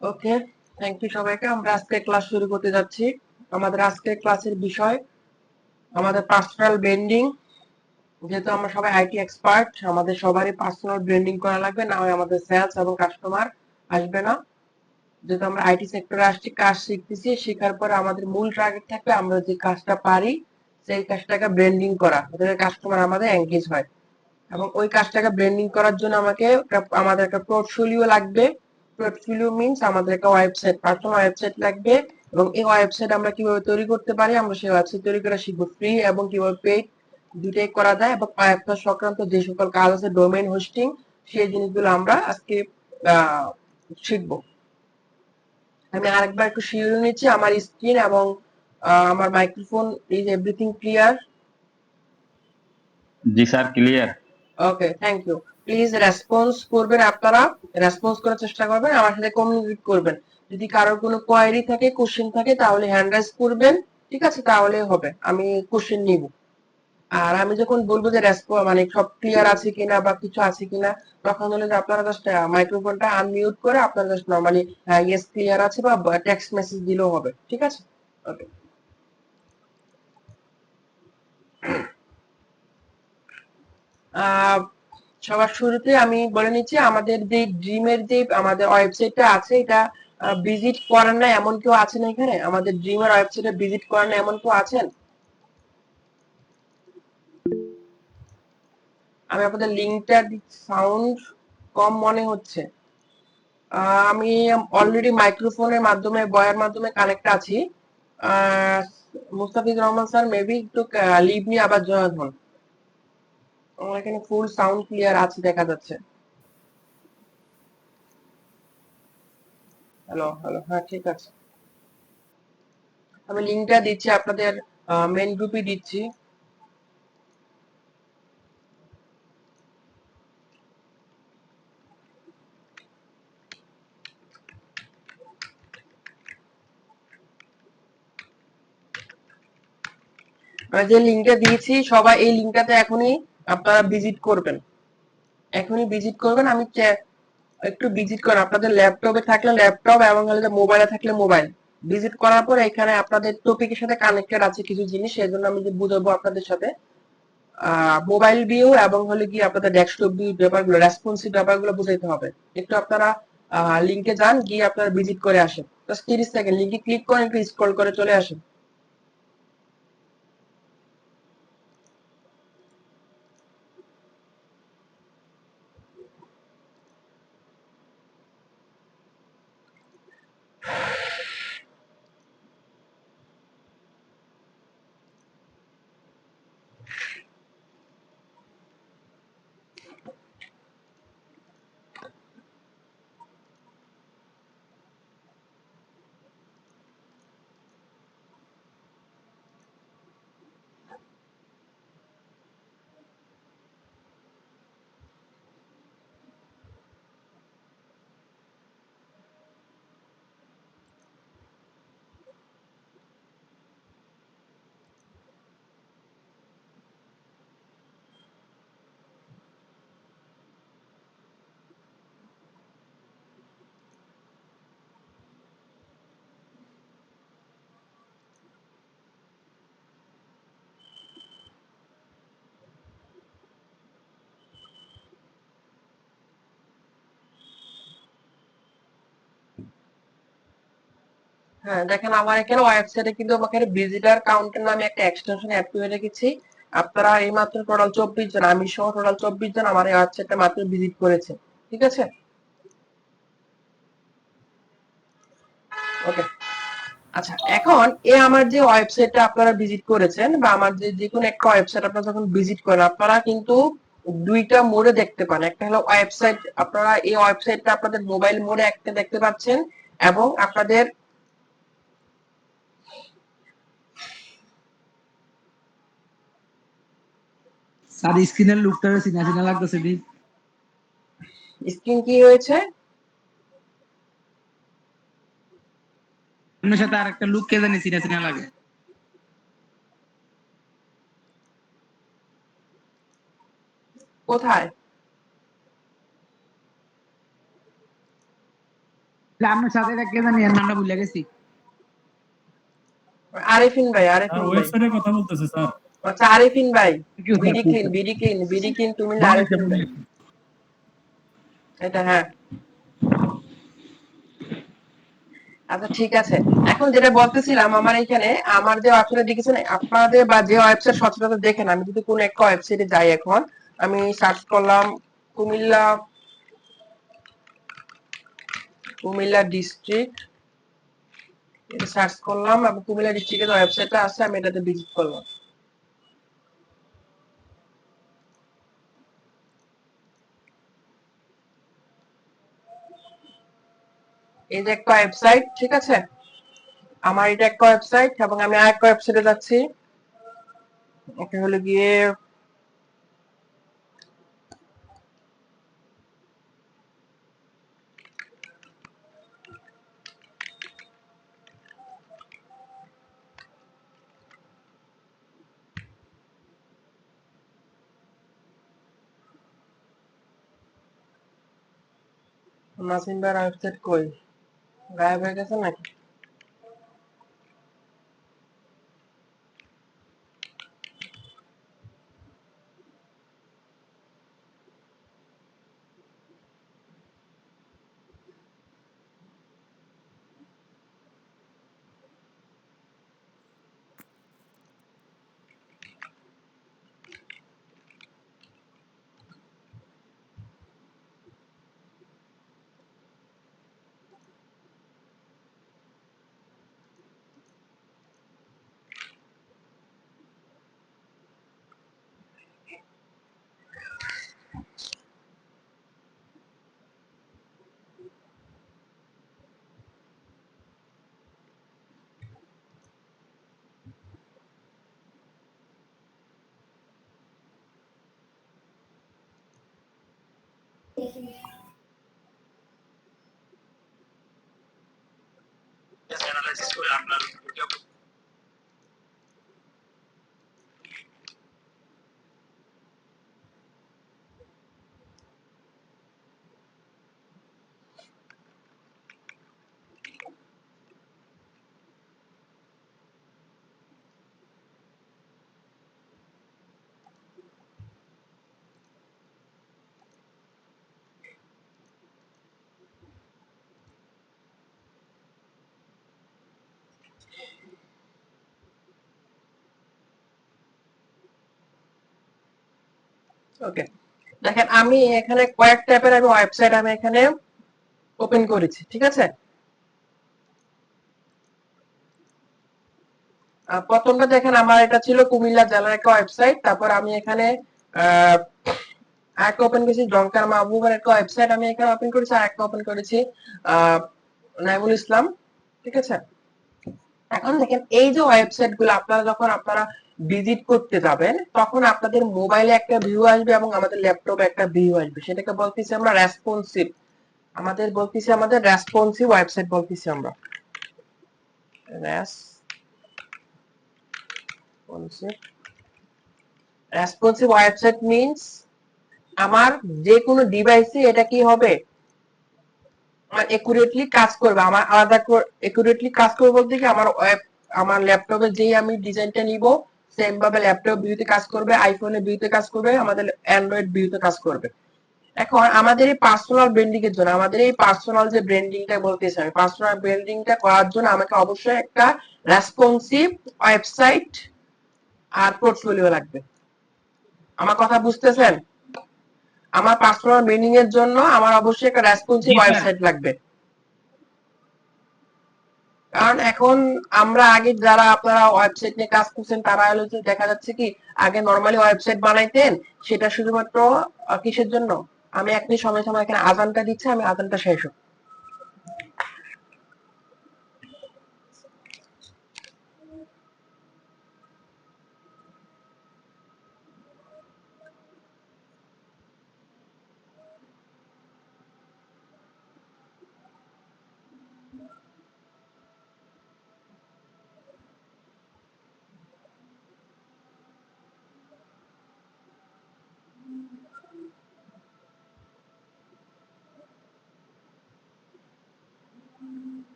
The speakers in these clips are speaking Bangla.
ওকে, থ্যাংক ইউ সবাইকে। আমরা আজকে ক্লাস শুরু করতে যাচ্ছি। আমাদের আজকের ক্লাসের বিষয় আমাদের পার্সোনাল ব্র্যান্ডিং। যেহেতু আমরা সবাই আইটি এক্সপার্ট, আমাদের সবারই পার্সোনাল ব্র্যান্ডিং করা লাগবে, না হয় আমাদের সেলস এবং কাস্টমার আসবে না। যেহেতু আমরা আইটি সেক্টরে আসছি, কাজ শিখতেছি, শেখার পরে আমাদের মূল টার্গেট থাকবে আমরা যে কাজটা পারি সেই কাজটাকে ব্র্যান্ডিং করা, যাতে কাস্টমার আমাদের এঙ্গেজ হয়। এবং ওই কাজটাকে ব্র্যান্ডিং করার জন্য আমাদের একটা পোর্টফোলিও লাগবে। পোর্টফোলিও মিন্স আমাদের একটা ওয়েবসাইট, পার্সোনাল ওয়েবসাইট লাগবে। এবং এই ওয়েবসাইট আমরা কিভাবে তৈরি করতে পারি, আমরা সেই ওয়েবসাইট তৈরি করা শিখবো। ফ্রি এবং কিভাবে পেইড দুটাই করা যায়, এবং ওয়েবসাইট সংক্রান্ত যে সকল কাজ আছে, ডোমেইন হোস্টিং, সেই জিনিসগুলো আমরা আজকে শিখবো। আমি আরেকবার একটু শিওর নিচ্ছি আমার স্ক্রিন এবং আমার মাইক্রোফোন ইজ এভরিথিং ক্লিয়ার? জি sir, clear. Okay, thank you. Please response করবেন, আপনারা রেসপন্স করার চেষ্টা করবেন, আমার সাথে কমিউনিকেট করবেন। যদি কারোর কোনো কোয়েরি থাকে, কোশ্চেন থাকে, তাহলে হ্যান্ড রাইজ করবেন। ঠিক আছে, তাহলে হবে, আমি কোশ্চেন নিব। আর আমি যখন বলবো যে মানে সব ক্লিয়ার আছে কিনা বা কিছু আছে কিনা, তখন হলে যে আপনারা জাস্ট মাইক্রোফোনটা আনমিউট করে আপনারা জাস্ট নরমালি ইয়েস ক্লিয়ার আছে বা টেক্সট মেসেজ দিলেও হবে। ঠিক আছে, ওকে। সবার শুরুতে আমি বলে নিচ্ছি আমাদের যে ড্রিমের যে আমাদের ওয়েবসাইটটা আছে, এটা ভিজিট করেন না এমন কেউ আছেন এখানে? আমাদের ড্রিমের ওয়েবসাইটে ভিজিট করেন না এমন কেউ আছেন? আমি আপনাদের লিঙ্কটা সাউন্ড কম মনে হচ্ছে। আমি অলরেডি মাইক্রোফোনের মাধ্যমে বয়ার মাধ্যমে কানেক্ট আছি। মুস্তাফিজুর রহমান স্যার মেবি একটু লিভ নিয়ে আবার জয়েন হন। আমার এখানে ফুল সাউন্ড ক্লিয়ার আছে দেখা যাচ্ছে। হ্যালো হ্যালো, হ্যাঁ ঠিক আছে। আমি লিঙ্কটা দিচ্ছি আপনাদের মেন গ্রুপে দিচ্ছি। যে লিঙ্কটা দিয়েছি সবাই এই লিঙ্কটাতে এখনই আপনারা ভিজিট করবেন, এখনই ভিজিট করবেন। একটু ভিজিট করেন, আপনাদের ল্যাপটপে থাকলে ল্যাপটপ এবং মোবাইলে থাকলে মোবাইল। ভিজিট করার পর এখানে আপনাদের টপিকের সাথে কানেক্টেড আছে কিছু জিনিস, সেই জন্য আমি যে বুঝাবো আপনাদের সাথে মোবাইল ভিউ এবং কি আপনাদের ডেস্কটপ ভিউ ব্যাপারগুলো, রেসপন্সিভ ব্যাপারগুলো বুঝাইতে হবে। একটু আপনারা লিঙ্কে যান, গিয়ে আপনারা ভিজিট করে আসেন। জাস্ট 30 সেকেন্ড লিঙ্কে ক্লিক করেন, একটু স্ক্রল করে চলে আসেন। হ্যাঁ দেখেন, আমার এখানে ওয়েবসাইটে কিন্তু আমাকে ভিজিটার কাউন্টের নামে একটা এক্সটেনশন অ্যাড করে রেখেছি। আপনারা এই মাত্র টোটাল 24 জন, আমি সহ টোটাল 24 জন আমার এই ওয়েবসাইটটা মাত্র ভিজিট করেছে। ঠিক আছে, ওকে। আচ্ছা, এখন আমার যে ওয়েবসাইটটা আপনারা ভিজিট করেছেন, বা আমার যে যে কোনো একটা ওয়েবসাইট আপনারা যখন ভিজিট করেন, আপনারা কিন্তু দুইটা মোডে দেখতে পান। একটা হলো ওয়েবসাইট, আপনারা এই ওয়েবসাইটটা আপনাদের মোবাইল মোডে একটা দেখতে পাচ্ছেন, এবং আপনাদের স্যার স্ক্রিনের লুকটা চিনা চিনা লাগতেছে দি। স্ক্রিন কি হয়েছে? আপনার সাথে আরেকটা লুক কে জানি চিনা চিনা লাগে। কোথায়? আপনার সাথে কে জানি এর নামটা ভুলে গেছি। আরিফিন ভাই, স্যার আরিফিন ভাই। ওয়েবসাইটের কথা বলতেছে স্যার। আচ্ছা আরিফিন ভাই, Thank you, sir. BD clean তুমি বলেছে, আরিফিন ভাই। বলেছে। এটা হ্যাঁ। আচ্ছা ঠিক আছে, এখন যেটা বলতেছিলাম, আমার এখানে আমার যে ওয়েবসাইটে দেখেছেন আপনাদের, বা যে ওয়েবসাইট সচরাচর দেখেন, আমি যদি কোনো একটা ওয়েবসাইটে যাই, এখন আমি সার্চ করলাম কুমিল্লা, কুমিল্লা ডিস্ট্রিক্ট, এটা সার্চ করলাম এবং কুমিল্লা ডিস্ট্রিক্টের ওয়েবসাইটটা আছে, আমি এটাতে ভিজিট করলাম। এই যে একটা ওয়েবসাইট, ঠিক আছে, আমার এটা একটা ওয়েবসাইট, এবং আমি আরেকটা ওয়েবসাইটে যাচ্ছি। এটা হলো গিয়ে নাসিম ভাইয়ের ওয়েবসাইট কই, গায়েব হয়ে গেছে নাকি? ওকে, দেখেন আমি এখানে কয়েক টাইপের আমি ওয়েবসাইট আমি এখানে ওপেন করেছি, ঠিক আছে। প্রথমটা দেখেন আমার এটা ছিল কুমিল্লা জেলার একটা ওয়েবসাইট, তারপর আমি এখানে একটা ওপেন করেছি জঙ্কার মাহবুবের একটা ওয়েবসাইট, আমি এখানে ওপেন করেছি, আর একটা ওপেন করেছি নাইমুল ইসলাম, ঠিক আছে। এখন দেখেন এই যে ওয়েবসাইট গুলো আপনারা যখন আপনারা ভিজিট করতে যাবেন, তখন আপনাদের মোবাইলে একটা ভিউ আসবে এবং আমাদের ল্যাপটপে একটা ভিউ আসবে, সেটাকে বলতেছি আমরা রেসপন্সিভ, আমাদের রেসপন্সিভ ওয়েবসাইট বলতেছি আমরা। রেসপন্সিভ ওয়েবসাইট মিন্স আমার যে কোনো ডিভাইসে এটা কি হবে, আমার একুরেটলি কাজ করবে, আমার আলাদা একুরেটলি কাজ করবে বলতে কি আমার ল্যাপটপে যেই আমি ডিজাইনটা নিব, সেম ভাবে ল্যাপটপ ভিউতে কাজ করবে, আইফোনে ভিউতে কাজ করবে, আমাদের অ্যান্ড্রয়েড ভিউতে কাজ করবে। এখন আমাদের এই পার্সোনাল ব্র্যান্ডিং এর জন্য, আমাদের এই পার্সোনাল যে ব্র্যান্ডিংটা বলতেছি আমি, পার্সোনাল ব্র্যান্ডিংটা করার জন্য আমাকে অবশ্যই একটা রেসপন্সিভ ওয়েবসাইট আর পোর্টফোলিও লাগবে। আমার কথা বুঝতেছেন? আমার পার্সোনাল ব্র্যান্ডিং এর জন্য আমার অবশ্যই একটা রেসপন্সিভ জি, স্যার। ওয়েবসাইট লাগবে। কারণ এখন আমরা আগে যারা আপনারা ওয়েবসাইট নিয়ে কাজ করছেন, তারা হলো যে দেখা যাচ্ছে কি আগে নরমালি ওয়েবসাইট বানাইতেন, সেটা শুধুমাত্র কিসের জন্য, আমি এক মিনিট সময় সময় এখানে আজানটা দিচ্ছি, আমি আজানটা শেষ হোক।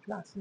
ক্লাসে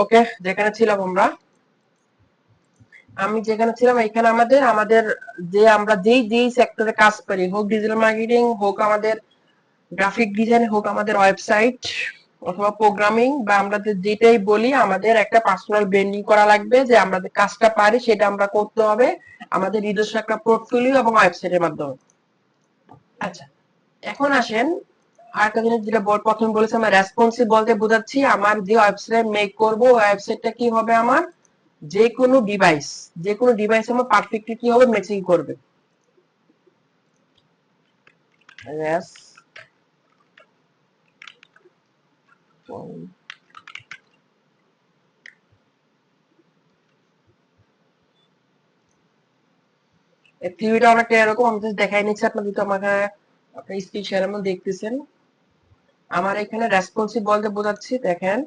ওকে, যেখানে ছিলাম আমি যেখানে ছিলাম এখানে আমাদের যে আমরা যেই সেক্টরে কাজ করি, হোক ডিজিটাল মার্কেটিং, হোক আমাদের গ্রাফিক ডিজাইন, হোক আমাদের ওয়েবসাইট অথবা প্রোগ্রামিং, বা আমরা যেটাই বলি, আমাদের একটা পার্সোনাল ব্র্যান্ডিং করা লাগবে, যে আমাদের কাজটা পারি সেটা আমরা করতে হবে আমাদের নিজস্ব একটা পোর্টফোলিও এবং ওয়েবসাইটের মাধ্যমে। আচ্ছা, এখন আসেন আরেকটা জিনিস, যেটা প্রথমে বলেছি, আমরা রেসপন্সিভ বলতে বোঝাচ্ছি আমার যে ওয়েবসাইট মেক করব, ওয়েবসাইটটা কি হবে, আমার যে কোনো ডিভাইস আমার পারফেক্টলি কি হবে, ম্যাচিং করবে। থিওরিটা অনেকটা এরকম, আমি জাস্ট দেখাই নিচ্ছি আপনাদের, তো আমাকে আপনার স্ক্রিন শেয়ারের মধ্যে দেখতেছেন। আমার এখানে রেসপন্সিভ বলতে বোঝাচ্ছি, দেখেন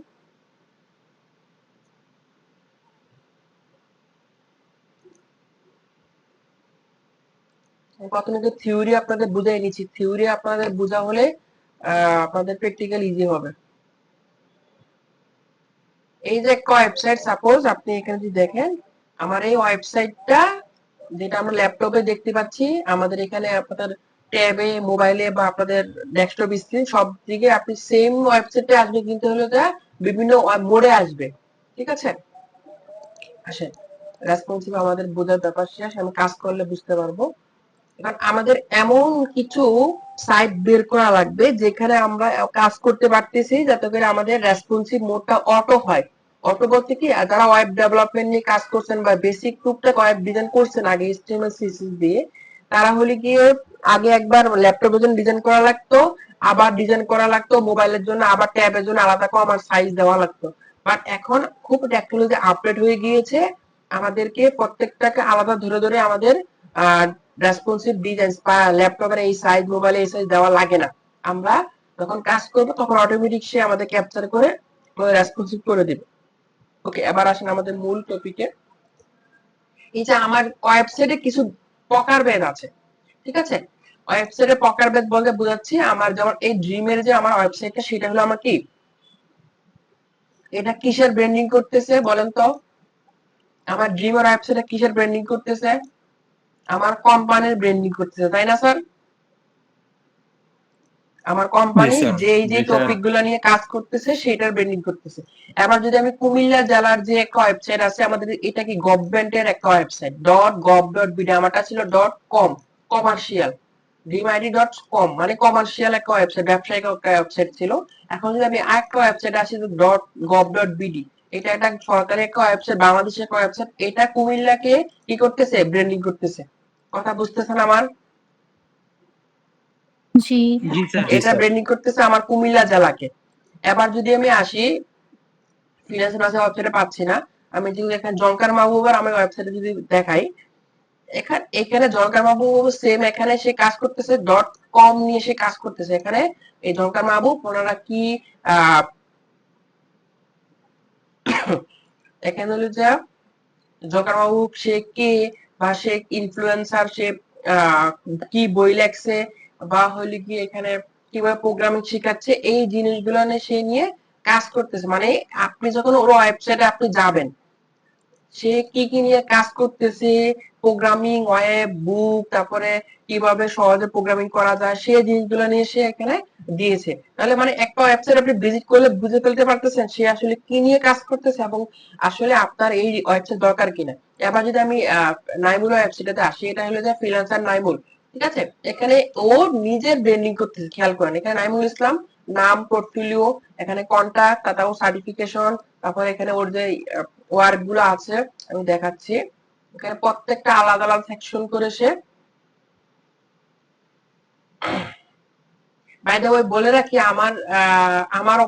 প্রথমে তো থিওরি আপনাদের বুঝাই নিচ্ছি, থিওরি আপনাদের বোঝা হলে আপনাদের প্র্যাকটিক্যাল ইজি হবে। এই যে একটা ওয়েবসাইট, সাপোজ আপনি এখানে যদি দেখেন, আমার এই ওয়েবসাইটটা যেটা আমরা ল্যাপটপে দেখতে পাচ্ছি, আমাদের এখানে আপনাদের ট্যাবে, মোবাইলে বা আপনাদের ডেস্কটপ স্ক্রিন সব দিকে আপনি সেম ওয়েবসাইটে আসবে, কিন্তু হলো এটা বিভিন্ন মোডে আসবে। ঠিক আছে, আসেন রেসপন্সিভ আমাদের বোঝার ব্যাপার শেষ, আমি কাজ করলে বুঝতে পারবো। এবার আমাদের এমন কিছু সাইট বের করা লাগবে যেখানে আমরা কাজ করতে পারতেছি, যাতে করে আমাদের রেসপন্সিভ মোডটা অটো হয়। অটো বলতে কি, যারা ওয়েব ডেভেলপমেন্ট নিয়ে কাজ করছেন বা বেসিক টুকটাক ওয়েব ডিজাইন করছেন আগে HTML CSS দিয়ে, তারা হলে গিয়ে আগে একবার ল্যাপটপের জন্য ডিজাইন করা লাগতো, আবার ডিজাইন করা লাগতো মোবাইলের জন্য, আবার ট্যাবের জন্য আলাদা কমার সাইজ দেওয়া লাগতো। বাট এখন খুব টেকনোলজি আপডেট হয়ে গিয়েছে, আমাদেরকে প্রত্যেকটাকে আলাদা ধরে ধরে আমাদের রেসপন্সিভ ডিজাইন বা ল্যাপটপের এই সাইজ, মোবাইলে এই সাইজ দেওয়া লাগে না। আমরা যখন কাজ করবো তখন অটোমেটিক সে আমাদের ক্যাপচার করে রেসপন্সিভ করে দিবে। ওকে, এবার আসেন আমাদের মূল টপিকে। এই যে আমার ওয়েবসাইটে কিছু প্রকারভেদ আছে, ঠিক আছে, ওয়েবসাইটে প্রকারভেদ বলতে বোঝাচ্ছি, আমার যেমন এই ড্রিমের যে আমার ওয়েবসাইটটা, সেটা হলো আমার কি, এটা কিসের ব্র্যান্ডিং করতেছে বলেন তো? আমার ড্রিমের ওয়েবসাইটে কিসের ব্র্যান্ডিং করতেছে? আমার কোম্পানির ব্র্যান্ডিং করতেছে, তাই না স্যার? আমার কোম্পানি যে টপিক গুলো নিয়ে কাজ করতেছে সেটার ব্র্যান্ডিং করতেছে। এবার যদি আমি কুমিল্লা জেলার যে একটা ওয়েবসাইট আছে আমাদের, এটা কি গভর্নমেন্টের একটা ওয়েবসাইট, .gov.bd, আমারটা ছিল .com, কমার্শিয়াল, dreamid.com, মানে কমার্শিয়াল একটা ওয়েবসাইট, ব্যবসায়িক একটা ওয়েবসাইট ছিল। এখন যদি আমি আরেকটা ওয়েবসাইট আসি .gov.bd, এটা একটা সরকারি একটা ওয়েবসাইট, বাংলাদেশের একটা ওয়েবসাইট, এটা কুমিল্লাকে কি করতেছে, ব্র্যান্ডিং করতেছে। কথা বুঝতেছেন আমার? জি জি স্যার। এটা ব্র্যান্ডিং করতেছে আমার কুমিল্লা জেলাকে। এবার যদি আমি আসি, ফ্রিল্যান্সার মাসে ওয়েবসাইটে পাচ্ছি না, আমি যদি এখানে জঙ্কার মাহবুবের আমার ওয়েবসাইটে যদি দেখাই, এখানে জঙ্কার মাহবুব সেম, এখানে সে কাজ করতেছে .com নিয়ে, সে কাজ করতেছে এখানে। এই জঙ্কার মাহবুব ওনারা কি এখানে হলো যে জঙ্কার মাহবুব সে কে, বা সে ইনফ্লুয়েন্সার, সে কি বই লেখছে, বা হইলে কি এখানে কিভাবে প্রোগ্রামিং শেখাচ্ছে, এই জিনিসগুলো নিয়ে সে নিয়ে কাজ করতেছে। মানে আপনি যখন ওর ওয়েবসাইটে আপনি যাবেন, সে কি কি নিয়ে কাজ করতেছে, প্রোগ্রামিং, ওয়েব, বুক, তারপরে কিভাবে সহজে প্রোগ্রামিং করা যায়, সেই জিনিসগুলো নিয়ে সে এখানে দিয়েছে। তাহলে মানে একটা ওয়েবসাইট আপনি ভিজিট করলে বুঝে ফেলতে পারতেছেন সে আসলে কি নিয়ে কাজ করতেছে এবং আসলে আপনার এই ওয়েবসাইট দরকার কিনা। এবার যদি আমি নাইমুল ওয়েবসাইটে আসি, এটা হলো যে ফ্রিল্যান্সার নাইমুল, ঠিক আছে। এখানে ও নিজের ব্র্যান্ডিং করতেছে, খেয়াল করেন এখানে নাইমুল ইসলাম নাম, পোর্টফোলিও, এখানে কন্টাক্ট, তারপর সার্টিফিকেশন, তারপর এখানে ওর যে ওয়ার্ক গুলো আছে আমি দেখাচ্ছি। এখানে প্রত্যেকটা আলাদা আলাদা সেকশন করে সে, বাই দ্য ওয়ে বলে রাখি আমার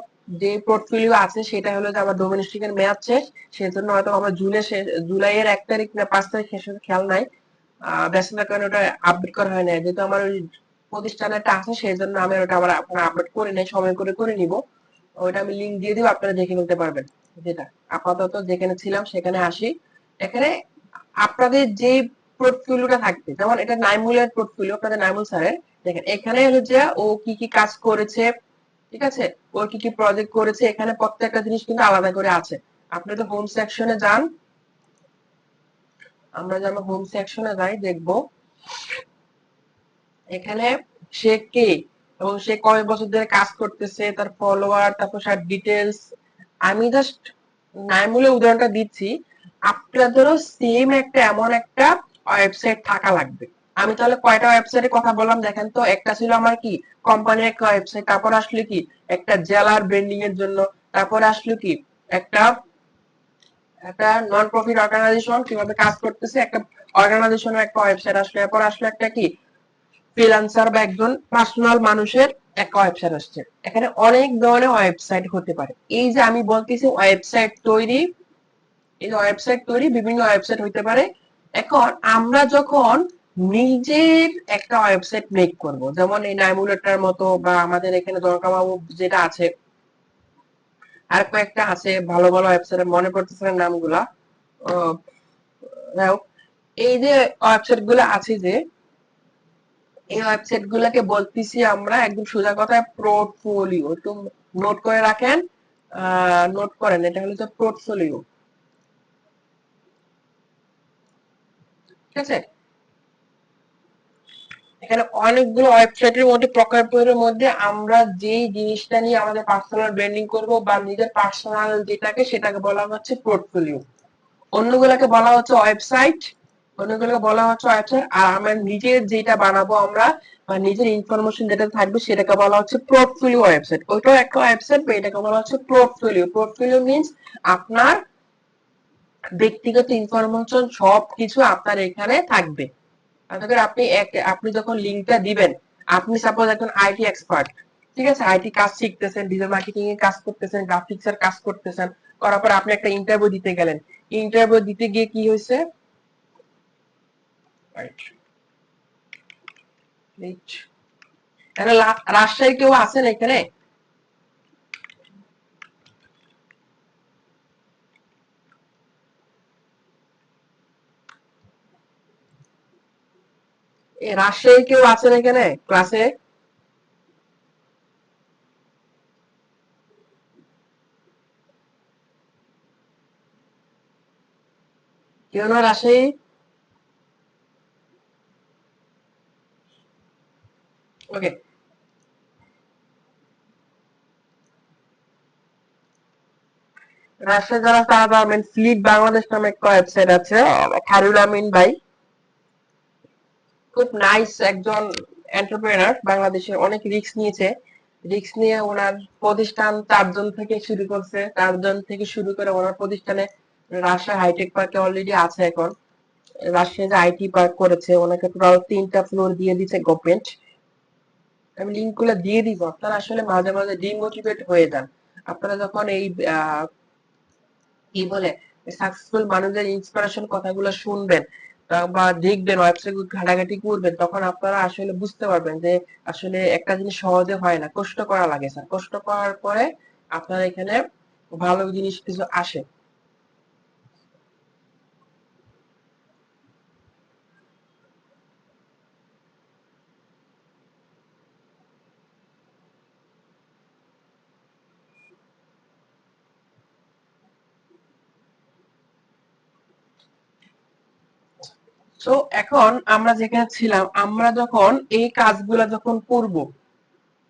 যে পোর্টফোলিও আছে সেটা হলো যে আমার ডোমেস্টিকের মেয়াদ শেষ, সেজন্য হয়তো আমার জুলাইয়ের 1 তারিখ না 5 তারিখ শেষ হয়েছে, খেয়াল নাই। ব্যস্ততার কারণে ওটা আপডেট করা হয় না, যেহেতু আমার ওই প্রতিষ্ঠানেরটা আছে সেই জন্য আমি ওটা আবার আপনার আপডেট করে নেই, সময় করে করে নিব। ওইটা আমি লিংক দিয়ে দিব, আপনারা দেখে নিতে পারবেন। যেটা আপাতত যেখানে ছিলাম সেখানে আসি। এখানে আপনাদের যে পোর্টফোলিওটা থাকবে, যেমন এটা নাইমুলের পোর্টফোলিও, আপনাদের নাইমুল স্যারের, দেখেন এখানে হলো যে ও কি কি কাজ করেছে, ঠিক আছে, ও কি কি প্রজেক্ট করেছে, এখানে প্রত্যেকটা জিনিস কিন্তু আলাদা করে আছে। আপনি তো হোম সেকশনে যান, আমরা যেমন হোম সেকশনে যাই দেখবো এখানে সে কে এবং সে কয় বছর ধরে কাজ করতেছে, তার ফলোয়ার, তারপর তার ডিটেলস। আমি জাস্ট নাইমুলে উদাহরণটা দিচ্ছি, আপনাদেরও সেম একটা এমন একটা ওয়েবসাইট থাকা লাগবে। আমি তাহলে কয়টা ওয়েবসাইটের কথা বললাম দেখেন তো। একটা ছিল আমার কি কোম্পানির একটা ওয়েবসাইট, তারপর আসলো কি একটা জেলার ব্র্যান্ডিং এর জন্য, তারপর আসলো কি একটা একটা নন প্রফিট অর্গানাইজেশন কিভাবে কাজ করতেছে, একটা অর্গানাইজেশনের একটা ওয়েবসাইট আসলো, এরপর আসলো একটা কি ফ্রিল্যান্সার বা একজন পার্সোনাল মানুষের একটা ওয়েবসাইট আসছে। এখানে অনেক ধরনের ওয়েবসাইট হতে পারে। এই যে আমি বলতেছি ওয়েবসাইট তৈরি, এই ওয়েবসাইট তৈরি বিভিন্ন ওয়েবসাইট হইতে পারে। এখন আমরা যখন নিজের একটা ওয়েবসাইট মেক করব, যেমন এই নাইমুলেটার মতো বা আমাদের এখানে জনকাবাবু যেটা আছে, আর কয়েকটা আছে ভালো ভালো ওয়েবসাইট, মনে পড়তেছে না নামগুলা। আহ, যাই হোক, এই যে ওয়েবসাইট গুলো আছে, যে এই ওয়েবসাইট গুলাকে বলতেছি আমরা একদম সোজা কথায় পোর্টফোলিও। একটু নোট করে রাখেন, নোট করেন, এটা হলো পোর্টফোলিও, ঠিক আছে। এখানে অনেকগুলো ওয়েবসাইটের মধ্যে, প্রকল্পের মধ্যে আমরা যেই জিনিসটা নিয়ে আমাদের পার্সোনাল ব্র্যান্ডিং করব বা নিজের পার্সোনাল যেটাকে, সেটাকে বলা হচ্ছে পোর্টফোলিও। অন্যগুলোকে বলা হচ্ছে ওয়েবসাইট, অন্যগুলোকে বলা হচ্ছে ওয়েবসাইট, আর আমরা নিজের যেটা বানাবো আমরা বা নিজের ইনফরমেশন যেটা থাকবে সেটাকে বলা হচ্ছে পোর্টফোলিও ওয়েবসাইট। ওইটাও একটা ওয়েবসাইট বা এটাকে বলা হচ্ছে পোর্টফোলিও। পোর্টফোলিও মিন্স আপনার ব্যক্তিগত ইনফরমেশন সবকিছু আপনার এখানে থাকবে। আপনি যখন লিঙ্কটা দিবেন, আপনি সাপোজ একজন আইটি এক্সপার্ট, ঠিক আছে, আইটি কাজ শিখতেছেন, ডিজিটাল মার্কেটিং এর কাজ করতেছেন, গ্রাফিক্স এর কাজ করতেছেন, করার পর আপনি একটা ইন্টারভিউ দিতে গেলেন। ইন্টারভিউ দিতে গিয়ে কি হয়েছে, রাজশাহী কেউ আছেন এখানে? রাজশাহী কেউ আছেন এখানে ক্লাসে? কেউ না রাজশাহী? ওকে, রাজশাহী যারা তারা পাবেন, ফ্লিট বাংলাদেশ নামে একটা ওয়েবসাইট আছে, খারুল আমিন ভাই, খুব নাইস একজন এন্টারপ্রেনার, বাংলাদেশে অনেক রিস্ক নিয়েছে। রিস্ক নিয়ে ওনার প্রতিষ্ঠান 4 জন থেকে শুরু করছে, 4 জন থেকে শুরু করে ওনার প্রতিষ্ঠানে রাজশাহী হাইটেক পার্কে অলরেডি আছে এখন। রাজশাহী যে আইটি পার্ক করেছে, ওনাকে টোটাল 3টা ফ্লোর দিয়ে দিচ্ছে গভর্নমেন্ট। আমি লিঙ্ক গুলো দিয়ে দিব, আপনারা আসলে মাঝে মাঝে ডিমোটিভেট হয়ে যান। আপনারা যখন এই কি বলে সাকসেসফুল মানুষদের ইন্সপিরেশন কথাগুলো শুনবেন বা দেখবেন, ওয়েবসাইট ঘাটাঘাটি করবেন, তখন আপনারা আসলে বুঝতে পারবেন যে আসলে একটা জিনিস সহজে হয় না, কষ্ট করা লাগে স্যার। কষ্ট করার পরে আপনার এখানে ভালো জিনিস কিছু আসে। সো এখন আমরা যেখানে ছিলাম, আমরা যখন এই কাজগুলা যখন করব,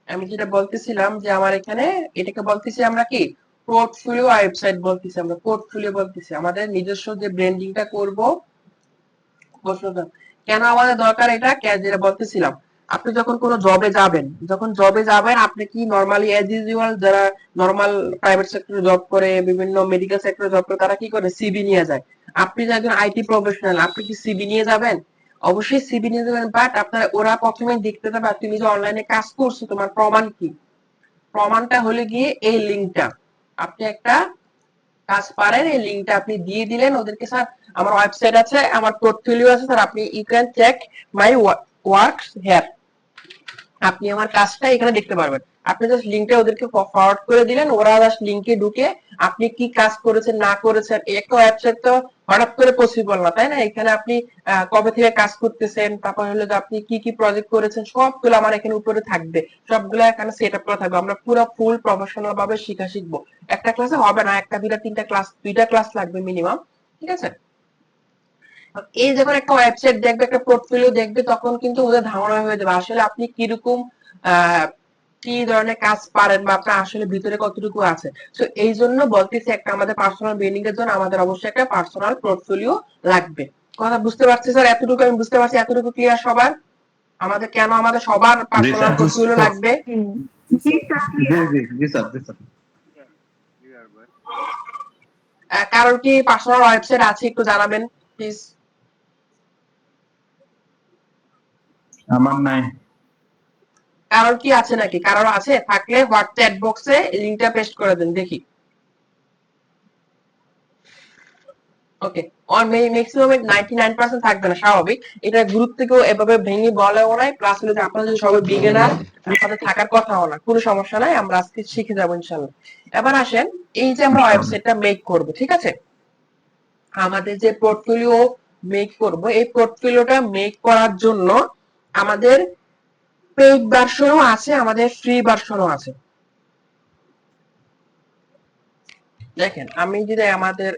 আমি যেটা বলতেছিলাম যে আমার এখানে এটাকে বলতেছি আমরা কি পোর্টফোলিও ওয়েবসাইট বলতেছি, আমরা পোর্টফোলিও বলতেছি আমাদের নিজস্ব যে ব্র্যান্ডিংটা করব। কেন আমাদের দরকার এটা, যেটা বলতেছিলাম, আপনি যখন কোনো জবে যাবেন, যখন জবে যাবেন আপনি কি নরমালি এজ ইউজুয়াল যারা নরমাল প্রাইভেট সেক্টরে জব করে, বিভিন্ন মেডিকেল সেক্টরে জব করে, তারা কি করে সিভি নিয়ে যায়। আপনি যে একজন আইটি প্রফেশনাল, আপনি কি সিভি নিয়ে যাবেন? অবশ্যই সিভি নিয়ে যাবেন, বাট আপনার ওরা প্রথমে দেখতে যাবে তুমি যে অনলাইনে কাজ করছো তোমার প্রমাণ কি। প্রমাণটা হলে গিয়ে এই লিঙ্কটা, আপনি একটা কাজ পারেন, এই লিঙ্কটা আপনি দিয়ে দিলেন ওদেরকে, স্যার আমার ওয়েবসাইট আছে, আমার পোর্টফোলিও আছে, স্যার আপনি you can check my works here, আপনি আমার কাজটা এখানে দেখতে পারবেন। আপনি জাস্ট লিংকটা ওদেরকে ফরওয়ার্ড করে দিলেন, ওরা জাস্ট লিংকে ঢুকে আপনি কি কাজ করেছেন না করেছেন, একটা ওয়েবসাইট তো হঠাৎ করে পসিবল না, তাই না? এখানে আপনি কবে থেকে কাজ করতেছেন, তারপর হলো যে আপনি কি কি প্রজেক্ট করেছেন, সবগুলো আমার এখানে উপরে থাকবে, সবগুলো এখানে সেট আপ করা থাকবে। আমরা পুরো ফুল প্রফেশনাল ভাবে শিখবো। একটা ক্লাসে হবে না, একটা দুইটা তিনটা ক্লাস, দুইটা ক্লাস লাগবে মিনিমাম, ঠিক আছে? এই যখন একটা ওয়েবসাইট দেখবে, একটা পোর্টফোলিও দেখবে, তখন কিন্তু ওদের ধারণা হয়ে যাবে আসলে আপনি কিরকম কি ধরনের কাজ পারেন বা আপনার আসলে ভিতরে কতটুকু আছে। তো এই জন্য বলতেছি একটা আমাদের পার্সোনাল ব্র্যান্ডিং এর জন্য আমাদের অবশ্যই একটা পার্সোনাল পোর্টফোলিও লাগবে। কথা বুঝতে পারছি স্যার? এতটুকু আমি বুঝতে পারছি, এতটুকু ক্লিয়ার সবার? আমাদের কেন আমাদের সবার জি পার্সোনাল স্যার। পোর্টফোলিও লাগবে? জি জি স্যার, জি স্যার। কারোর কি পার্সোনাল ওয়েবসাইট আছে একটু জানাবেন প্লিজ। আমার নাই। কারোর কি আছে নাকি? কারোর আছে? থাকলে হোয়াটসঅ্যাপ বক্সে লিংকটা পেস্ট করে দেন দেখি। ওকে, অন ম্যাক্সিমাম 99% থাকবে না, স্বাভাবিক। এটা গ্রুপ থেকেও এভাবে ভেঙে বলেও নাই, প্লাস হলো যে আপনারা যদি সবাই বিগিনার, আপনাদের থাকার কথাও না, কোনো সমস্যা নাই, আমরা আজকে শিখে যাবো ইনশাআল্লাহ। এবার আসেন, এই যে আমরা ওয়েবসাইটটা মেক করব, ঠিক আছে? আমাদের যে পোর্টফোলিও মেক করব, এই পোর্টফোলিওটা মেক করার জন্য আমাদের পেইড ভার্সনও আছে, আমাদের ফ্রি ভার্সনও আছে। দেখেন আমি যদি আমাদের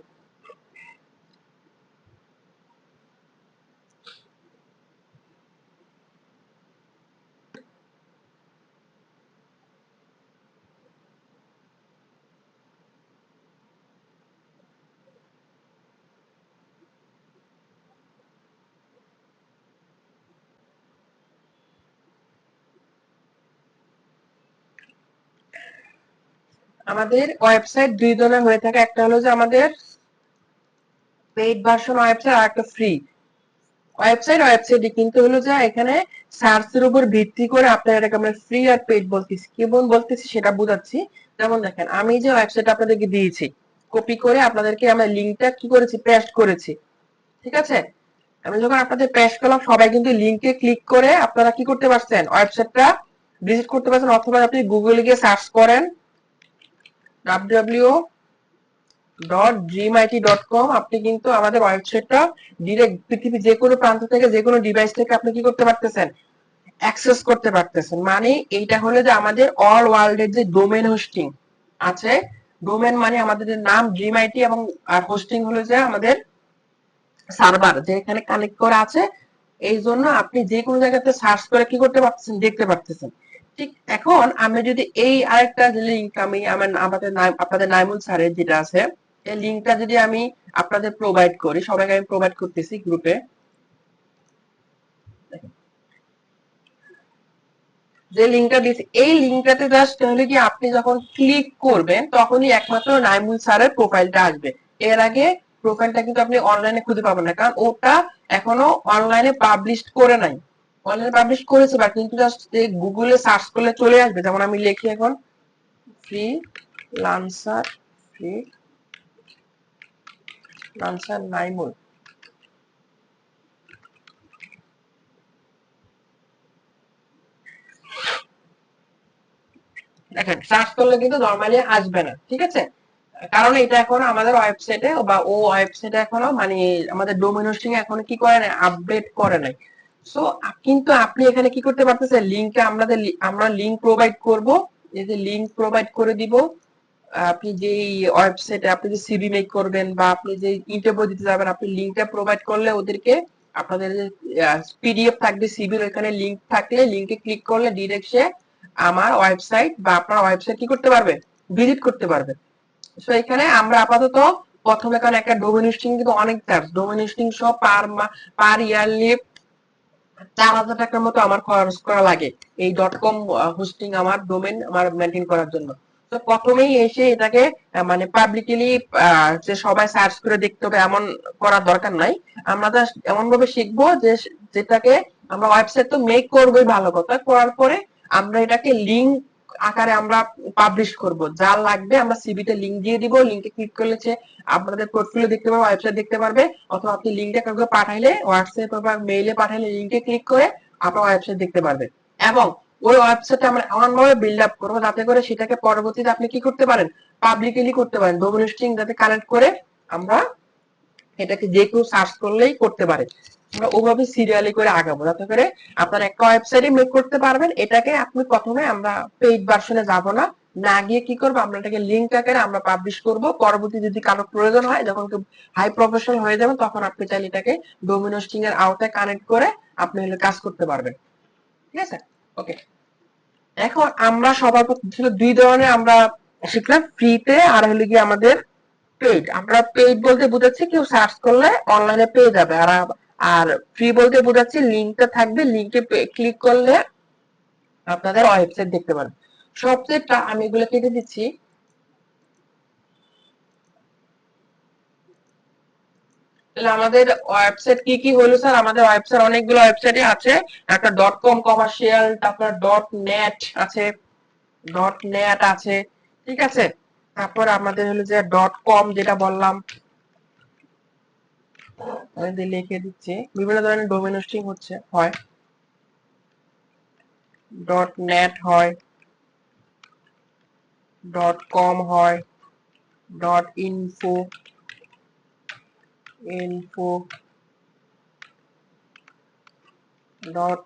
আমাদের ওয়েবসাইট দুই ধরনের হয়ে থাকে, একটা হলো যে আমাদের পেইড ভার্সন ওয়েবসাইট আর একটা ফ্রি ওয়েবসাইট। কিন্তু হলো যে এখানে সার্চের উপর ভিত্তি করে আপনার এটাকে আমরা ফ্রি আর পেইড বলতেছি, কেমন বলতেছি সেটা বুঝাচ্ছি। যেমন দেখেন আমি যে ওয়েবসাইট আপনাদেরকে দিয়েছি, কপি করে আপনাদেরকে আমরা লিংকটা কি করেছি, পেস্ট করেছি, ঠিক আছে? আমি যখন আপনাদের পেস্ট করলাম, সবাই কিন্তু লিংকে ক্লিক করে আপনারা কি করতে পারছেন, ওয়েবসাইটটা ভিজিট করতে পারছেন, অথবা আপনি গুগলে গিয়ে সার্চ করেন www.dreamit.com, আপনি কিন্তু আমাদের ওয়েবসাইটটা ডিরেক্ট পৃথিবীর যে কোনো প্রান্ত থেকে, যে কোনো ডিভাইস থেকে আপনি কি করতে পারতেছেন, অ্যাক্সেস করতে পারতেছেন। মানে এইটা হলো যে আমাদের অল ওয়ার্ল্ড এর যে ডোমেন হোস্টিং আছে, ডোমেন মানে আমাদের নাম ড্রিম আইটি, এবং আর হোস্টিং হলো যে আমাদের সার্ভার যেখানে কানেক্ট করা আছে। এই জন্য আপনি যে কোনো জায়গাতে সার্চ করে কি করতে পারতেছেন, দেখতে পারতেছেন। ঠিক এখন আমি যদি এই আরেকটা লিংক আমি আপনাদের নাইমুল স্যারের যেটা আছে, এই লিংকটা যদি আমি আপনাদের প্রোভাইড করি, সবাইকে আমি প্রোভাইড করতেছি গ্রুপে, যে লিংকটা দিয়েছি, এই লিংকটাতে জাস্ট তাহলে কি আপনি যখন ক্লিক করবেন তখনই একমাত্র নাইমুল স্যারের প্রোফাইলটা আসবে। এর আগে প্রোফাইলটা কিন্তু আপনি অনলাইনে খুঁজে পাবেন না, কারণ ওটা এখনো অনলাইনে পাবলিশ করে নাই। অনলাইনে পাবলিশ করেছে বা, কিন্তু জাস্ট গুগলে সার্চ করলে চলে আসবে। যেমন আমি লিখি এখন free lancer, free lancer Naimul, দেখেন সার্চ করলে কিন্তু নরমালি আসবে না, ঠিক আছে? কারণ এটা এখনো আমাদের ওয়েবসাইটে বা ও ওয়েবসাইটে এখনো মানে আমাদের ডোমেন হোস্টিং এখনো কি করে নাই, আপডেট করে নাই। সো কিন্তু আপনি এখানে কি করতে পারতেছেন, লিংকে আমরা লিংক প্রোভাইড করব, এই যে লিংক প্রোভাইড করে দিব। আপনি যেই ওয়েবসাইটে আপনি যে সিভি মেক করবেন বা আপনি যে ইন্টারভিউ দিতে যাবেন, আপনি লিংকটা প্রোভাইড করলে ওদেরকে আপনাদের পিডিএফ থাকবে সিভির, ওখানে লিংক থাকলে লিংকে ক্লিক করলে ডিরেক্ট সে আমার ওয়েবসাইট বা আপনার ওয়েবসাইট কি করতে পারবে, ভিজিট করতে পারবে। সো এখানে আমরা আপাতত প্রথমে কারণ একটা ডোমেন হোস্টিং কিন্তু অনেক চার্জ, ডোমেন হোস্টিং সব পার ইয়ারলি 4,000 টাকার মতো আমার খরচ করা লাগে এই .com হোস্টিং আমার ডোমেন আমার মেনটেন করার জন্য। তো প্রথমেই এসে এটাকে মানে পাবলিকলি যে সবাই সার্চ করে দেখতে হবে এমন করার দরকার নাই। আমরা জাস্ট এমন ভাবে শিখবো যে যেটাকে আমরা ওয়েবসাইট তো মেক করবোই ভালো কথা, করার পরে আমরা এটাকে লিংক আকারে আমরা পাবলিশ করব। যা লাগবে আমরা সিভিতে লিংক দিয়ে দিব, লিংকে ক্লিক করলে আপনাদের পোর্টফোলিও দেখতে পারবে, ওয়েবসাইট দেখতে পারবে, অথবা আপনি লিংকটা কাউকে পাঠাইলে হোয়াটসঅ্যাপ বা মেইলে পাঠাইলে লিংকে ক্লিক করে আপনার ওয়েবসাইট দেখতে পারবে। এবং ওই ওয়েবসাইটটা আমরা এমন ভাবে বিল্ড আপ করবো যাতে করে সেটাকে পরবর্তীতে আপনি কি করতে পারেন, পাবলিকলি করতে পারেন, ডোমেন হোস্টিং যাতে কানেক্ট করে আমরা এটাকে যে কেউ সার্চ করলেই করতে পারে। আমরা ওভাবে সিরিয়ালি করে আগাবো যাতে করে আপনার একটা ওয়েবসাইটে মেক করতে পারবেন। এটাকে আপনি প্রথমে আমরা পেইড ভার্সনে যাব না, না গিয়ে কি করবো আমরা এটাকে লিংক আকারে আমরা পাবলিশ করব। পরবর্তী যদি কারো প্রয়োজন হয়, যখন হাই প্রফেশনাল হয়ে যাবেন, তখন আপনি চাইলে এটাকে ডোমেন হোস্টিং এর আওতায় কানেক্ট করে আপনি হলে কাজ করতে পারবেন। ঠিক আছে, ওকে। এখন আমরা সবার প্রথম ছিল দুই ধরনের আমরা শিখলাম, ফ্রিতে আর হলো গিয়ে আমাদের পেইড। আমরা পেইড বলতে বুঝাচ্ছি কেউ সার্চ করলে অনলাইনে পেয়ে যাবে, আর ফ্রি বলতে বুঝাচ্ছি লিংকটা থাকবে, লিংকে ক্লিক করলে আপনাদের ওয়েবসাইট দেখতে পারবেন। সবচেয়ে আমি এগুলো কেটে দিচ্ছি। তাহলে আমাদের ওয়েবসাইট কি কি হলো স্যার? আমাদের ওয়েবসাইট অনেকগুলো ওয়েবসাইটে আছে। একটা .com কমার্শিয়াল, তারপর .net আছে, আছে, ঠিক আছে। তারপর আমাদের হলো যে .com যেটা বললাম, আমি লিখে দিচ্ছি, বিভিন্ন ধরনের ডোমেন হোস্টিং হয়, .net হয়, .com হয়, .info, ডট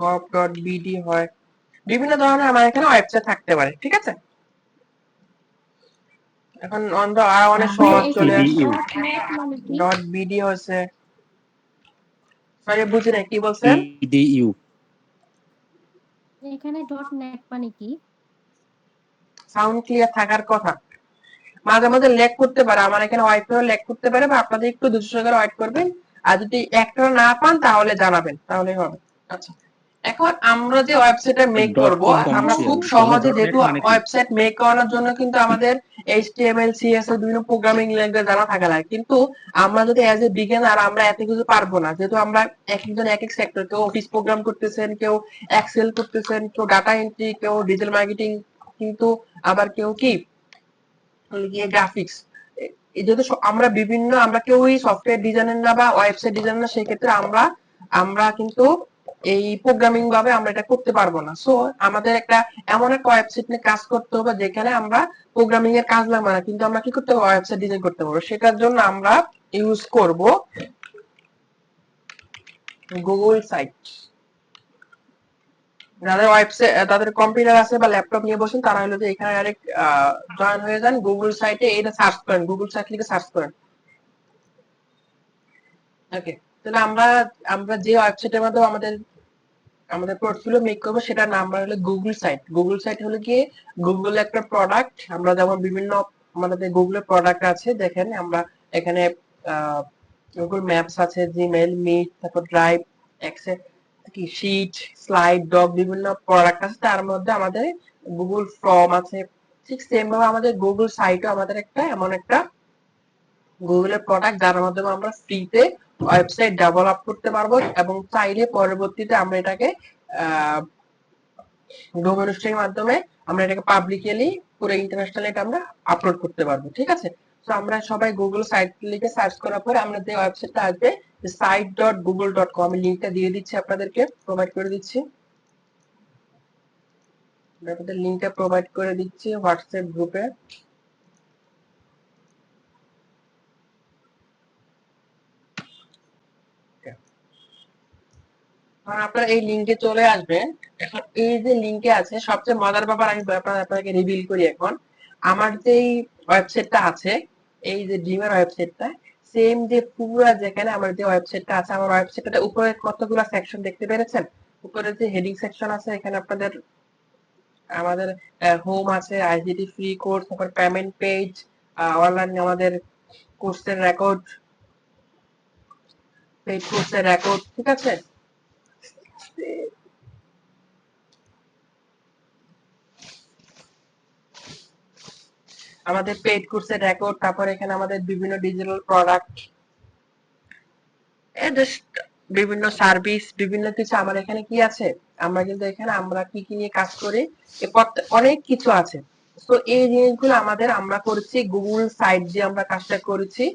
gov.bd হয়। বিভিন্ন ধরনের আমার এখানে ওয়েবসাইট থাকতে পারে, ঠিক আছে। এখন আর অনেক সহজ চলে আসছে। .bd হচ্ছে, সরি বুঝি না কি বলছেন। edu এখানে .net মানে কি? সাউন্ড ক্লিয়ার থাকার কথা। মাঝে মাঝে ল্যাগ করতে পারে, আমার এখানে ওয়াইফাই ল্যাগ করতে পারে, বা আপনাদের একটু 200 টাকা ওয়েট করবেন। আর যদি একটা না পান তাহলে জানাবেন, তাহলে হবে। আচ্ছা, এখন আমরা যে ওয়েবসাইটটা মেক করব, আমরা খুব সহজে, যেহেতু ওয়েবসাইট মেক করার জন্য কিন্তু আমাদের HTML CSS বিভিন্ন প্রোগ্রামিং ল্যাঙ্গুয়েজ জানা থাকা লাগে, কিন্তু আমরা যদি অ্যাজ এ বিগিনার আমরা এত কিছু পারবো না, যেহেতু আমরা এক একজন এক এক সেক্টর, কেউ অফিস প্রোগ্রাম করতেছেন, কেউ এক্সেল করতেছেন, কেউ ডাটা এন্ট্রি, কেউ ডিজিটাল মার্কেটিং, কিন্তু আবার কেউ কি গ্রাফিক্স। যেহেতু আমরা বিভিন্ন, আমরা কেউই সফটওয়্যার ডিজাইনার না বা ওয়েবসাইট ডিজাইনার না, সেই ক্ষেত্রে আমরা কিন্তু এই প্রোগ্রামিং ভাবে আমরা এটা করতে পারবো না। সো আমাদের এমন একটা ওয়েবসাইট নিয়ে কাজ করতে হবে যেখানে আমরা প্রোগ্রামিং এর কাজ লাগবে না, কিন্তু আমরা কি করতে পারবো, ওয়েবসাইট ডিজাইন করতে পারবো। সেটার জন্য আমরা ইউজ করব গুগল সাইট। যাদের ওয়েবসাইট, তাদের কম্পিউটার আছে বা ল্যাপটপ নিয়ে বসেন, তারা হলো যে এখানে ডাইরেক্ট জয়েন হয়ে যান গুগল সাইটে, এটা সার্চ করেন, গুগল সাইট লিখে সার্চ করেন। ওকে, তাহলে আমরা আমরা যে ওয়েবসাইটের মাধ্যমে আমাদের পোর্টফোলিও মেক করবো, সেটার নাম হলো গুগল সাইট। গুগল সাইট হলো গিয়ে গুগল একটা প্রোডাক্ট। আমরা যেমন বিভিন্ন আমাদের গুগলের প্রোডাক্ট আছে, দেখেন আমরা এখানে গুগল ম্যাপস আছে, জিমেইল, মিট, তারপর ড্রাইভ, এক্সেল, কি শিট, স্লাইড, ডক, বিভিন্ন প্রোডাক্ট আছে। তার মধ্যে আমাদের গুগল ফর্ম আছে। ঠিক সেম ভাবে আমাদের গুগল সাইটও আমাদের এমন একটা গুগলের প্রোডাক্ট, যার মাধ্যমে আমরা ফ্রিতে ওয়েবসাইট ডেভেলপ করতে পারবো, এবং চাইলে পরবর্তীতে আমরা এটাকে ডোমেন হোস্টিং এর মাধ্যমে আমরা এটাকে পাবলিকলি পুরো ইন্টারন্যাশনাল এটা আমরা আপলোড করতে পারবো, ঠিক আছে। তো আমরা সবাই গুগল সাইট লিখে সার্চ করার পরে আমরা যে ওয়েবসাইটটা আসবে site.google.com, আমি লিংকটা দিয়ে দিচ্ছি, আপনাদেরকে প্রোভাইড করে দিচ্ছি, আপনাদের লিংকটা প্রোভাইড করে দিচ্ছি হোয়াটসঅ্যাপ গ্রুপে। এখন আপনারা এই লিংকে চলে আসবেন। এখন এই যে লিংকে আছে সবচেয়ে মজার ব্যাপার আমি আপনাকে রিভিল করি। এখন আমার যে ওয়েবসাইটটা আছে, এই যে ডিমের ওয়েবসাইটটা, সেম যে পুরো যেখানে আমার যে ওয়েবসাইটটা আছে, আমার ওয়েবসাইটটা উপরে কতগুলো সেকশন দেখতে পেরেছেন? উপরে যে হেডিং সেকশন আছে, এখানে আপনাদের আমাদের হোম আছে, আইসিটি ফ্রি কোর্স, তারপর পেমেন্ট পেজ, অনলাইন আমাদের কোর্সের রেকর্ড, পেইড কোর্সের রেকর্ড, ঠিক আছে? আমাদের পেইড কোর্সের রেকর্ড, তারপর এখানে আমাদের বিভিন্ন ডিজিটাল প্রোডাক্ট, বিভিন্ন সার্ভিস, বিভিন্ন কিছু আমার এখানে কি আছে, আমরা কিন্তু এখানে আমরা কি কি নিয়ে কাজ করি অনেক কিছু আছে। তো এই জিনিসগুলো আমাদের আমরা করেছি গুগল সাইট দিয়ে আমরা কাজটা করেছি।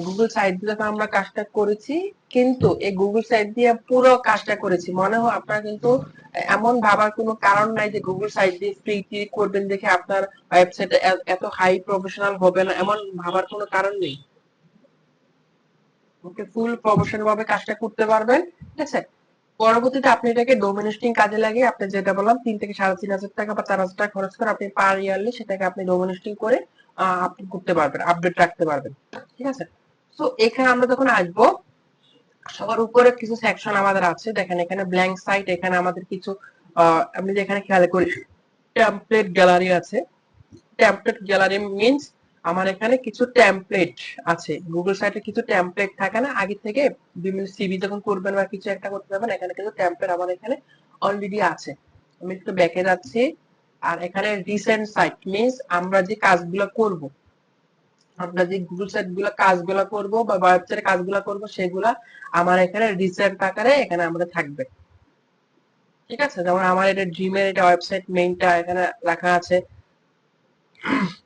গুগল সাইট দিয়ে আমরা কাজটা করেছি, কিন্তু এই গুগল সাইট দিয়ে পুরো কাজটা করেছি মনে হয় আপনারা কিন্তু এমন ভাবার কোনো কারণ নাই যে গুগল সাইট দিয়ে ফ্রি করবেন দেখে আপনার ওয়েবসাইট এত হাই প্রফেশনাল হবে না, এমন ভাবার কোনো কারণ নেই। ওকে, ফুল প্রফেশনাল ভাবে কাজটা করতে পারবেন, ঠিক আছে? পরবর্তীতে আপনি এটাকে ডোমেন হোস্টিং কাজে লাগিয়ে আপনি যেটা বললাম 3 থেকে 3,500 টাকা বা 4,000 টাকা খরচ করে আপনি পার ইয়ারলি সেটাকে আপনি ডোমেন হোস্টিং করে আপডেট করতে পারবেন, আপডেট রাখতে পারবেন, ঠিক আছে? তো এখানে আমরা যখন আসবো, সবার উপরে কিছু সেকশন আমাদের আছে, দেখেন এখানে ব্ল্যাঙ্ক সাইট, এখানে আমাদের কিছু আপনি যেখানে খেয়াল করি টেমপ্লেট গ্যালারি আছে। টেমপ্লেট গ্যালারি মিন্স আমার এখানে কিছু টেমপ্লেট আছে। গুগল সাইটে কিছু টেমপ্লেট থাকে না আগে থেকে, বিভিন্ন সিভি যখন করবেন বা কিছু একটা করতে যাবেন, এখানে কিছু টেমপ্লেট আমার এখানে অলরেডি আছে। আমি একটু ব্যাকে যাচ্ছি, আর এখানে রিসেন্ট সাইট মিন্স আমরা যে কাজগুলো করব, আমরা যে গুগল সাইট গুলো কাজগুলো করব বা ওয়েবসাইটে কাজগুলো করব, সেগুলা আমার এখানে রিসেন্ট আকারে এখানে আমাদের থাকবে, ঠিক আছে? যেমন আমার এটা ড্রিমের এটা ওয়েবসাইট মেইনটা এখানে রাখা আছে।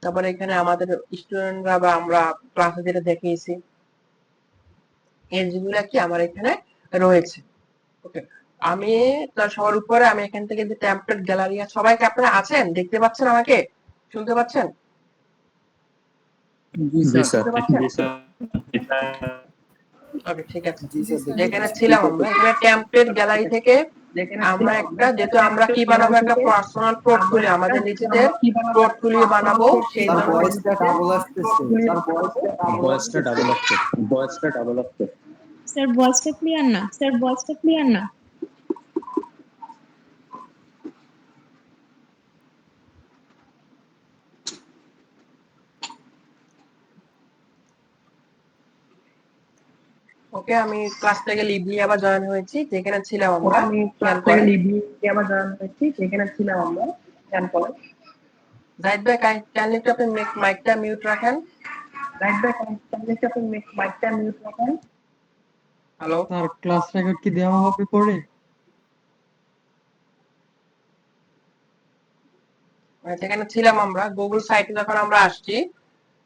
তারপরে এখানে আমাদের স্টুডেন্টরা বা আমরা ক্লাসে যেটা দেখিয়েছি এই যেগুলো কি আমার এখানে রয়েছে। ওকে, আমি তার সবার উপরে আমি এখান থেকে যে টেমপ্লেট গ্যালারি আছে, সবাইকে আপনারা আছেন, দেখতে পাচ্ছেন, আমাকে শুনতে পাচ্ছেন? জি স্যার। শুনতে পাচ্ছেন? জি স্যার। ওকে, ঠিক আছে। যেখানে ছিলাম আমরা এখানে টেমপ্লেট গ্যালারি থেকে আমরা একটা, যেহেতু আমরা কি বানাবো, একটা পার্সোনাল পোর্টফোলিও, আমাদের নিজেদের পোর্টফোলিও বানাবো, সেই স্যার জন্য ভয়েসটা ডাবল আসতেছে। ভয়েসটা ডাবল আসছে। ভয়েসটা ডাবল আসছে। স্যার ভয়েসটা ক্লিয়ার না, স্যার ভয়েসটা ক্লিয়ার না। ওকে, আমি ক্লাস থেকে লিভ নিয়ে আবার জয়েন হয়েছি, যেখানে ছিলাম আমরা। জাহিদ ভাই, কাইন্ডলি একটু আপনি মাইকটা মিউট রাখেন। হ্যালো, স্যার ক্লাস রেকর্ড কি দেওয়া হবে পরে? যেখানে ছিলাম আমরা গুগল সাইটে যখন আমরা আসছি,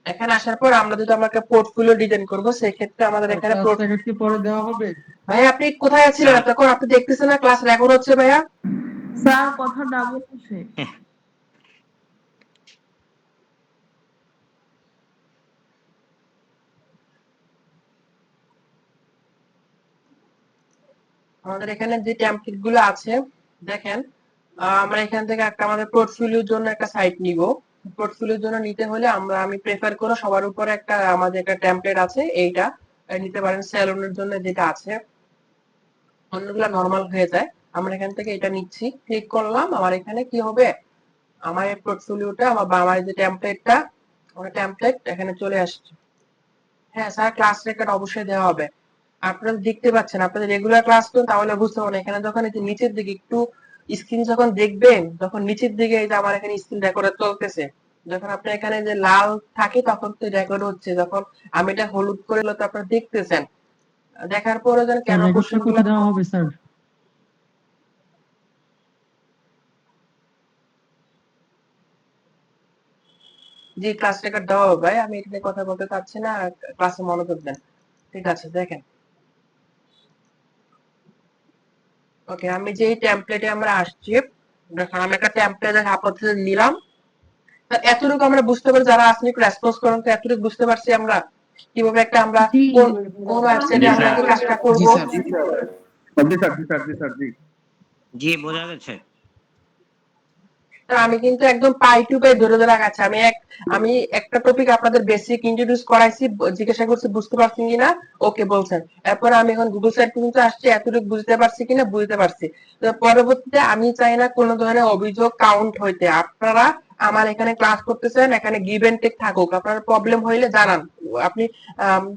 এখানে আসার পর আমরা যদি আমরা একটা পোর্টফোলিও ডিজাইন করব, সেই ক্ষেত্রে আমাদের এখানে ক্লাস রেকর্ড কি পরে দেওয়া হবে? ভাই আপনি কোথায় আছিলেন তখন? আপনি দেখতেছেন না ক্লাস রেকর্ড হচ্ছে ভাইয়া? স্যার কথা ডাবল আসে। আমাদের এখানে যে টেমপ্লেট গুলো আছে দেখেন, আমরা এখান থেকে একটা আমাদের পোর্টফোলিওর জন্য একটা সাইট নিব। পোর্টফোলিওর জন্য নিতে হলে আমি প্রেফার করব সবার উপরে একটা আমাদের একটা টেমপ্লেট আছে, এইটা নিতে পারেন। সেলুনের জন্য যেটা আছে, অন্যগুলো নরমাল হয়ে যায়। আমরা এখান থেকে এটা নিচ্ছি, ক্লিক করলাম, আমার এখানে কি হবে, আমার এই পোর্টফোলিওটা আমার যে টেমপ্লেটটা, আমার টেমপ্লেট এখানে চলে আসছে। হ্যাঁ স্যার, ক্লাস রেকর্ড অবশ্যই দেওয়া হবে। আপনারা দেখতে পাচ্ছেন, আপনাদের রেগুলার ক্লাস করুন, তাহলে বুঝতে পারবেন। এখানে যখন এই যে নিচের দিকে একটু স্ক্রিন যখন দেখবেন, যখন নিচের দিকে এই যে আমার এখানে স্ক্রিন রেকর্ড চলতেছে, যখন আপনি এখানে যে লাল থাকে তখন তো রেকর্ড হচ্ছে, যখন আমি এটা হলুদ করে তো আপনারা দেখতেছেন। দেখার পরে যেন কেন রেকর্ডটা কোশ্চেন গুলো কোথায় দেওয়া হবে স্যার? জি ক্লাস রেকর্ড দেওয়া হবে ভাই, আমি এটা নিয়ে কথা বলতে চাচ্ছি না, ক্লাসে মনোযোগ দেন, ঠিক আছে? দেখেন, ওকে, আমি যে টেমপ্লেটে আমরা আসছি, দেখেন আমি একটা টেমপ্লেট আপাতত নিলাম। এতটুকু আমরা বুঝতে পারি, যারা আসলে একটু রেসপন্স করেন, তো এতটুকু বুঝতে পারছি আমরা কিভাবে একটা আমরা কোন ওয়েবসাইটে আমরা এই কাজটা করব। জি বোঝা গেছে। আমি কিন্তু একদম পাই টু পাই ধরে ধরে আগাচ্ছি। আমি একটা টপিক আপনাদের বেসিক ইন্ট্রোডিউস করাইছি, জিজ্ঞাসা করছি বুঝতে পারছেন কিনা, ওকে বলছেন। এরপর আমি এখন গুগল সাইট পর্যন্ত আসছি, এতটুকু বুঝতে পারছি কিনা, বুঝতে পারছি। তো পরবর্তীতে আমি চাই না কোনো ধরনের অভিযোগ কাউন্ট হইতে। আপনারা আমার এখানে ক্লাস করতেছেন, এখানে গিভ এন্ড টেক থাকুক। আপনার প্রবলেম হইলে জানান, আপনি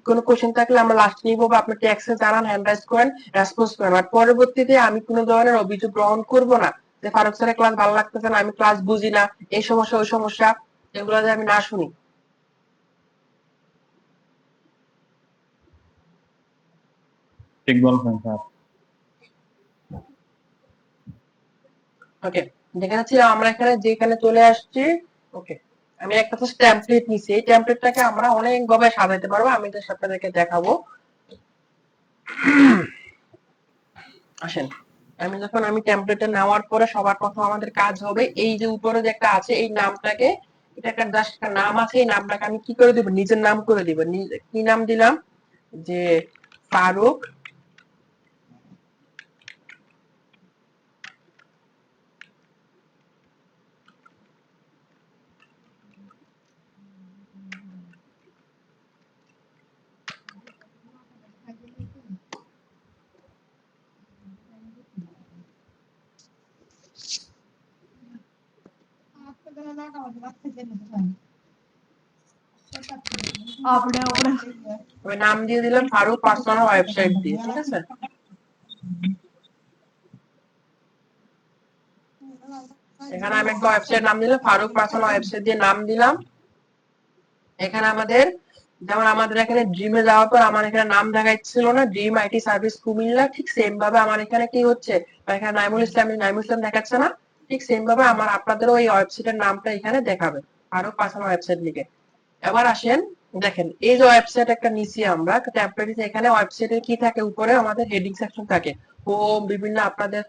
কোনো কোশ্চেন থাকলে আমরা লাস্ট নিব, বা আপনি টেক্সটে জানান, হ্যান্ড রাইজ করেন, রেসপন্স করেন। আর পরবর্তীতে আমি কোনো ধরনের অভিযোগ গ্রহণ করব না যে ফারুক স্যারের ক্লাস ভালো লাগতেছে না, আমি ক্লাস বুঝি না, এই সমস্যা ওই সমস্যা, এগুলো যে আমি না শুনি। ঠিক বলছেন স্যার। ওকে, যেখানে ছিল আমরা এখানে যেখানে চলে আসছি। ওকে, আমি একটা তো টেমপ্লেট নিছি, এই টেমপ্লেটটাকে আমরা অনেক ভাবে সাজাতে পারবো, আমি তো আপনাদেরকে দেখাবো। আসেন, আমি টেমপ্লেটটা নেওয়ার পরে সবার প্রথম আমাদের কাজ হবে এই যে উপরে যে একটা আছে এই নামটাকে, এটা একটা জাস্ট একটা নাম আছে, এই নামটাকে আমি কি করে দিব, নিজের নাম করে দিব। কি নাম দিলাম, যে ফারুক আমি নাম দিয়ে দিলাম ফারুক পার্সোনাল ওয়েবসাইট দিয়ে, ঠিক আছে। এখানে আমি একটা ওয়েবসাইট নাম দিলাম, ফারুক পার্সোনাল ওয়েবসাইট দিয়ে নাম দিলাম। এখানে আমাদের যেমন আমাদের এখানে ড্রিমে যাওয়ার পর আমার এখানে নাম দেখাচ্ছিল না, ড্রিম আইটি সার্ভিস কুমিল্লা, ঠিক সেম ভাবে আমার এখানে কি হচ্ছে, এখানে নাইমুল ইসলাম দেখাচ্ছে না, ঠিক সেম ভাবে আমার আপনাদেরও এই ওয়েবসাইটের নামটা এখানে দেখাবে, আরো পার্সোনাল ওয়েবসাইট লিখে। এবার আসেন, দেখেন এই যে ওয়েবসাইট একটা নিছি আমরা টেমপ্লেট, এখানে ওয়েবসাইটের কি থাকে, উপরে আমাদের হেডিং সেকশন থাকে, হোম, বিভিন্ন আপনাদের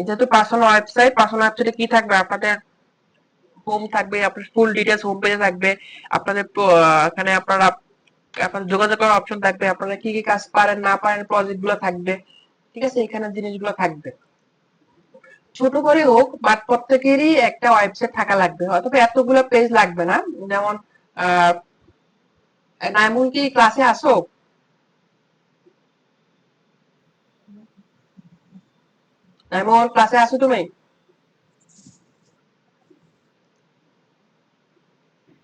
যেহেতু পার্সোনাল ওয়েবসাইটে কি থাকবে, আপনাদের হোম থাকবে, আপনার ফুল ডিটেইলস হোম পেজে থাকবে, আপনাদের এখানে আপনার যোগাযোগ করার অপশন থাকবে, আপনারা কি কি কাজ পারেন না পারেন প্রজেক্ট গুলো থাকবে, ঠিক আছে, এখানে জিনিসগুলো থাকবে। ছোট করে হোক, বাট প্রত্যেকেরই একটা ওয়েবসাইট থাকা লাগবে, হয়তো এতগুলো পেজ লাগবে না। যেমন নাইমুল, কি ক্লাসে আসো? নাইমুল, ক্লাসে আসো তুমি?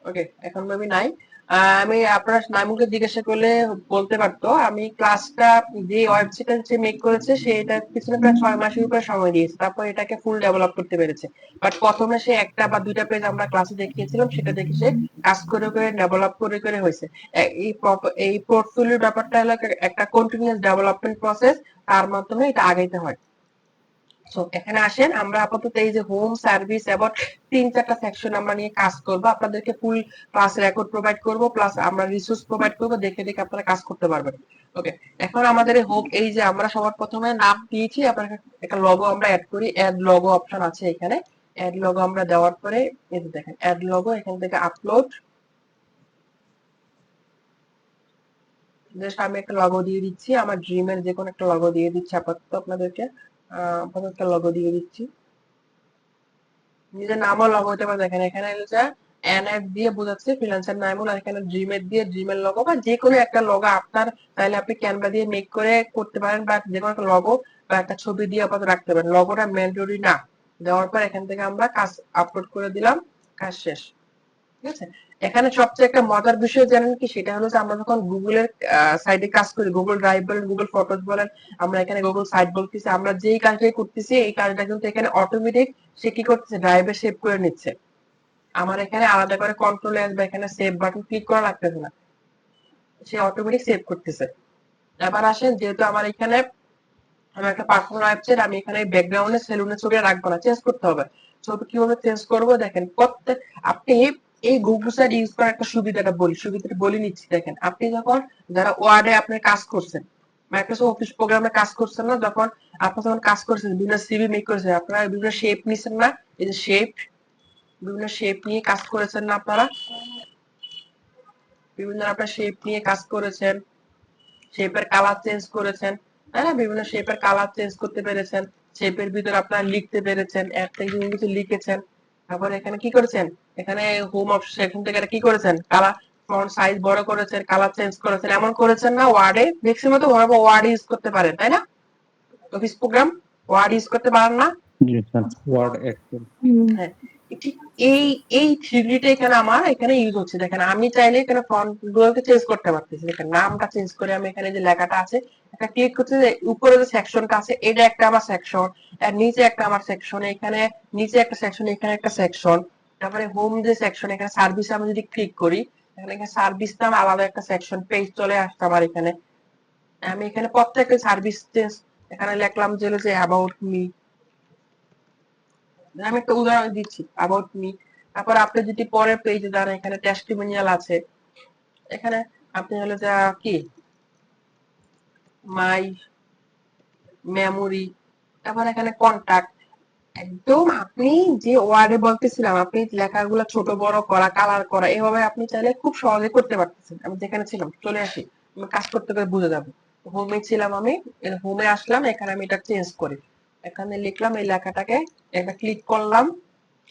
ওকে, এখন মেবি নাই। আমি আপনার নাইমুলকে জিজ্ঞাসা করলে বলতে পারতো। আমি ক্লাসটা যে ওয়েবসাইটটা যে মেক করেছে সেটা পিছনে প্রায় 6 মাসের উপরে সময় দিয়েছে, তারপর এটাকে ফুল ডেভেলপ করতে পেরেছে। বাট প্রথমে সে একটা বা দুইটা পেজ আমরা ক্লাসে দেখিয়েছিলাম, সেটা দেখে সে কাজ করে করে ডেভেলপ করে করে হয়েছে। এই পোর্টফোলিও ব্যাপারটা হলো একটা কন্টিনিউয়াস ডেভেলপমেন্ট প্রসেস, তার মাধ্যমে এটা আগাইতে হয়। সো এখানে আসেন, আমরা আপাতত এই যে হোম সার্ভিস এবং 3-4টা সেকশন আমরা নিয়ে কাজ করব, আপনাদেরকে ফুল ক্লাস রেকর্ড প্রোভাইড করব, প্লাস আমরা রিসোর্স প্রোভাইড করব, দেখে দেখে আপনারা কাজ করতে পারবেন। ওকে, এখন আমাদের হোম, এই যে আমরা সবার প্রথমে নাম দিয়েছি, আপনার একটা লগো আমরা অ্যাড করি, অ্যাড লগো অপশন আছে এখানে। অ্যাড লগো আমরা দেওয়ার পরে এই যে দেখেন অ্যাড লগো, এখান থেকে আপলোড, জাস্ট আমি একটা লগো দিয়ে দিচ্ছি, আমার ড্রিমের যে কোনো একটা লগো দিয়ে দিচ্ছি আপাতত আপনাদেরকে, আপাতত একটা লগো দিয়ে দিচ্ছি। নিজের নামও লগো হতে পারে, দেখেন এখানে হচ্ছে এনএফ দিয়ে বোঝাচ্ছে ফ্রিল্যান্সার নাইমুল, আর এখানে ড্রিমের দিয়ে ড্রিমের লগো, বা যে কোনো একটা লগো আপনার তাহলে আপনি ক্যানভা দিয়ে মেক করে করতে পারেন, বা যে কোনো একটা লগো বা একটা ছবি দিয়ে আপাতত রাখতে পারেন, লগোটা ম্যান্ডেটরি না। দেওয়ার পর এখান থেকে আমরা কাজ আপলোড করে দিলাম, কাজ শেষ, ঠিক আছে। এখানে সবচেয়ে একটা মজার বিষয় জানেন কি, সেটা হলো যে আমরা যখন গুগলের সাইডে কাজ করি, গুগল ড্রাইভ বলেন, গুগল ফটোস বলেন, আমরা এখানে গুগল সাইট বলতেছি, আমরা যেই কাজটাই করতেছি এই কাজটা কিন্তু এখানে অটোমেটিক সে কি করতেছে, ড্রাইভে সেভ করে নিচ্ছে। আমার এখানে আলাদা করে কন্ট্রোলে আসবে, এখানে সেভ বাটন ক্লিক করা লাগতেছে না, সে অটোমেটিক সেভ করতেছে। এবার আসেন, যেহেতু আমার এখানে আমার একটা পার্সোনাল ওয়েবসাইট, আমি এখানে ব্যাকগ্রাউন্ডে সেলুনের ছবি রাখবো না, চেঞ্জ করতে হবে। ছবি কিভাবে চেঞ্জ করবো, দেখেন প্রত্যেক আপনি এই গুগল সাইট ইউজ করার একটা সুবিধাটা বলে নিচ্ছি। দেখেন আপনি যখন যারা ওয়ার্ডে আপনি কাজ করছেন, মাইক্রোসফট অফিস প্রোগ্রামে কাজ করছেন না, যখন আপনি যখন কাজ করছেন বিভিন্ন সিভি মেক করেছেন, আপনারা বিভিন্ন শেপ নিছেন না, এই যে শেপ, বিভিন্ন শেপ নিয়ে কাজ করেছেন না আপনারা, বিভিন্ন আপনার শেপ নিয়ে কাজ করেছেন, শেপের কালার চেঞ্জ করেছেন, তাই না? বিভিন্ন শেপের কালার চেঞ্জ করতে পেরেছেন, শেপের ভিতরে আপনারা লিখতে পেরেছেন, এক থেকে কিছু লিখেছেন। তারপরে এখানে কি করেছেন, এখানে হোম সেকশন থেকে এটা কি করেছেন, কালার ফন্ট সাইজ বড় করেছেন, কালার চেঞ্জ করেছেন, এমন করেছেন না? ওয়ার্ডে ম্যাক্সিমাম তো ওয়ার্ড ইউজ করতে পারেন, তাই না? অফিস প্রোগ্রাম ওয়ার্ড ইউজ করতে পারেন না? জি স্যার, ওয়ার্ড এক্সেল। হ্যাঁ, ঠিক এই এই থ্রিডিটা এখানে আমার এখানে ইউজ হচ্ছে। দেখেন আমি চাইলে এখানে ফন্ট গুলোকে চেঞ্জ করতে পারতেছি। দেখেন নামটা চেঞ্জ করে আমি এখানে যে লেখাটা আছে এটা ক্লিক করতে, যে উপরে যে সেকশনটা আছে এটা একটা আমার সেকশন, আর নিচে একটা আমার সেকশন, এখানে নিচে একটা সেকশন, এখানে একটা সেকশন। তারপরে হোম যে সেকশন, এখানে সার্ভিস আমি যদি ক্লিক করি, এখানে সার্ভিস নাম আলাদা একটা সেকশন পেজ চলে আসছে আমার এখানে। আমি এখানে প্রত্যেকটা সার্ভিস চেঞ্জ এখানে লিখলাম যে অ্যাবাউট মি। আমি একটা উদাহরণ দিচ্ছি, অ্যাবাউট মি। তারপর আপনি যদি পরের পেজে যান, এখানে টেস্টিমোনিয়াল আছে, এখানে আপনি হলো যা কি মাই মেমোরি, তারপর এখানে কন্টাক্ট। একদম আপনি যে ওয়ার্ডে বলতেছিলাম, আপনি লেখাগুলো ছোট বড় করা, কালার করা, এভাবে আপনি চাইলে খুব সহজে করতে পারতেছেন। আমি যেখানে ছিলাম চলে আসি, আমি কাজ করতে করে বুঝে যাবো। হোমে ছিলাম, আমি হোমে আসলাম, এখানে আমি এটা চেঞ্জ করি, এখানে লিখলাম এই লেখাটাকে, এটা ক্লিক করলাম,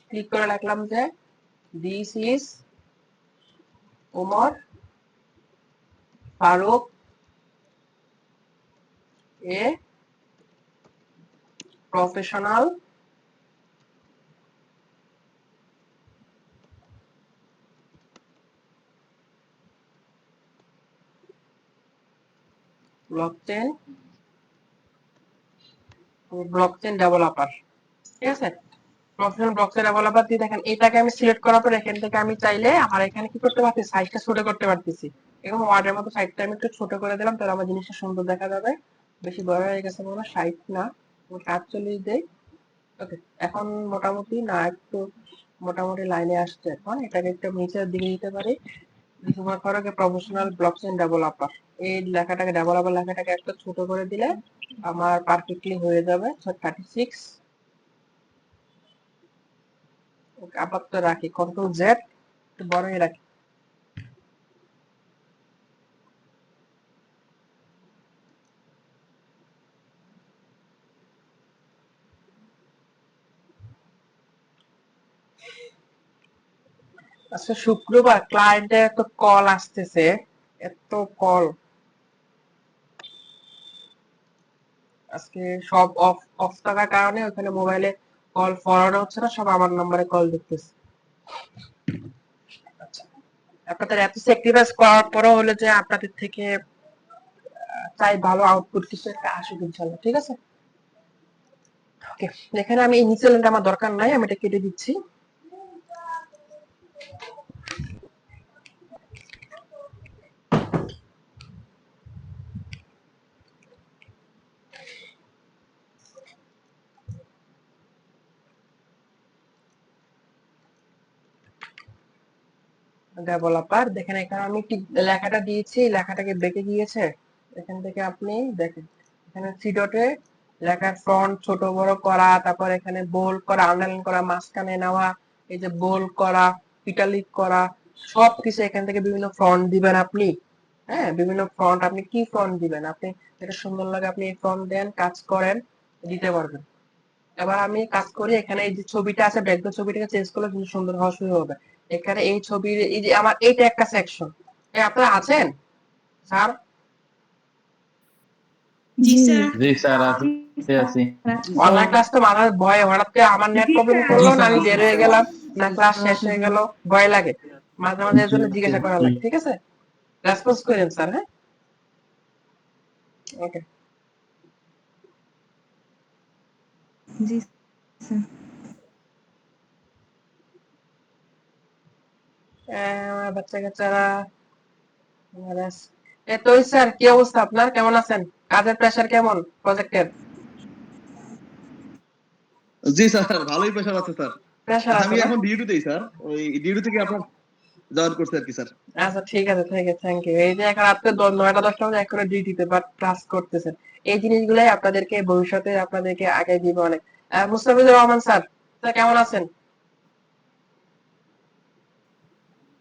ক্লিক করে লিখলাম যে this is Omar Farooq a professional blockchain blockchain developer. ঠিক আছে, প্রফেশনাল ব্লকচেন ডেভেলপার দিয়ে দেখেন এটাকে আমি সিলেক্ট করার পর এখান থেকে আমি চাইলে আমার এখানে কি করতে পারছি, সাইজটা ছোট করতে পারতেছি। এবং ওয়ার্ডের মতো সাইজটা আমি একটু ছোট করে দিলাম, তাহলে আমার জিনিসটা সুন্দর দেখা যাবে। বেশি বড় হয়ে গেছে মনে হয়, 60 না, আমি 48 দেই। ওকে, এখন মোটামুটি না, একটু মোটামুটি লাইনে আসছে। এখন এটাকে একটু নিচের দিকে দিতে পারি, তোমার করো প্রফেশনাল ব্লকচেন ডেভেলপার, এই লেখাটাকে ডেভেলপার লেখাটাকে একটা ছোট করে দিলে আমার পারফেক্টলি হয়ে যাবে। 36 আপাতত রাখি, কন্ট্রোল জেড একটু বড়ই রাখি। আচ্ছা, শুক্রবার ক্লায়েন্টের এত কল আসতেছে, এত কল, আজকে সব অফ অফ থাকার কারণে ওখানে মোবাইলে কল ফরওয়ার্ড হচ্ছে না, সব আমার নম্বরে কল দিতেছে। আচ্ছা, আপনাদের এত স্যাক্রিফাইস করার পরও হলো যে আপনাদের থেকে চাই ভালো আউটপুট কিছু একটা আসুক ইনশাল্লাহ। ঠিক আছে, ওকে, এখানে আমি এই নিচে লাইনটা আমার দরকার নাই, আমি এটা কেটে দিচ্ছি। ডেভেলপার দেখেন, এখানে আমি কি লেখাটা দিয়েছি, লেখাটাকে বেঁকে গিয়েছে। এখান থেকে আপনি দেখেন, এখানে থ্রি ডটে লেখার ফন্ট ছোট বড় করা, তারপর এখানে বোল্ড করা, আন্ডারলাইন করা, মাঝখানে নেওয়া, এই যে বোল্ড করা, ইটালিক করা, সবকিছু এখান থেকে বিভিন্ন ফন্ট দিবেন আপনি। হ্যাঁ, বিভিন্ন ফন্ট আপনি কি ফন্ট দিবেন, আপনি যেটা সুন্দর লাগে আপনি এই ফন্ট দেন, কাজ করেন, দিতে পারবেন। এবার আমি কাজ করি, এখানে এই যে ছবিটা আছে, ব্যাকগ্রাউন্ড ছবিটাকে চেঞ্জ করলে জিনিস সুন্দর হওয়া শুরু হবে। এখানে এই ছবির এই যে আমার এইটা একটা সেকশন, আপনারা আছেন স্যার? জি স্যার। জি স্যার, আছি আছি। অনলাইন ক্লাস তো মাথার ভয়, হঠাৎ করে আমার নেট প্রবলেম করলো না, আমি বের হয়ে গেলাম না, ক্লাস শেষ হয়ে গেল, ভয় লাগে। মাঝে মাঝে এর জন্য জিজ্ঞাসা করা লাগে। ঠিক আছে, রেসপন্স করেন স্যার। হ্যাঁ, ওকে। জি স্যার। আমার বাচ্চা কাচ্চারা, তো স্যার কি অবস্থা আপনার, কেমন আছেন? কাজের প্রেশার কেমন প্রজেক্টের? জি স্যার, ভালোই প্রেশার আছে স্যার। প্রেশার আছে আমি না? এখন ডিউটিতেই স্যার, ওই ডিউটি থেকে আপনার জয়েন করছি আর কি স্যার। আচ্ছা ঠিক আছে, ঠিক আছে, থ্যাংক ইউ। এই যে এখন রাত্রে 9টা 10টা বাজে এখন ডিউটিতে বাট ক্লাস করতেছেন, এই জিনিসগুলাই আপনাদেরকে ভবিষ্যতে আপনাদেরকে আগে দিবে অনেক। মুস্তাফিজুর রহমান স্যার, স্যার কেমন আছেন?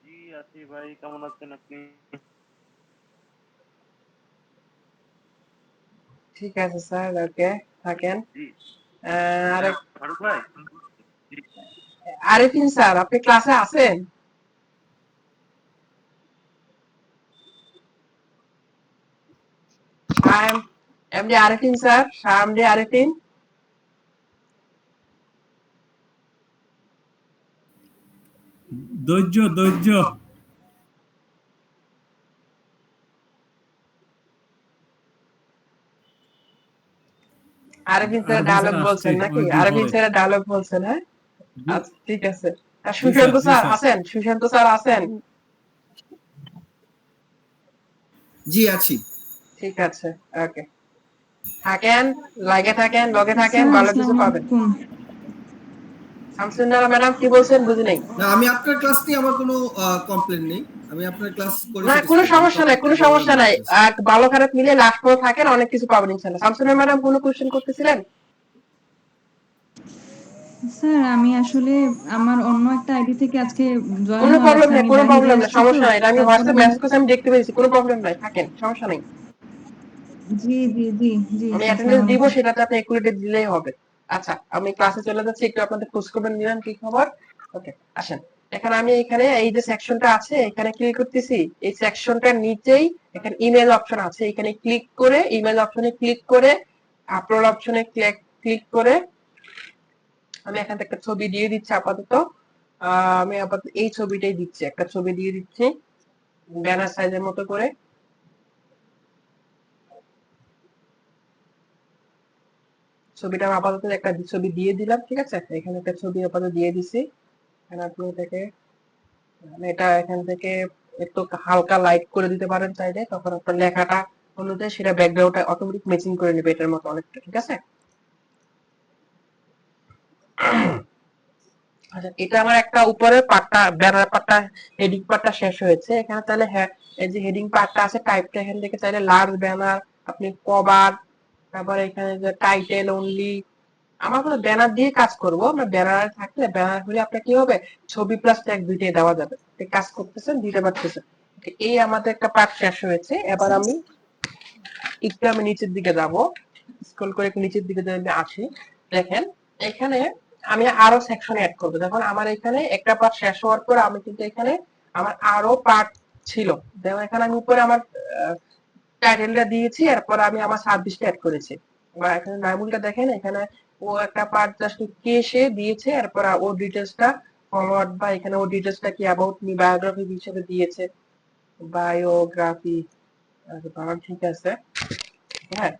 জি আছি ভাই, কেমন আছেন আপনি? ঠিক আছে স্যার, ওকে থাকেন। জি আরেক ফারুক ভাই। জি আরিফিন স্যার, আপনি ক্লাসে আছেন? MD Arifin sir, MD Arifin. ধৈর্য ধৈর্য। আরিফিন স্যার আরবি ডায়লগ স্যার আসছে বলছেন নাকি? অনেকদিন আরিফিন পরে। স্যার ডায়লগ বলছেন, হ্যাঁ? জি আচ্ছা ঠিক আছে। আর জি স্যার, সুশান্ত জি স্যার স্যার। আছেন? সুশান্ত স্যার আছেন? জি আছি। ঠিক আছে, ওকে থাকেন, লাগে থাকেন, লগে থাকেন, স্যার ভালো কিছু আসসালামু পাবেন। আলাইকুম। শামসুন্নারা ম্যাডাম কি বলছেন বুঝি নাই। না, আমি আপনার ক্লাস নিয়ে আমার কোনো কমপ্লেন নেই। আমি আপনার ক্লাস করে না কোনো স্যাটিসফাইড। আমি সমস্যা নাই, টপিকটা কোনো বললাম সমস্যা নাই। জাস্ট। আর ভালো খারাপ মিলে লাস্ট পর্যন্ত থাকেন, অনেক কিছু পাবেন ইনশাআল্লাহ। শামসুন্নারা ম্যাডাম কোনো কোশ্চেন করতেছিলেন? স্যার আমি আসলে আমার অন্য একটা আইডি থেকে আজকে জয়েন কোনো হওয়া প্রবলেম লাগছে, নাই, আমি কোনো বাহিরে প্রবলেম নাই, আসছি তো সমস্যা নাই। এটা আমি তারপরে হোয়াটসঅ্যাপ মেসেজ করছি, আমি দেখতে পেয়েছি, কোনো প্রবলেম নাই, থাকেন, সমস্যা নেই। জি জি জি জি আমি স্যার অ্যাটেন্ডেন্স আসসালামু দিব, আলাইকুম। সেটাতে আপনি একুরেটে দিলেই হবে। আচ্ছা আমি ক্লাসে চলে যাচ্ছি, একটু আপনাদের খোঁজ খবর নিলাম কি খবর। ওকে আসেন। এখন আমি এখানে এই যে সেকশনটা আছে এখানে ক্লিক করতেছি, এই সেকশনটার নিচেই এখানে ইমেল অপশন আছে, এখানে ক্লিক করে ইমেল অপশনে ক্লিক করে আপলোড অপশনে ক্লিক করে আমি এখান থেকে একটা ছবি দিয়ে দিচ্ছি আপাতত। আমি আপাতত এই ছবিটাই দিচ্ছি, একটা ছবি দিয়ে দিচ্ছি ব্যানার সাইজের মতো করে। ছবিটা আমি আপাতত একটা ছবি দিয়ে দিলাম, ঠিক আছে? এখানে একটা ছবি আপাতত দিয়ে দিছি। এখানে আপনি এটাকে মানে এটা এখান থেকে একটু হালকা লাইট করে দিতে পারেন চাইলে, তখন আপনার লেখাটা অনুযায়ী সেটা ব্যাকগ্রাউন্ডটা অটোমেটিক ম্যাচিং করে নেবে এটার মতো অনেকটা, ঠিক আছে? আচ্ছা এটা আমার একটা উপরের পার্টটা, ব্যানার পার্টটা, হেডিং পার্টটা শেষ হয়েছে। এখানে তাহলে হ্যাঁ এই যে হেডিং পার্টটা আছে, টাইপটা এখান থেকে চাইলে লার্জ ব্যানার, আপনি কভার, তারপরে এখানে যে টাইটেল অনলি, আমরা কোনো ব্যানার দিয়ে কাজ করব। আমরা ব্যানার থাকলে ব্যানার হলে আপনার কি হবে, ছবি প্লাস ট্যাগ দুইটাই দেওয়া যাবে। কাজ করতেছেন, দিতে পারতেছেন। এই আমাদের একটা পার্ট শেষ হয়েছে। এবার আমি নিচের দিকে যাব, স্ক্রল করে একটু নিচের দিকে যদি আমি আসি, দেখেন এখানে আমি আরো সেকশন অ্যাড করবো। দেখুন আমার এখানে একটা পার্ট শেষ হওয়ার পর আমি কিন্তু এখানে আমার আরো পার্ট ছিল, যেমন এখানে আমি উপরে আমার টাইটেলটা দিয়েছি, এরপর আমি আমার সার্ভিসটা অ্যাড করেছি। বা এখানে নামুলটা দেখেন, এখানে ও একটা পার্ট জাস্ট কে সে দিয়েছে, এরপর ওর ডিটেলসটা ফরওয়ার্ড বা এখানে ওর ডিটেলসটা কি অ্যাবাউট মি বায়োগ্রাফি হিসেবে দিয়েছে, বায়োগ্রাফি। ঠিক আছে, হ্যাঁ।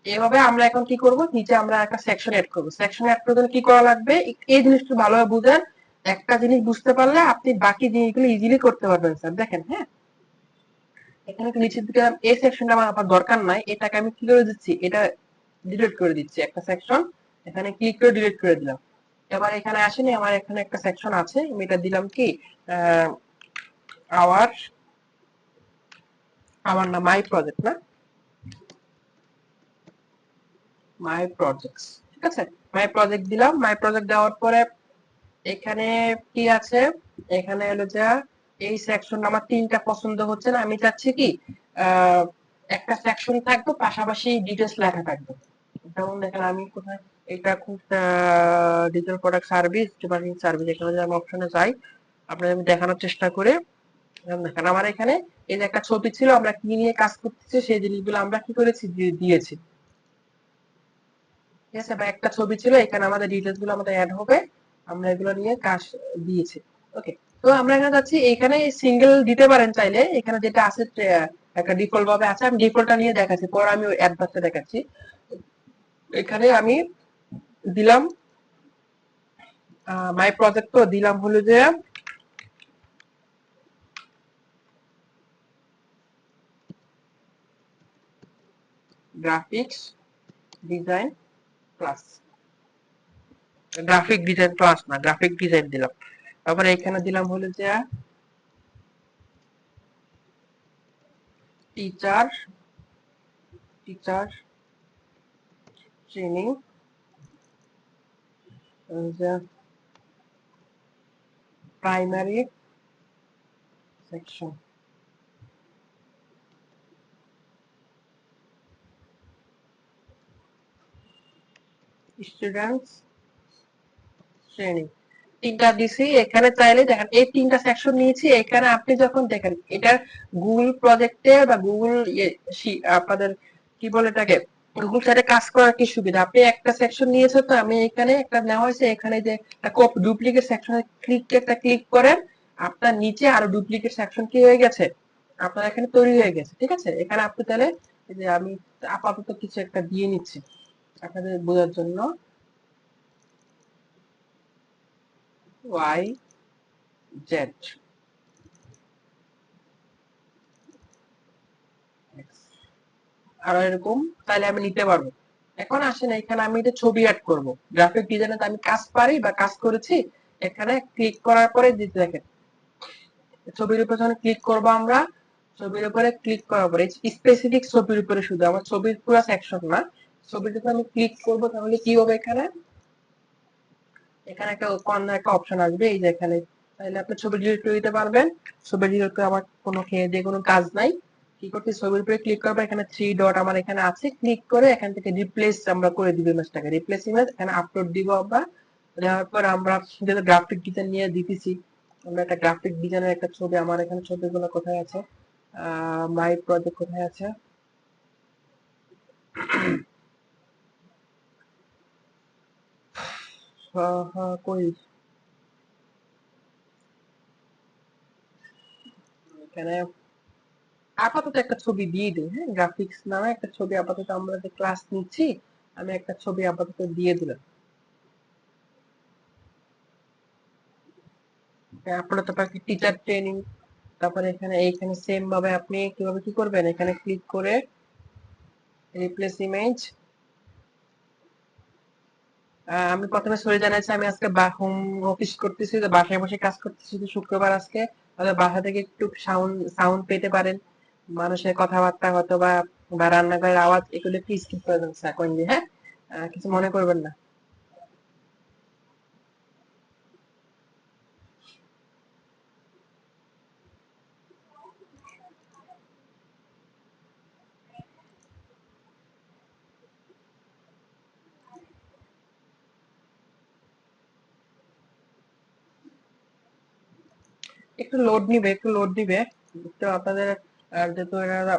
এভাবে আমরা এখন কি করব, নিচে আমরা একটা সেকশন এড করব। সেকশন এড করতে কি করা লাগবে, এই জিনিসটা ভালোভাবে বুঝেন। একটা জিনিস বুঝতে পারলে আপনি বাকি জিনিসগুলো ইজিলি করতে পারবেন স্যার। দেখেন হ্যাঁ, এখানে নিচের দিকে এই সেকশনটা আমার আবার দরকার নাই, এটাকে আমি কি করে দিচ্ছি, এটা ডিলিট করে দিচ্ছি। একটা সেকশন এখানে ক্লিক করে ডিলিট করে দিলাম। এবার এখানে আসেনি, আমার এখানে একটা সেকশন আছে, আমি এটা দিলাম কি আওয়ার আমার না মাই প্রজেক্ট, না মাই প্রজেক্টস, ঠিক আছে? মাই প্রজেক্ট দিলাম। মাই প্রজেক্ট দেওয়ার পরে এখানে কি আছে, এখানে হলো যা এই সেকশন আমার তিনটা পছন্দ হচ্ছে না, আমি চাচ্ছি কি একটা সেকশন থাকবে পাশাপাশি ডিটেলস লেখা থাকবে। যেমন দেখেন আমি কোথায় এটা খুব digital product service, department service, এখানে যে আমি অপশনে যাই, আপনাদের আমি দেখানোর চেষ্টা করে দেখেন আমার এখানে এই যে একটা ছবি ছিল, আমরা কি নিয়ে কাজ করতেছি সেই জিনিসগুলো আমরা কি করেছি দিয়েছি, ঠিক আছে? বা একটা ছবি ছিল, এখানে আমাদের ডিটেলস গুলো আমাদের অ্যাড হবে, আমরা এগুলো নিয়ে কাজ দিয়েছি। ওকে, তো আমরা এখানে যাচ্ছি, এখানে সিঙ্গেল দিতে পারেন চাইলে, এখানে যেটা আছে একটা ডিফল্ট ভাবে আছে, আমি ডিফল্টটা নিয়ে দেখাচ্ছি, পরে আমি ওই অ্যাডভান্সটা দেখাচ্ছি। এখানে আমি দিলাম মাই প্রজেক্ট, তো দিলাম হলো যে graphics design class, graphic design class না, গ্রাফিক ডিজাইন দিলাম। তারপরে এখানে দিলাম হলো যে teacher teacher training primary section. Students শ্রেণী তিনটা দিছি। এখানে চাইলে দেখেন এই তিনটা সেকশন নিয়েছি। এখানে আপনি যখন দেখেন এটার গুগল প্রজেক্টে বা গুগল আপনাদের কি বলে এটাকে গুগল সাইটে কাজ করার কি সুবিধা, আপনি একটা সেকশন নিয়েছে তো আমি এখানে একটা নেওয়া হয়েছে, এখানে যে ডুপ্লিকেট সেকশনে ক্লিক করেন, আপনার নিচে আরো ডুপ্লিকেট সেকশন কি হয়ে গেছে, আপনার এখানে তৈরি হয়ে গেছে। ঠিক আছে, এখানে আপনি তাহলে এই যে আমি আপাতত কিছু একটা দিয়ে নিচ্ছি আপনাদের বোঝার জন্য। ওয়াই জেড আর এরকম তাহলে আমি নিতে পারবো। এখন আসেন এখানে আমি এটা ছবি অ্যাড করব। গ্রাফিক ডিজাইনে আমি কাজ পারি বা কাজ করেছি। এখানে ক্লিক করার পরে দিতে দেখেন ছবির উপর যখন ক্লিক করব আমরা, ছবির উপরে ক্লিক করার পরে স্পেসিফিক ছবির উপরে, শুধু আমার ছবির পুরো সেকশন না, ছবির উপর আমি ক্লিক করব তাহলে কি হবে, এখানে এখানে একটা কর্নার একটা অপশন আসবে এই যে এখানে, তাহলে আপনি ছবি ডিলিট করে দিতে পারবেন। ছবি ডিলিট করে আমার কোনো খেয়ে দিয়ে কোনো কাজ নাই। কি করতে, ছবির উপরে ক্লিক করবো, এখানে 3 ডট আমার এখানে আছে, ক্লিক করে এখান থেকে রিপ্লেস আমরা করে দিব ইমেজটাকে, রিপ্লেস ইমেজ এখানে আপলোড দিব আমরা। দেওয়ার পর আমরা যেহেতু গ্রাফিক ডিজাইন নিয়ে দিতেছি, আমরা একটা গ্রাফিক ডিজাইনের একটা ছবি, আমার এখানে ছবিগুলো কোথায় আছে, মাই প্রজেক্ট কোথায় আছে, কই এখানে আপাতত একটা ছবি দিয়ে দিই। হ্যাঁ, গ্রাফিক্স নামে একটা ছবি আপাতত, আমরা যে ক্লাস নিচ্ছি আমি একটা ছবি আপাতত দিয়ে দিলাম। আপনারা তো পারছি টিচার ট্রেনিং। তারপরে এখানে এইখানে সেম ভাবে আপনি কিভাবে কি করবেন, এখানে ক্লিক করে রিপ্লেস ইমেজ। আমি প্রথমে সরে জানাচ্ছি আমি আজকে হোম অফিস করতেছি, তো বাসায় বসে কাজ করতেছি, তো শুক্রবার আজকে, তাহলে বাসা থেকে একটু সাউন্ড সাউন্ড পেতে পারেন, মানুষের কথাবার্তা হয়তো বা রান্নাঘরের আওয়াজ, এগুলো একটু স্কিপ করে দেন স্যার, হ্যাঁ, কিছু মনে করবেন না। একটু লোড নিবে, একটু লোড দিবে, তো আপনাদের যেহেতু এরা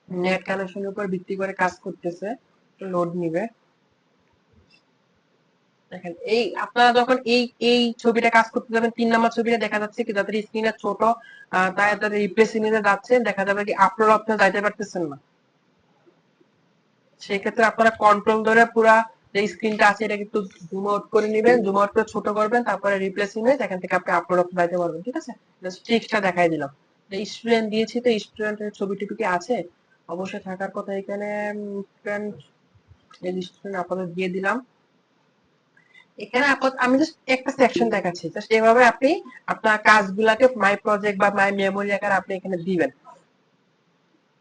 নেট কানেকশনের উপর ভিত্তি করে কাজ করতেছে, একটু লোড নিবে। দেখেন এই আপনারা যখন এই ছবিটা কাজ করতে যাবেন, 3 নাম্বার ছবিটা দেখা যাচ্ছে কি যাদের স্ক্রিনটা ছোট, তাই তাদের রিপ্লেস ইমেজে যাচ্ছে, দেখা যাবে কি আপলোড অপশন যাইতে পারতেছেন না। সেক্ষেত্রে আপনারা কন্ট্রোল ধরে পুরা যে স্ক্রিনটা আছে এটা একটু জুম আউট করে নেবেন, জুম আউট করে ছোট করবেন, তারপরে রিপ্লেস ইমেজ, এখান থেকে আপনি আপলোড অপশন যাইতে পারবেন। ঠিক আছে, জাস্ট ট্রিক্সটা দেখাই দিলাম। স্টুডেন্ট দিয়েছি, তো স্টুডেন্টের ছবি টবি কি আছে, অবশ্যই থাকার কথা এখানে। স্টুডেন্ট স্টুডেন্ট আপনাদের দিয়ে দিলাম। এখানে আমি জাস্ট একটা সেকশন দেখাচ্ছি, জাস্ট এভাবে আপনি আপনার কাজগুলাকে মাই প্রজেক্ট বা মাই মেমোরি আকারে আপনি এখানে দিবেন।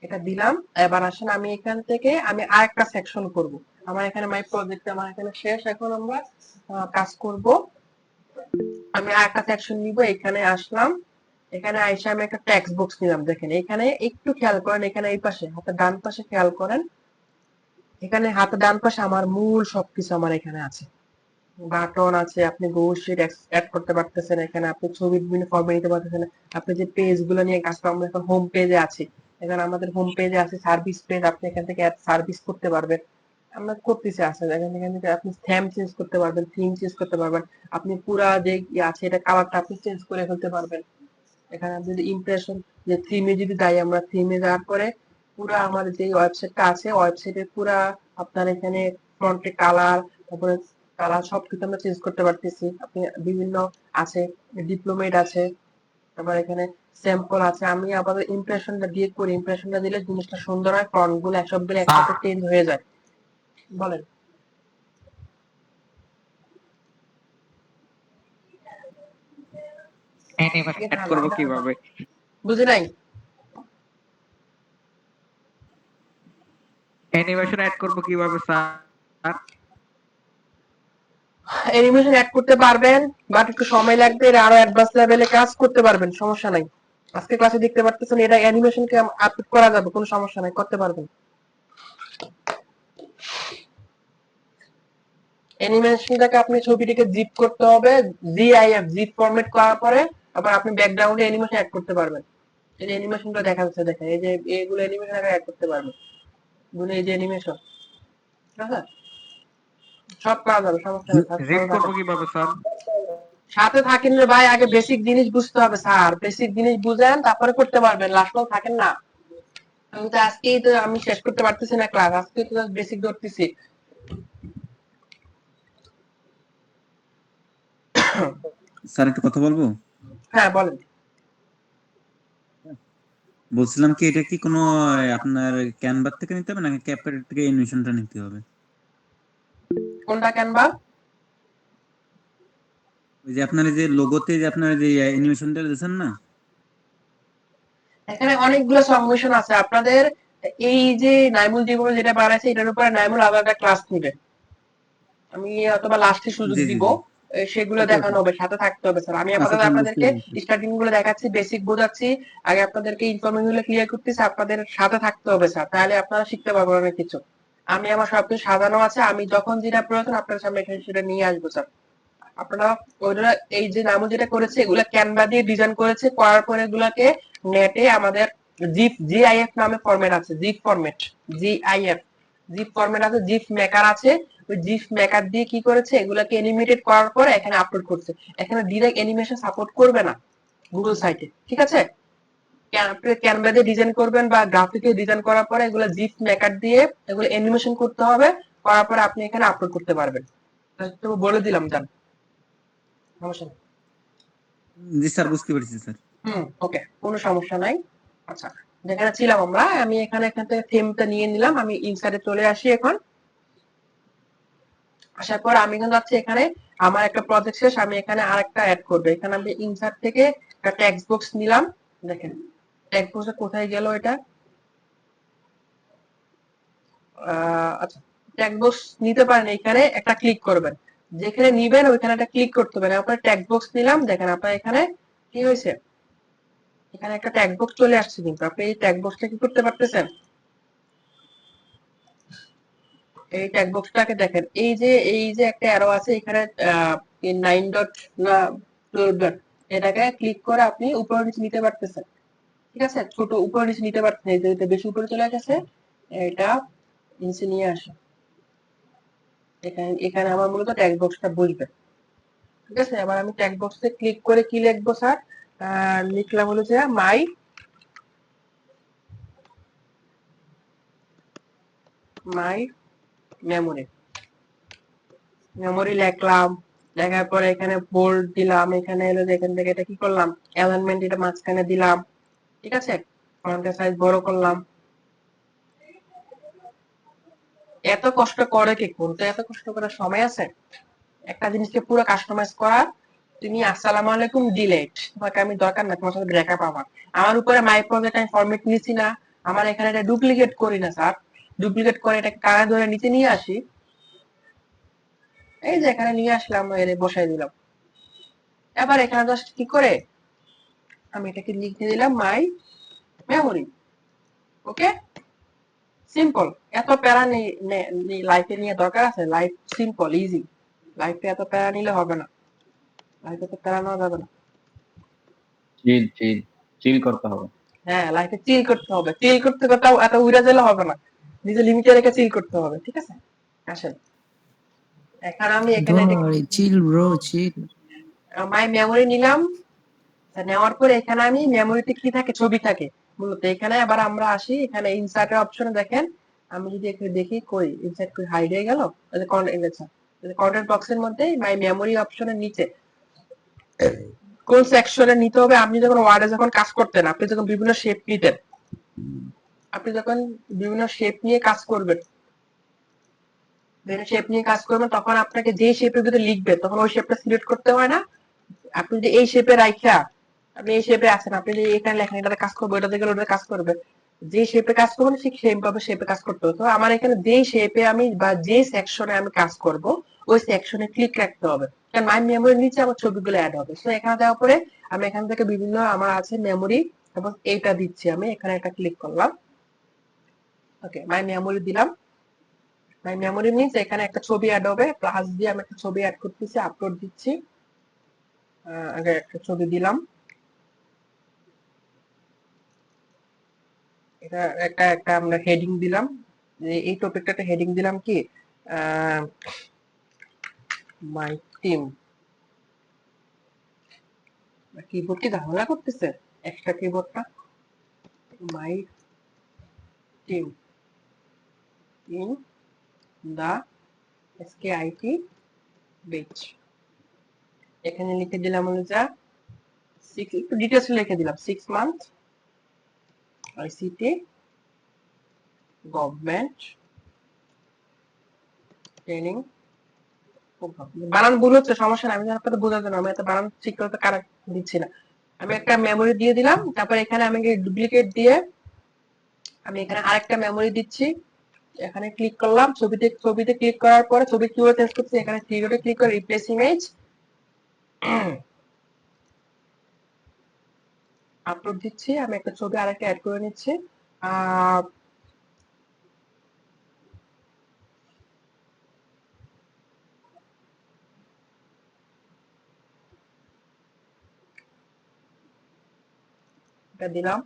এটা দিলাম। এবার আসেন আমি এখান থেকে আমি আরেকটা সেকশন করব। আমার এখানে মাই প্রজেক্ট আমার এখানে শেষ, এখন আমরা কাজ করব। আমি আরেকটা সেকশন নিব, এখানে আসলাম, এখানে আইসা আমি একটা টেক্সট বক্স নিলাম। দেখেন এখানে একটু খেয়াল করেন, এখানে এই পাশে হাতের ডান পাশে খেয়াল করেন, এখানে হাতের ডান পাশে আমার মূল সবকিছু আমার এখানে আছে, বাটন আছে, আপনি গুগল শিট অ্যাড করতে পারতেছেন, এখানে আপনি ছবি বিভিন্ন ফরম্যাট নিতে পারতেছেন, আপনি যে পেজ গুলো নিয়ে কাজ করেন, আমরা এখন হোম পেজে আছি, এখানে আমাদের হোম পেজে আছে সার্ভিস পেজ, আপনি এখান থেকে সার্ভিস করতে পারবেন, আমরা করতেছি আছে, এখান থেকে আপনি থিম চেঞ্জ করতে পারবেন, থিম চেঞ্জ করতে পারবেন, আপনি পুরা যে আছে এটা কালারটা আপনি চেঞ্জ করে ফেলতে পারবেন। এখানে আপনি যদি ইমপ্রেশন যে থিমে যদি যাই, আমরা থিমে যাওয়ার পরে পুরা আমার যে ওয়েবসাইটটা আছে ওয়েবসাইটের পুরা আপনার এখানে ফ্রন্টে কালার, তারপরে কালার সবকিছু আমরা চেঞ্জ করতে পারতেছি। আপনি বিভিন্ন আছে, ডিপ্লোমেট আছে, তারপর এখানে স্যাম্পল আছে। আমি আবার ইমপ্রেশনটা দিয়ে করি, ইমপ্রেশনটা দিলে জিনিসটা সুন্দর হয়, ফন্ট গুলো সবগুলো একসাথে চেঞ্জ হয়ে যায়। বলেন অ্যানিমেশন অ্যাড করব কিভাবে? বুঝি নাই। অ্যানিমেশন অ্যাড করব কিভাবে স্যার? অ্যানিমেশন অ্যাড করতে পারবেন, বাট একটু সময় লাগবে, এর আরো অ্যাডভান্স লেভেলে কাজ করতে পারবেন, সমস্যা নাই। আজকে ক্লাসে দেখতে পারতেছেন এটা অ্যানিমেশনকে আপলোড করা যাবে, কোনো সমস্যা নাই, করতে পারবেন। অ্যানিমেশনটাকে আপনি ছবিটিকে জিপ করতে হবে, জিআইএফ জিপ ফরম্যাট করার পরে আবার আপনি ব্যাকগ্রাউন্ডে অ্যানিমেশন অ্যাড করতে পারবেন। এই যে অ্যানিমেশনটা দেখা যাচ্ছে, দেখেন এই যে এগুলো অ্যানিমেশন অ্যাড করতে পারবেন, বুঝলেন? এই যে অ্যানিমেশন, ঠিক আছে, সব করা যাবে, সমস্যা নেই। জিপ করব কিভাবে স্যার? সাথে থাকেন রে ভাই, আগে বেসিক জিনিস বুঝতে হবে স্যার, বেসিক জিনিস বুঝেন তারপরে করতে পারবেন, লাস্ট থাকেন না। আমি তো আজকেই তো আমি শেষ করতে পারতেছি না ক্লাস, আজকে তো বেসিক ধরতেছি। স্যার একটু কথা বলবো? হ্যাঁ বলেন। বলছিলাম কি এটা কি কোনো আপনার ক্যানভা থেকে নিতে হবে নাকি ক্যাপকাট থেকে অ্যানিমেশনটা নিতে হবে? কোনটা ক্যানভা? ওই যে আপনার এই যে লোগোতে যে আপনার যে অ্যানিমেশনটা দিয়েছেন না, এখানে অনেকগুলো সংমিশ্রণ আছে আপনাদের। এই যে নাইমুল জীবন যেটা বানাইছে এটার উপরে নাইমুল আবার একটা ক্লাস নিবে, আমি অথবা লাস্টে সুযোগ জি জি দিব, জি, সেগুলো ওকে দেখানো ওকে, হবে, সাথে থাকতে হবে স্যার। আমি আচ্ছা আপাতত ঠিক বুঝতে আপনাদেরকে পেরেছি। স্টার্টিং গুলো দেখাচ্ছি, বেসিক বোঝাচ্ছি, আগে আপনাদেরকে ইনফরমেশন গুলো ক্লিয়ার করতেছি, আপনাদের সাথে থাকতে হবে স্যার, তাহলে আপনারা শিখতে পারবেন অনেক কিছু। আমি আমার সবকিছু সাজানো আছে, আমি যখন যেটা প্রয়োজন আপনার সামনে এখানে সেটা নিয়ে আসবো স্যার। আপনারা ওইটা, এই যে নামও যেটা করেছে এগুলা ক্যানভা দিয়ে ডিজাইন করেছে, করার পরে এগুলাকে নেটে আমাদের জিপ জিআইএফ নামে ফরম্যাট আছে, zip format, GIF zip format আছে, জিপ মেকার আছে। ওই জিপ মেকার দিয়ে কি করেছে, এগুলাকে অ্যানিমেটেড করার পরে এখানে আপলোড করছে। এখানে ডিরেক্ট অ্যানিমেশন সাপোর্ট করবে না গুগল সাইটে, ঠিক আছে? ক্যানভা দিয়ে ডিজাইন করবেন বা গ্রাফিকে ডিজাইন করার পরে এগুলো জিপ মেকার দিয়ে এগুলো অ্যানিমেশন করতে হবে, করার পরে আপনি এখানে আপলোড করতে পারবেন। তো বলে দিলাম, জান সমস্যা নেই। জি স্যার বুঝতে পেরেছি স্যার। ওকে, কোনো সমস্যা নাই। আচ্ছা, যেখানে ছিলাম আমরা, আমি এখানে এখান থেকে থিমটা নিয়ে নিলাম, আমি ইনসার্টে চলে আসি। এখন আসার পর আমি কিন্তু যাচ্ছি এখানে, আমার একটা প্রজেক্ট শেষ, আমি এখানে আরেকটা অ্যাড করবো। এখানে আমি ইনসার্ট থেকে একটা টেক্সট বক্স নিলাম, দেখেন টেক্সট বক্সে কোথায় গেল এটা। আচ্ছা, টেক্সট বক্স নিতে পারেন, এখানে একটা ক্লিক করবেন, যেখানে নিবেন ওইখানে একটা ক্লিক করতে হবে। আপনার টেক্সট বক্স নিলাম, দেখেন আপনার এখানে কি হয়েছে, এখানে একটা ট্যাগ বক্স চলে আসছে, কিন্তু আপনি এই ট্যাগ বক্সটা কি করতে পারতেছেন? এই ট্যাগ বক্সটাকে দেখেন, এই যে একটা অ্যারো আছে এখানে, 9 ডট না 12 ডট, এটাকে ক্লিক করে আপনি উপরে নিচে নিতে পারতেছেন, ঠিক আছে? ছোট উপরে নিচে নিতে পারতেছেন, এই যে বেশি উপরে চলে গেছে, এটা নিচে নিয়ে আসে। এখানে এখানে আমার মূলত ট্যাগ বক্সটা বসবে, ঠিক আছে? এবার আমি ট্যাগ বক্সে ক্লিক করে কি লিখবো স্যার? লিখলাম হলো যে মাই মেমোরি, মেমোরি লিখলাম, লেখার পরে এখানে বোল্ড দিলাম, এখানে এলো যে এখান থেকে এটা কি করলাম, অ্যালাইনমেন্ট এটা মাঝখানে দিলাম, ঠিক আছে? ফন্টের সাইজ বড় করলাম। এত কষ্ট করে কি করতে, এত কষ্ট করার সময় আছে? একটা জিনিসকে পুরো কাস্টমাইজ করা, তুমি আসসালামু আলাইকুম ডিলেট, তোমাকে আমি দরকার না, তোমার সাথে ব্রেকআপ আমার উপরে মাই প্রজেক্ট আমি ফরম্যাট নিছি না, আমার এখানে এটা ডুপ্লিকেট করি না স্যার, ডুপ্লিকেট করে এটা কানে ধরে নিচে নিয়ে আসি, এই যে এখানে নিয়ে আসলাম, এর বসাই দিলাম। এবার এখানে জাস্ট কি করে আমি এটাকে লিখে দিলাম মাই মেমোরি, ওকে, সিম্পল। এত প্যারা নেই, লাইফে নিয়ে দরকার আছে? লাইফ সিম্পল ইজি, লাইফে এত প্যারা নিলে হবে না, লাইফে তো প্যারা নেওয়া যাবে না। চিল চিল চিল করতে হবে। হ্যাঁ, লাইফে চিল করতে হবে, চিল করতে করতে এত উড়ে গেলে হবে না, নিজে লিমিটে রেখে চিল করতে হবে, ঠিক আছে? আসেন, এখন আমি এখানে চিল ব্রো চিল। মাই মেমোরি নিলাম, নেওয়ার পরে এখানে আমি মেমোরিতে কি থাকে, ছবি থাকে মূলত। এখানে আবার আমরা আসি, এখানে ইনসার্টের অপশনে দেখেন, আমি যদি একটু দেখি কই ইনসার্ট কই হাইড হয়ে গেল, কন্টেন্ট বক্সের মধ্যে মাই মেমোরি অপশনের নিচে কোন সেকশনে নিতে হবে। আপনি যখন ওয়ার্ডে যখন কাজ করতেন, আপনি যখন বিভিন্ন শেপ নিতেন, আপনি যখন বিভিন্ন শেপ নিয়ে কাজ করবেন, বিভিন্ন শেপ নিয়ে কাজ করবেন, তখন আপনাকে যে শেপের ভিতরে লিখবেন তখন ওই শেপটা সিলেক্ট করতে হয় না? আপনি যদি এই শেপে রাখা, আপনি এই শেপে আছেন, আপনি যদি এখানে লেখেন এটাতে কাজ করবো, এটাতে গেলে ওটাতে কাজ করবে, যে শেপে কাজ করবেন ঠিক সেম ভাবে শেপে কাজ করতে হবে। তো আমার এখানে যে শেপে আমি বা যে সেকশনে আমি কাজ করব ওই সেকশনে ক্লিক রাখতে হবে, কারণ মাই মেমোরির নিচে আমার ছবিগুলো অ্যাড হবে। তো এখানে দেওয়ার পরে আমি এখান থেকে বিভিন্ন আমার আছে মেমোরি, এবং এইটা দিচ্ছি, আমি এখানে একটা ক্লিক করলাম, ওকে মাই মেমোরি দিলাম। মাই মেমোরি মিনস এখানে একটা ছবি অ্যাড হবে, প্লাস দিয়ে আমি একটা ছবি অ্যাড করতেছি, আপলোড দিচ্ছি। আগে একটা ছবি দিলাম, এটা একটা একটা আমরা হেডিং দিলাম, যে এই টপিকটাতে হেডিং দিলাম কি মাই টিম। কিবোর্ড কি ঝামেলা করতেছে এক্সট্রা কিবোর্ডটা। My team in the SKIT batch. এখানে লিখে দিলাম হলো যা একটু ডিটেলস লিখে দিলাম 6 মান্থ আইসিটি গভর্নমেন্ট ট্রেনিং। বানান ভুল হচ্ছে, সমস্যা নাই, আমি আপনাদের বোঝার জন্য আমি এত বানান ঠিক করে কারেক্ট দিচ্ছি না। আমি একটা মেমোরি দিয়ে দিলাম, তারপর এখানে আমি ডুপ্লিকেট দিয়ে আমি এখানে আরেকটা মেমোরি দিচ্ছি। এখানে ক্লিক করলাম, ছবিতে ক্লিক করার পরে ছবি কিভাবে চেঞ্জ করছি, এখানে থ্রি ক্লিক করে রিপ্লেস ইমেজ, আপলোড দিচ্ছি। আমি একটা ছবি আরেকটা অ্যাড করে নিচ্ছি। এটা দিলাম।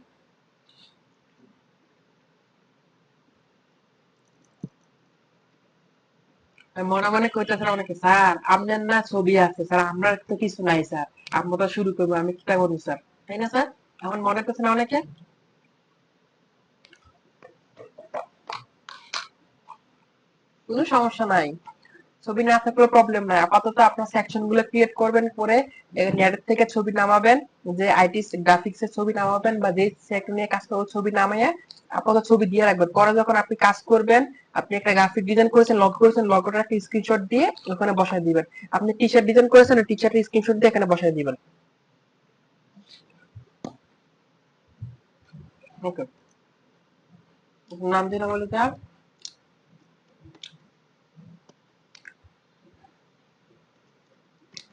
মনে মনে কইতেছেন অনেকে, স্যার আপনার না ছবি আছে স্যার, আমরা তো কিছু নাই স্যার, আমরা তো শুরু করবো, আমি কিটা করবো স্যার, তাই না স্যার? এখন মনে করছে না অনেকে? কোনো সমস্যা নাই, ছবি না থাকলেও প্রবলেম নাই। আপাতত আপনার সেকশন গুলো ক্রিয়েট করবেন, করে নেট থেকে ছবি নামাবেন, যে আইটি গ্রাফিক্স এর ছবি নামাবেন বা যে সেক্টর নিয়ে কাজ করবেন ছবি নামাইয়া আপাতত ছবি দিয়ে রাখবেন। পরে যখন আপনি কাজ করবেন, আপনি একটা গ্রাফিক ডিজাইন করেছেন, লগ করেছেন, লগোটার একটা স্ক্রিনশট দিয়ে ওখানে বসায় দিবেন। আপনি টি শার্ট ডিজাইন করেছেন, টি শার্টের স্ক্রিনশট দিয়ে এখানে বসায় দিবেন। ওকে, নাম দিলাম বলে যা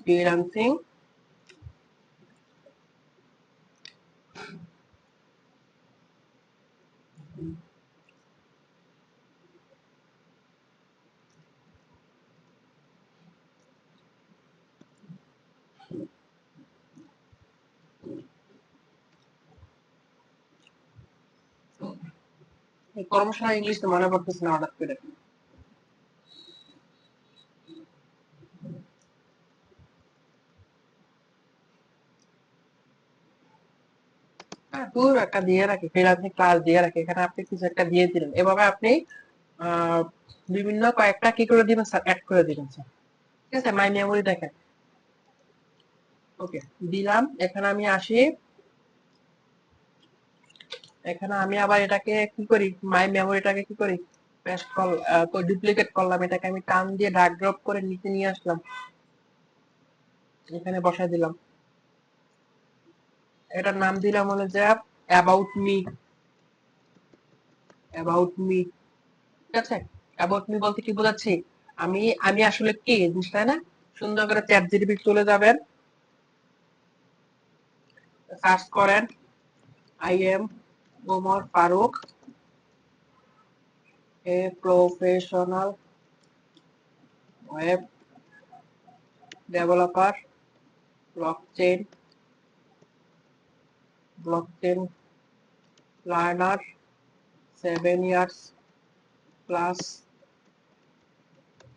ফ্রিল্যান্সিং কর্মশালা। ইংলিশ তো মনে পড়তেছে না হঠাৎ করে। পুরো একটা দিয়ে রাখি, ফ্রিল্যান্সিং ক্লাস দিয়ে রাখি, এখানে আপনি কিছু একটা দিয়ে দিলেন, এভাবে আপনি আহ, বিভিন্ন কয়েকটা কি করে দিবেন স্যার, অ্যাড করে দিবেন স্যার। ঠিক আছে, মাই মেমোরি দেখেন। ওকে, দিলাম। এখানে আমি আসি, এখানে আমি আবার এটাকে কি করি, মাই মেমোরিটাকে কি করি, পেস্ট ডুপ্লিকেট করলাম, এটাকে আমি টান দিয়ে ড্র্যাগ ড্রপ করে নিচে নিয়ে আসলাম, এখানে বসাই দিলাম। এটার নাম দিলাম হলো যে অ্যাবাউট মি। অ্যাবাউট মি, ঠিক আছে? অ্যাবাউট মি বলতে কি বোঝাচ্ছি, আমি আমি আসলে কি জিনিস, তাই না? সুন্দর করে চ্যাট জিপিটি চলে যাবেন, সার্চ করেন I am Omar Farooq, a professional web developer, blockchain learner, 7 years plus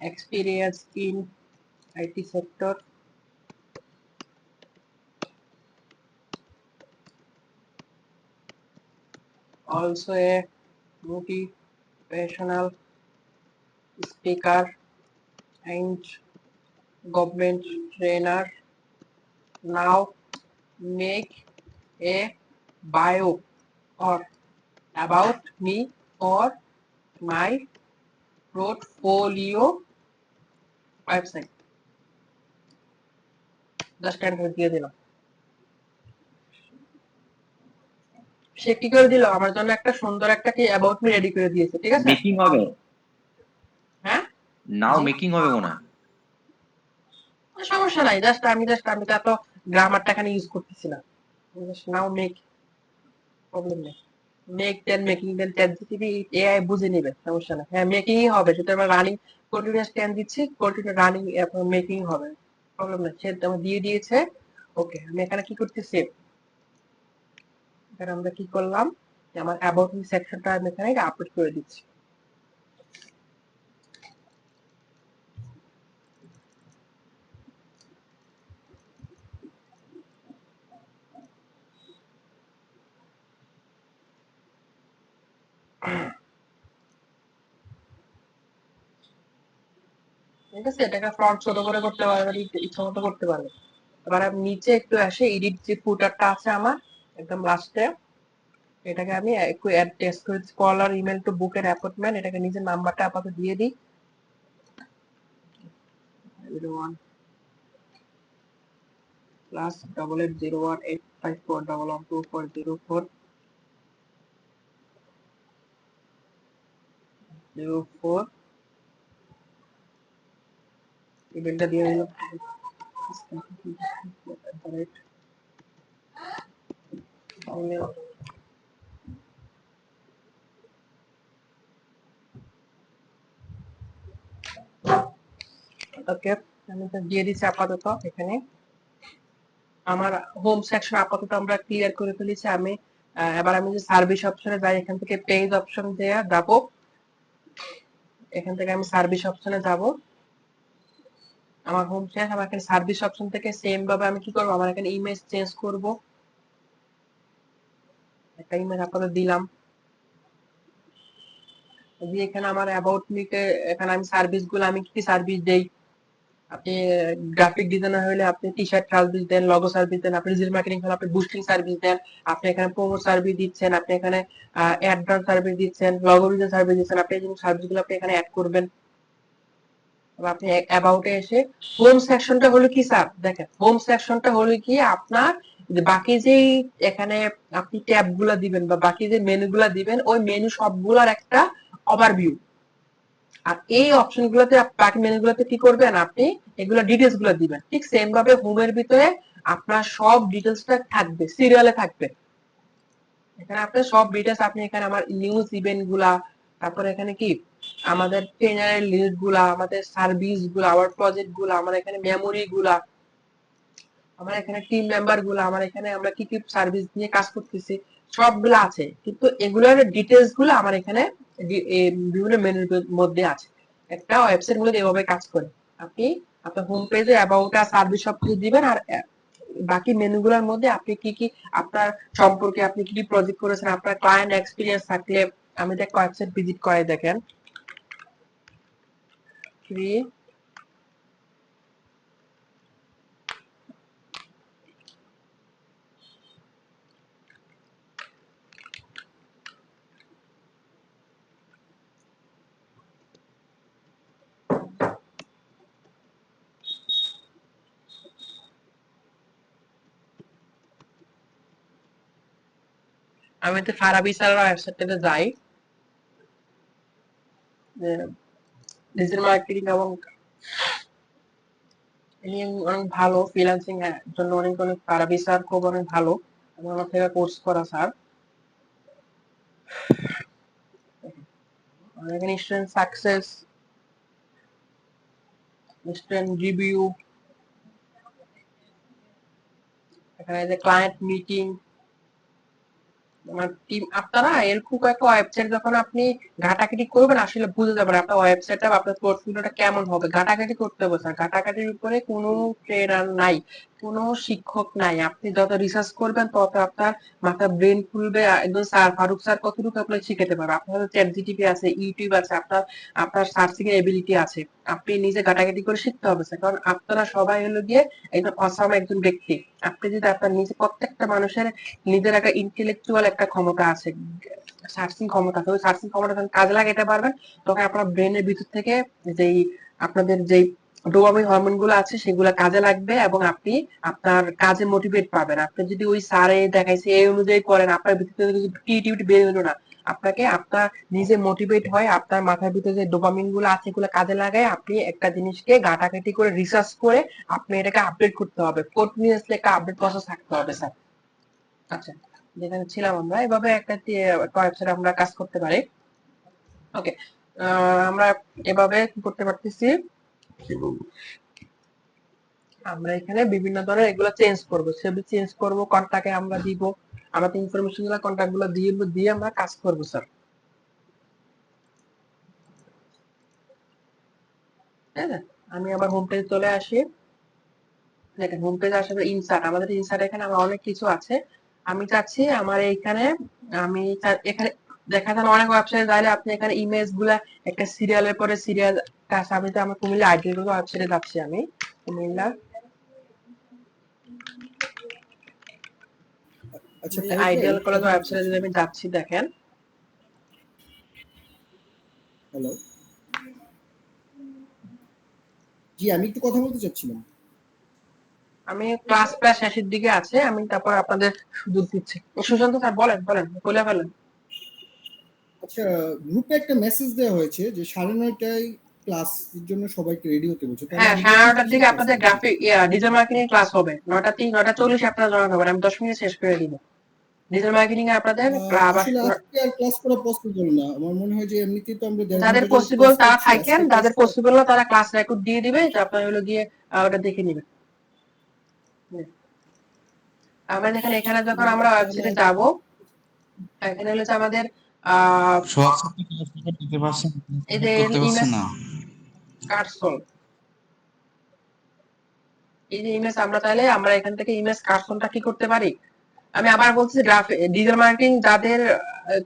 experience in IT sector, also a motivational speaker and government trainer. Now make a bio or about me or my portfolio website. Just enter দিয়ে দিলাম। সে কি করে দিল, আমার জন্য একটা সুন্দর একটা কি অ্যাবাউট মি রেডি করে দিয়েছে, ঠিক আছে? মেকিং হবে, হ্যাঁ, নাও জি। মেকিং হবে মনে হয়। সমস্যা নাই, আমি তো এত গ্রামারটা এখানে ইউজ করতেছি না, নাও মেক, প্রবলেম নেই। মেক দেন, মেকিং দেন, চ্যাটজিপিটি এআই বুঝে নেবে, সমস্যা না। হ্যাঁ, মেকিংই হবে, সেটা আমরা রানিং কন্টিনিউয়াস টেন দিচ্ছি, কন্টিনিউ রানিং মেকিং হবে, প্রবলেম না। সে আমার দিয়ে দিয়েছে। ওকে, আমি এখানে কি করতেছি, এখানে আমরা কি করলাম, যে আমার অ্যাবাউট মি সেকশনটা আমি এখানে আপলোড করে দিচ্ছি। ঠিক আছে, এটাকে ফন্ট ছোট করে করতে পারবে, ইচ্ছা মতো করতে পারবে। এবার আমি নিচে একটু আসে, এডিট যে ফুটারটা আছে আমার একদম লাস্টে, এটাকে আমি একটু অ্যাড টেস্ট করে স্কলার ইমেল টু বুকের অ্যাপয়েন্টমেন্ট, এটাকে নিজের নাম্বারটা আপাতত দিয়ে দিই, 01+8881242404 ইমেলটা দিয়ে দিলাম। ওকে, আমি তো দিয়ে দিচ্ছি আপাতত। এখানে আমার হোম সেকশন আপাতত আমরা ক্লিয়ার করে ফেলেছি। আমি এবার আমি যে সার্ভিস অপশনে যাই, এখান থেকে পেজ অপশন দেয়া যাব, এখান থেকে আমি সার্ভিস অপশনে যাব। আমার হোম শেষ, আমার এখানে সার্ভিস অপশন থেকে সেম ভাবে আমি কি করব, আমার এখানে ইমেজ চেঞ্জ করব, একটা ইমেজ আপাতত দিলাম, দিয়ে এখানে আমার অ্যাবাউট মিতে এখানে আমি সার্ভিস গুলো, আমি কি সার্ভিস দেই, আপনি গ্রাফিক ডিজাইনার হলে আপনি টি শার্ট সার্ভিস দেন, লগো সার্ভিস দেন, আপনি ডিজিটাল মার্কেটিং হলে আপনি বুস্টিং সার্ভিস দেন, আপনি এখানে প্রোমো সার্ভিস দিচ্ছেন, আপনি এখানে অ্যাডভান্স সার্ভিস দিচ্ছেন, লগো ডিজাইন সার্ভিস দিচ্ছেন, আপনি এই সার্ভিসগুলো আপনি এখানে অ্যাড করবেন। আপনি অ্যাবাউটে এসে হোম সেকশনটা হলো কি স্যার, দেখেন হোম সেকশনটা হলো কি আপনার বাকি যেই এখানে আপনি ট্যাব গুলা দিবেন বা বাকি যে মেনু গুলা দিবেন, ওই মেনু সবগুলার একটা ওভারভিউ। আর এই অপশন গুলোতে বাকি মেনু গুলোতে কি করবেন, আপনি এগুলো ডিটেলস গুলো দিবেন। ঠিক সেম ভাবে হোমের ভিতরে আপনার সব ডিটেলসটা থাকবে, সিরিয়ালে থাকবে। এখানে আপনার সব ডিটেলস, আপনি এখানে আমার নিউজ ইভেন্ট গুলা, তারপর এখানে কি আমাদের ট্রেনারের লিস্ট গুলা, আমাদের সার্ভিস গুলা, আমার প্রজেক্ট গুলা, আমার এখানে মেমোরি গুলা, আমার এখানে টিম মেম্বার গুলা, আমার এখানে আমরা কি কি সার্ভিস নিয়ে কাজ করতেছি সবগুলা আছে। কিন্তু এগুলোর ডিটেলস গুলো আমার এখানে বিভিন্ন মেনুর মধ্যে আছে। একটা ওয়েবসাইট মূলত এভাবে কাজ করে, আপনি আপনার হোম পেজে অ্যাবাউট আর সার্ভিস সবকিছু দিবেন, আর বাকি মেনুগুলোর মধ্যে আপনি কি কি আপনার সম্পর্কে, আপনি কি কি প্রজেক্ট করেছেন, আপনার ক্লায়েন্ট এক্সপিরিয়েন্স থাকলে, আমি দেখ ওয়েবসাইট ভিজিট করে দেখেন, ফ্রি আমি তো ফারাবি স্যারের ওয়েবসাইটটাতে যাই, ডিজিটাল মার্কেটিং এবং ইনি অনেক ভালো ফ্রিল্যান্সিং এর জন্য, অনেক অনেক ফারাবি স্যার খুব অনেক ভালো, আমার থেকে কোর্স করা স্যার। এখানে স্টুডেন্ট সাকসেস, স্টুডেন্ট রিভিউ, এখানে যে ক্লায়েন্ট মিটিং, আমার টিম, আপনারা এরকম কয়েকটা ওয়েবসাইট যখন আপনি ঘাটাঘাটি করবেন আসলে বুঝে যাবেন আপনার ওয়েবসাইটটা, আপনার পোর্টফোলিওটা কেমন হবে। ঘাটাঘাটি করতে হবে স্যার, ঘাটাঘাটির উপরে কোনো ট্রেনার নাই, কোনো শিক্ষক নাই। আপনি যত রিসার্চ করবেন তত আপনার মাথা ব্রেন খুলবে। একদম স্যার ফারুক স্যার কতটুকু আপনাকে শিখাতে পারবে, আপনার চ্যাট জিটিপি আছে, ইউটিউব আছে, আপনার আপনার সার্চিং এর এবিলিটি আছে। আপনি নিজে ঘাটাঘাটি করে শিখতে হবে স্যার, কারণ আপনারা সবাই হলো গিয়ে একজন অসাম একজন ব্যক্তি। আপনি যদি আপনার নিজে, প্রত্যেকটা মানুষের নিজের একটা ইন্টেলেকচুয়াল একটা ক্ষমতা আছে, সার্চিং ক্ষমতা আছে, ওই সার্চিং ক্ষমতা যখন কাজে লাগাতে পারবেন তখন আপনার ব্রেনের ভিতর থেকে যেই আপনাদের যেই ডোপামিন হরমোন গুলো আছে সেগুলো কাজে লাগবে এবং আপনি আপনার কাজে মোটিভেট পাবেন। আপনি যদি ওই স্যারে দেখাইছে এই অনুযায়ী করেন, আপনার ভিতর থেকে কিছু ক্রিয়েটিভিটি বের হলো না। আপনাকে আপনার নিজে মোটিভেট হয়, আপনার মাথার ভিতরে যে ডোপামিন গুলো আছে এগুলো কাজে লাগায় আপনি একটা জিনিসকে ঘাটাঘাটি করে রিসার্চ করে আপনি এটাকে আপডেট করতে হবে, কন্টিনিউয়াসলি একটা আপডেট প্রসেস থাকতে হবে স্যার। আচ্ছা, যেখানে ছিলাম আমরা, এভাবে একটা ওয়েবসাইট আমরা কাজ করতে পারি। ওকে, আমরা এভাবে কি করতে পারতেছি, আমরা এখানে বিভিন্ন ধরনের এগুলো চেঞ্জ করব, ছবি চেঞ্জ করব, কন্টাক্টে আমরা দিব, আমাদের ইনফরমেশন গুলো কন্টাক্ট গুলো দিয়ে আমরা কাজ করব স্যার। ঠিক আছে, আমি আবার হোম পেজে চলে আসি। দেখেন হোম পেজে আসার পর ইনসার্ট, আমাদের ইনসার্ট এখানে আমার অনেক কিছু আছে। আমি চাচ্ছি আমার এইখানে এখানে দেখা যান অনেক ওয়েবসাইটে যাইলে আপনি এখানে ইমেজ গুলা একটা সিরিয়ালের পরে সিরিয়াল কাজ, আমি তো আমার কুমিল্লা আইডিয়াল ওয়েবসাইটে যাচ্ছি, আমি কুমিল্লা আচ্ছা আইডিয়াল কলেজ ওয়েবসাইটে যদি আমি যাচ্ছি, দেখেন হ্যালো, জি আমি একটু কথা বলতে চাচ্ছিলাম। আমি ক্লাস প্রায় শেষের দিকে আছে, আমি তারপর আপনাদের সুযোগ দিচ্ছি। সুশান্ত স্যার বলেন বলে ফেলেন। আচ্ছা, গ্রুপে একটা মেসেজ দেওয়া হয়েছে যে 9:30টায় ক্লাসের জন্য সবাইকে রেডি হতে বলছে। হ্যাঁ, 9:30টার দিকে আপনাদের গ্রাফিক ডিজিটাল মার্কেটিং ক্লাস হবে। 9:40 আপনারা জয়েন হবেন, আমি 10 মিনিট শেষ করে দিব। ডিজিটাল মার্কেটিং এ আপনাদের আসলে আজকে আর ক্লাস করা পসিবল না, আমার মনে হয় যে এমনিতেই তো আমরা যাদের পসিবল তারা থাকেন, যাদের পসিবল না তারা ক্লাস রেকর্ড দিয়ে দিবে, আপনারা হলো গিয়ে ওটা দেখে নেবেন। আমরা দেখেন এখানে যখন আমরা ওয়েবসাইটে যাব, এখানে হলো যে আমাদের এই যে ইমেজ কার্সল, এই যে ইমেজ আমরা চাইলে আমরা এখান থেকে ইমেজ কার্সনটা কি করতে পারি। আমি আবার বলছি, ডিজিটাল মার্কেটিং যাদের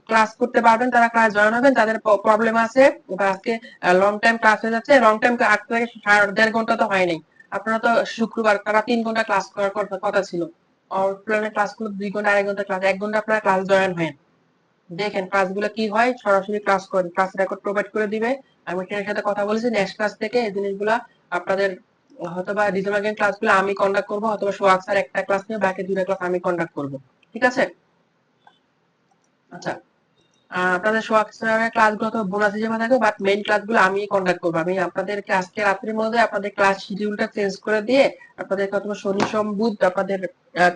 ক্লাস করতে পারবেন তারা ক্লাস জয়েন হবেন, যাদের প্রবলেম আছে বা আজকে লং টাইম ক্লাস হয়ে যাচ্ছে, লং টাইম 8 থেকে 1.5 ঘন্টা তো হয়নি, আপনারা তো শুক্রবার তারা 3 ঘন্টা ক্লাস করার কথা ছিল, অফলাইনে ক্লাসগুলো 2 ঘন্টা 2.5 ঘন্টা ক্লাস, 1 ঘন্টা আপনারা ক্লাস জয়েন হন, দেখেন ক্লাসগুলো কি হয়, সরাসরি ক্লাস করেন, ক্লাস রেকর্ড প্রোভাইড করে দিবে। আমি ট্রেনের সাথে কথা বলেছি, নেক্সট ক্লাস থেকে এই জিনিসগুলো আপনাদের হয়তোবা ডিজিটাল মার্কেটিং ক্লাসগুলো আমি কন্ডাক্ট করবো, অথবা সোহাগ স্যার একটা ক্লাস নিয়ে বাকি 2টা ক্লাস আমি কন্ডাক্ট করবো, ঠিক আছে? আচ্ছা, আপনাদের সোহাগ স্যারের ক্লাসগুলো তো বোনাস হিসেবে থাকবে, বাট মেইন ক্লাসগুলো আমি কন্ডাক্ট করবো। আমি আপনাদেরকে আজকে রাত্রির মধ্যে আপনাদের ক্লাস শিডিউলটা চেঞ্জ করে দিয়ে আপনাদেরকে অথবা শনি সোম বুধ আপনাদের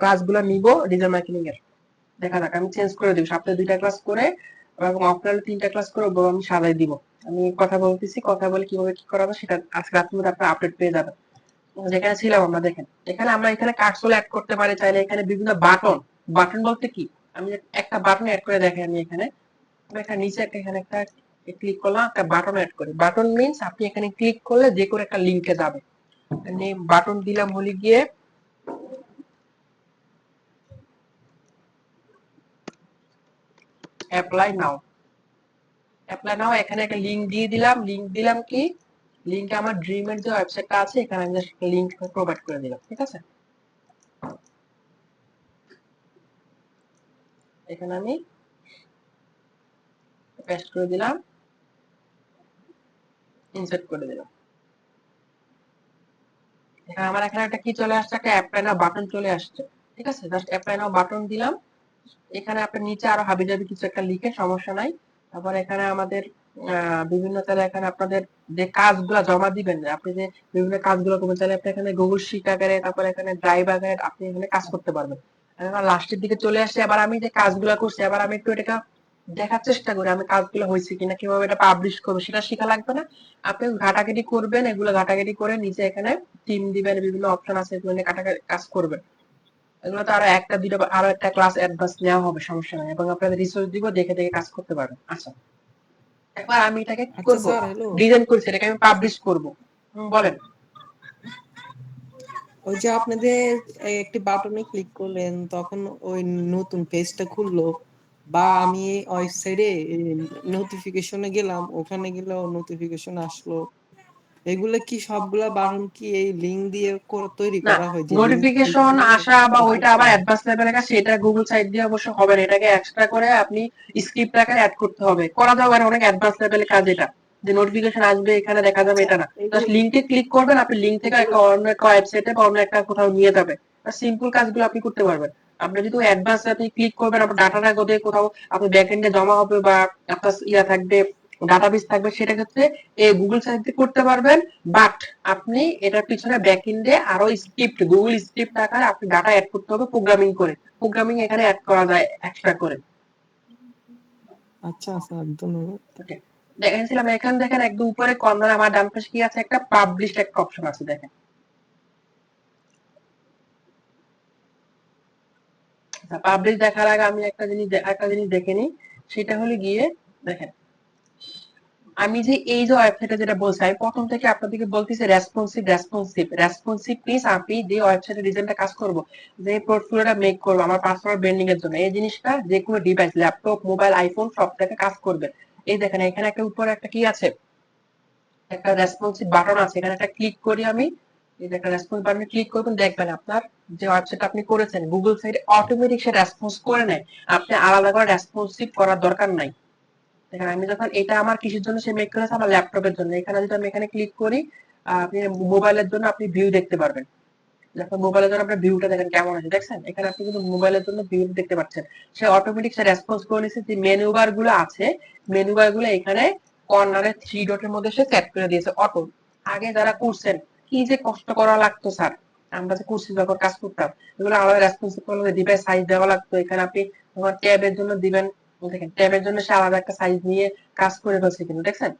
ক্লাসগুলো নিব ডিজিটাল মার্কেটিং এর, দেখা যাক, আমি চেঞ্জ করে দিব, সপ্তাহে 2টা ক্লাস করে এবং অফলাইনে 3টা ক্লাস করে আমি সাজাই দিব। আমি কথা বলতেছি, কথা বলে কিভাবে কি করা হবে সেটা আজকে রাতের মধ্যে আপনারা আপডেট পেয়ে যাবেন। যেখানে ছিলাম আমরা, দেখেন এখানে আমরা এখানে কার্সল অ্যাড করতে পারি চাইলে, এখানে বিভিন্ন বাটন, বাটন বলতে কি, আমি একটা বাটন অ্যাড করে দেখেন, আমি এখানে নিচে এখানে একটা ক্লিক করলাম, একটা বাটন অ্যাড করি। বাটন মিন্স আপনি এখানে ক্লিক করলে যে কোনো একটা লিংকে যাবে, বাটন দিলাম হলে গিয়ে অ্যাপ্লাই নাও, এখানে একটা লিংক দিয়ে দিলাম, কি লিংকে আমার ড্রিমের যে ওয়েবসাইটটা আছে এখানে আমি জাস্ট লিংক প্রোভাইড করে দিলাম, ঠিক আছে? এখানে আমি পেস্ট করে দিলাম, ইনসার্ট করে দিলাম। এখানে আমার এখানে একটা কি চলে আসছে, একটা অ্যাপ্লাই নাও বাটন চলে আসছে, ঠিক আছে? জাস্ট অ্যাপ্লাই নাও বাটন দিলাম। এখানে আপনি নিচে আরো হাবিজাবি কিছু একটা লিখে, সমস্যা নাই। তারপর এখানে আমাদের বিভিন্ন তাহলে এখানে আপনাদের যে কাজগুলো জমা দিবেন, আপনি যে বিভিন্ন কাজগুলো করবেন, তাহলে আপনি এখানে গুগল শিট আকারে, তারপর এখানে ড্রাইভ আকারে আপনি এখানে কাজ করতে পারবেন। লাস্টের দিকে চলে আসছে, আবার আমি যে কাজগুলো করছি আবার আমি একটু এটা দেখার চেষ্টা করি আমি কাজগুলো হয়েছে কিনা, কিভাবে এটা পাবলিশ করবো সেটা শেখা লাগবে না, আপনি ঘাটাঘাটি করবেন, এগুলো ঘাটাঘাটি করে নিচে এখানে টিম দিবেন, বিভিন্ন অপশন আছে এগুলো নিয়ে কাজ করবেন। এগুলো তো আরো একটা দুটো আরো একটা ক্লাস অ্যাডভান্স নেওয়া হবে, সমস্যা নাই, এবং আপনাদের রিসোর্স দিব, দেখে দেখে কাজ করতে পারবেন। আচ্ছা, একবার আমি এটাকে কি করব, ডিজাইন করেছি, এটাকে আমি পাবলিশ করব। বলেন। ওই যে আপনাদের একটি বাটনে ক্লিক করলেন তখন ওই নতুন পেজটা খুললো, বা আমি ওয়েবসাইটে নোটিফিকেশনে গেলাম, ওখানে গেলেও নোটিফিকেশন আসলো, এগুলো কি সবগুলা বাটন কি এই লিংক দিয়ে তৈরি করা হয়? যে নোটিফিকেশন আসা বা ওইটা আবার অ্যাডভান্স লেভেলের কাছে, এটা গুগল সাইট দিয়ে অবশ্য হবে না, এটাকে এক্সট্রা করে আপনি স্ক্রিপ্ট আকারে অ্যাড করতে হবে, করা যাবে না, অনেক অ্যাডভান্স লেভেলের কাজ এটা, যে নোটিফিকেশন আসবে এখানে দেখা যাবে এটা না, জাস্ট লিংকে ক্লিক করবেন, আপনি লিংক থেকে অন্য একটা ওয়েবসাইটে বা অন্য একটা কোথাও নিয়ে যাবে, সিম্পল কাজগুলো আপনি করতে পারবেন। আপনি যদি অ্যাডভান্স আপনি ক্লিক করবেন, আপনার ডাটাটা কোথাও আপনি ব্যাকএন্ডে জমা হবে বা আপনার থাকবে ডাটাবেস থাকবে, সেটা ক্ষেত্রে এই গুগল সার্চ দিয়ে করতে পারবেন। বাট আপনি এটার পিছনে ব্যাকএন্ডে আরো স্ক্রিপ্ট, গুগল স্ক্রিপ্ট আকারে আপনি ডাটা অ্যাড করতে হবে প্রোগ্রামিং করে। প্রোগ্রামিং এখানে অ্যাড করা যায় এক্সট্রা করে। আচ্ছা স্যার, ধন্যবাদ। ওকে, দেখেছিলাম এখানে দেখেন একদম উপরে কর্নারে আমার ডান পাশে কি আছে, একটা পাবলিশড একটা অপশন আছে দেখেন। পাবলিশ দেখার আগে আমি একটা জিনিস দেখে নিই, সেটা হলো গিয়ে দেখেন আমি যে এই যে ওয়েবসাইটে যেটা বলছি, আমি প্রথম থেকে আপনাদেরকে বলতেছি রেসপন্সিভ মিন্স আপনি যে ওয়েবসাইটে ডিজাইনটা কাজ করব, যে পোর্টফোলিওটা মেক করব আমার পার্সোনাল ব্র্যান্ডিং এর জন্য, এই জিনিসটা যে কোনো ডিভাইস, ল্যাপটপ, মোবাইল, আইফোন সব থেকে কাজ করবে। এই দেখেন এখানে একটা উপরে একটা কি আছে, একটা রেসপন্সিভ বাটন আছে, এখানে একটা ক্লিক করি আমি, এই যে একটা রেসপন্স বাটনে ক্লিক করবেন, দেখবেন আপনার যে ওয়েবসাইট আপনি করেছেন গুগল সাইটে অটোমেটিক সে রেসপন্স করে নেয়, আপনি আলাদা করে রেসপন্সিভ করার দরকার নাই। দেখেন আমি যখন এটা আমার কিসের জন্য সে মেক করেছে, আমার ল্যাপটপের জন্য, এখানে যদি আমি এখানে ক্লিক করি আপনি মোবাইলের জন্য আপনি ভিউ দেখতে পারবেন। যখন মোবাইলের জন্য আপনার ভিউটা দেখেন কেমন আছে, দেখছেন এখানে আপনি কিন্তু মোবাইলের জন্য ভিউ দেখতে পাচ্ছেন, সে অটোমেটিক সে রেসপন্স করে নিছে। যে মেনু বার গুলো আছে, মেনু বার গুলো এখানে কর্নারে 3 ডটের মধ্যে সে সেট করে দিয়েছে অটো। আগে যারা করছেন কি যে কষ্ট করা লাগতো স্যার, আমরা যে করছি যখন কাজ করতাম, এগুলো আলাদা রেসপন্সিভ করলে ডিভাইস সাইজ দেওয়া লাগতো, এখানে আপনি ট্যাবের জন্য দিবেন, দেখেন ট্যাবের জন্য সে আলাদা একটা সাইজ নিয়ে কাজ করে ফেলছে কিন্তু দেখছেন।